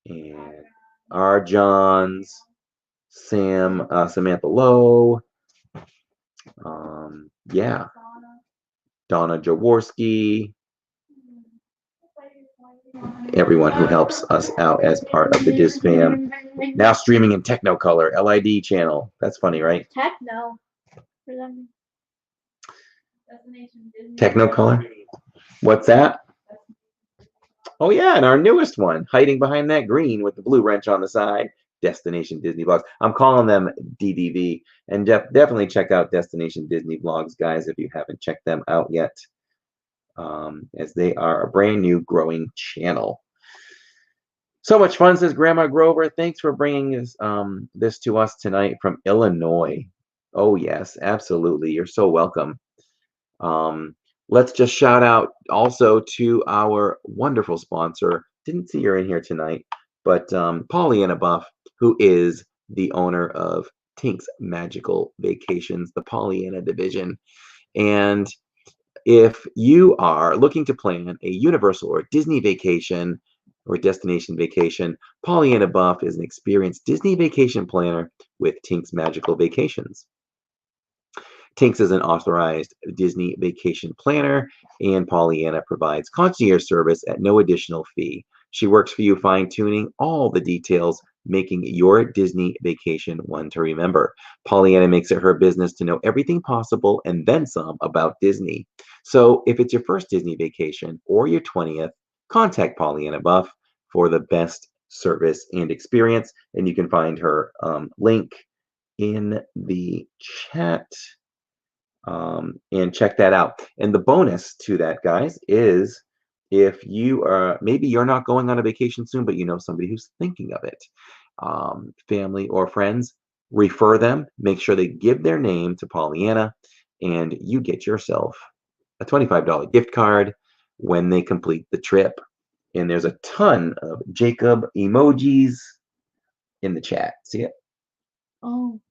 and R. Johns, Sam, Samantha Lowe, yeah, Donna Jaworski, everyone who helps us out as part of the Diz fam. Now streaming in Technicolor, LID channel. That's funny, right? Techno. What does that mean? Destination Disney. Technicolor? What's that? Oh yeah, and our newest one, hiding behind that green with the blue wrench on the side, Destination Disney Vlogs. I'm calling them DDV, and definitely check out Destination Disney Vlogs, guys, if you haven't checked them out yet, as they are a brand new growing channel. So much fun, says Grandma Grover. Thanks for bringing this to us tonight from Illinois. Oh yes, absolutely. You're so welcome. Let's just shout out also to our wonderful sponsor. Didn't see her in here tonight, but Pollyanna Buff, who is the owner of Tink's Magical Vacations, the Pollyanna division. And if you are looking to plan a Universal or Disney vacation or destination vacation, Pollyanna Buff is an experienced Disney vacation planner with Tink's Magical Vacations. Tinks is an authorized Disney vacation planner, and Pollyanna provides concierge service at no additional fee. She works for you, fine-tuning all the details, making your Disney vacation one to remember. Pollyanna makes it her business to know everything possible and then some about Disney. So if it's your first Disney vacation or your 20th, contact Pollyanna Buff for the best service and experience, and you can find her link in the chat. And check that out. And the bonus to that, guys, is if you are, maybe you're not going on a vacation soon, but you know somebody who's thinking of it, family or friends, refer them, make sure they give their name to Pollyanna, and you get yourself a $25 gift card when they complete the trip. And there's a ton of Jacob emojis in the chat. See it? Oh.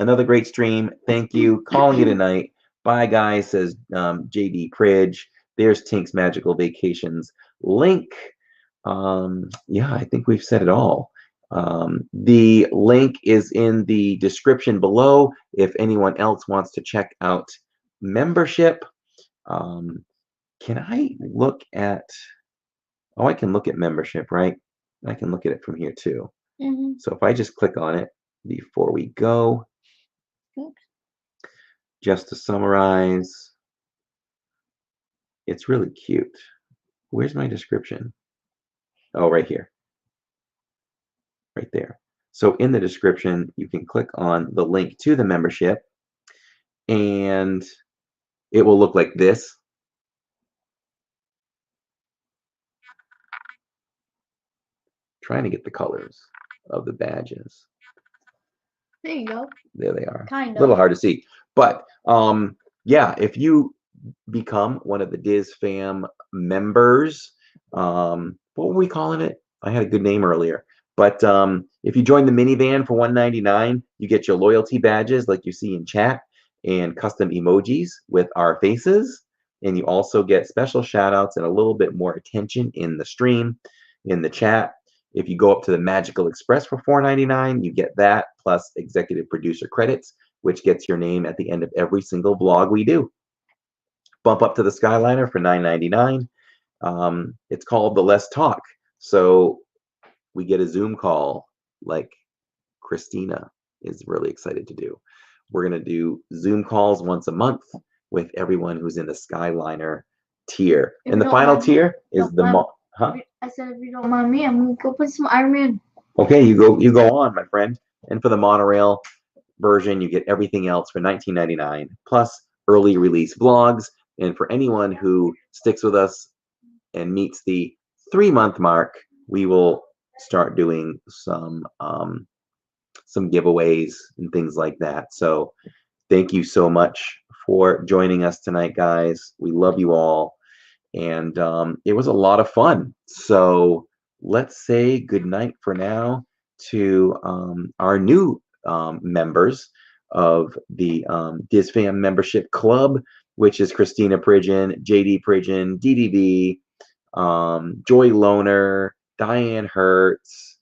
Another great stream. Thank you. Calling it a night. Bye, guys, says JD Pridge. There's Tink's Magical Vacations link. Yeah, I think we've said it all. The link is in the description below if anyone else wants to check out membership. Can I look at... Oh, I can look at membership, right? I can look at it from here, too. So if I just click on it before we go, Oops. just to summarize, it's really cute. Where's my description? Oh, right here. Right there. So in the description, you can click on the link to the membership, and it will look like this. Trying to get the colors of the badges. There you go. There they are. Kind A little of. hard to see, but yeah, if you become one of the Diz Fam members, what were we calling it? I had a good name earlier, but if you join the minivan for $1.99, you get your loyalty badges like you see in chat and custom emojis with our faces, and you also get special shout outs and a little bit more attention in the stream, in the chat. If you go up to the Magical Express for $4.99, you get that plus executive producer credits, which gets your name at the end of every single vlog we do. Bump up to the Skyliner for $9.99. It's called the Less Talk. So we get a Zoom call like Christina is really excited to do. We're going to do Zoom calls once a month with everyone who's in the Skyliner tier. If And you the don't final mind- tier is the Huh? I said, if you don't mind me, I'm gonna go put some Iron Man. Okay, you go on, my friend. And for the monorail version, you get everything else for $19.99 plus early release vlogs. And for anyone who sticks with us and meets the 3-month mark, we will start doing some giveaways and things like that. So thank you so much for joining us tonight, guys. We love you all. And it was a lot of fun. So let's say goodnight for now to our new members of the DizFam membership club, which is Christina Pridgeon, JD Pridgeon, DDV, Joy Loner, Diane Hertz.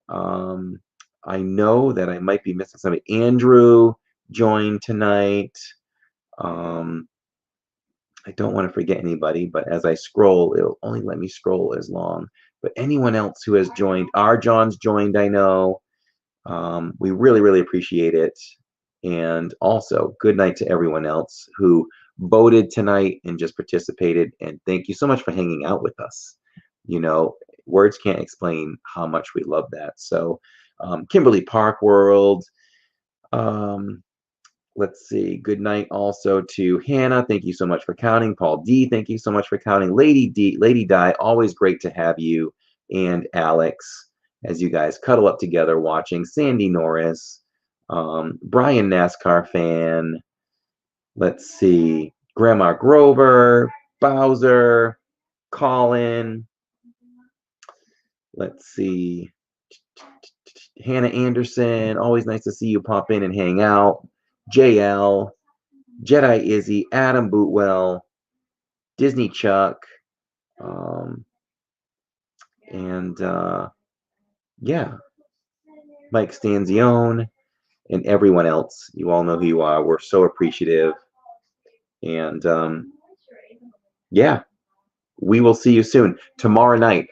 I know that I might be missing somebody. Andrew joined tonight. I don't want to forget anybody, but as I scroll, it'll only let me scroll as long. But anyone else who has joined, our John's joined, I know. We really, really appreciate it. And also, good night to everyone else who voted tonight and just participated. And thank you so much for hanging out with us. You know, words can't explain how much we love that. So, Kimberly Park World. Let's see. Good night also to Hannah. Thank you so much for counting. Paul D. Thank you so much for counting. Lady Di. Always great to have you. And Alex, as you guys cuddle up together watching. Sandy Norris. Brian NASCAR fan. Let's see. Grandma Grover. Bowser. Colin. Let's see. Hannah Anderson. Always nice to see you pop in and hang out. JL, Jedi Izzy, Adam Bootwell, Disney Chuck, and yeah, Mike Stanzione, and everyone else. You all know who you are. We're so appreciative. And yeah, we will see you soon. Tomorrow night,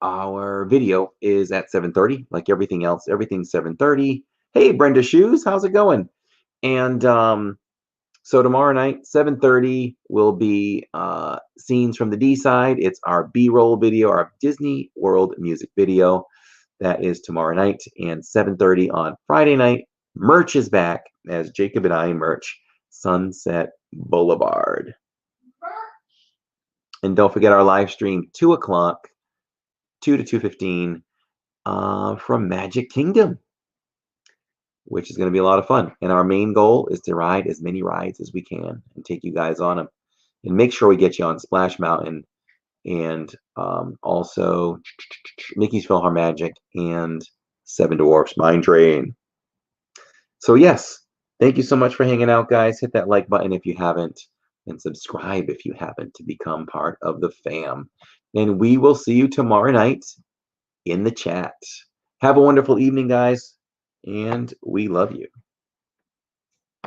our video is at 7:30, like everything else. Everything's 7:30. Hey, Brenda Shoes, how's it going? And so tomorrow night, 7:30, will be scenes from the D side. It's our B-roll video, our Disney World music video. That is tomorrow night. And 7:30 on Friday night, merch is back as Jacob and I merch Sunset Boulevard. And don't forget our live stream, 2 o'clock, 2 to 2:15 from Magic Kingdom, which is going to be a lot of fun. And our main goal is to ride as many rides as we can and take you guys on them. And make sure we get you on Splash Mountain and also Mickey's PhilharMagic and Seven Dwarfs Mine Train. So yes, thank you so much for hanging out, guys. Hit that like button if you haven't, and subscribe if you haven't to become part of the fam. And we will see you tomorrow night in the chat. Have a wonderful evening, guys, and we love you.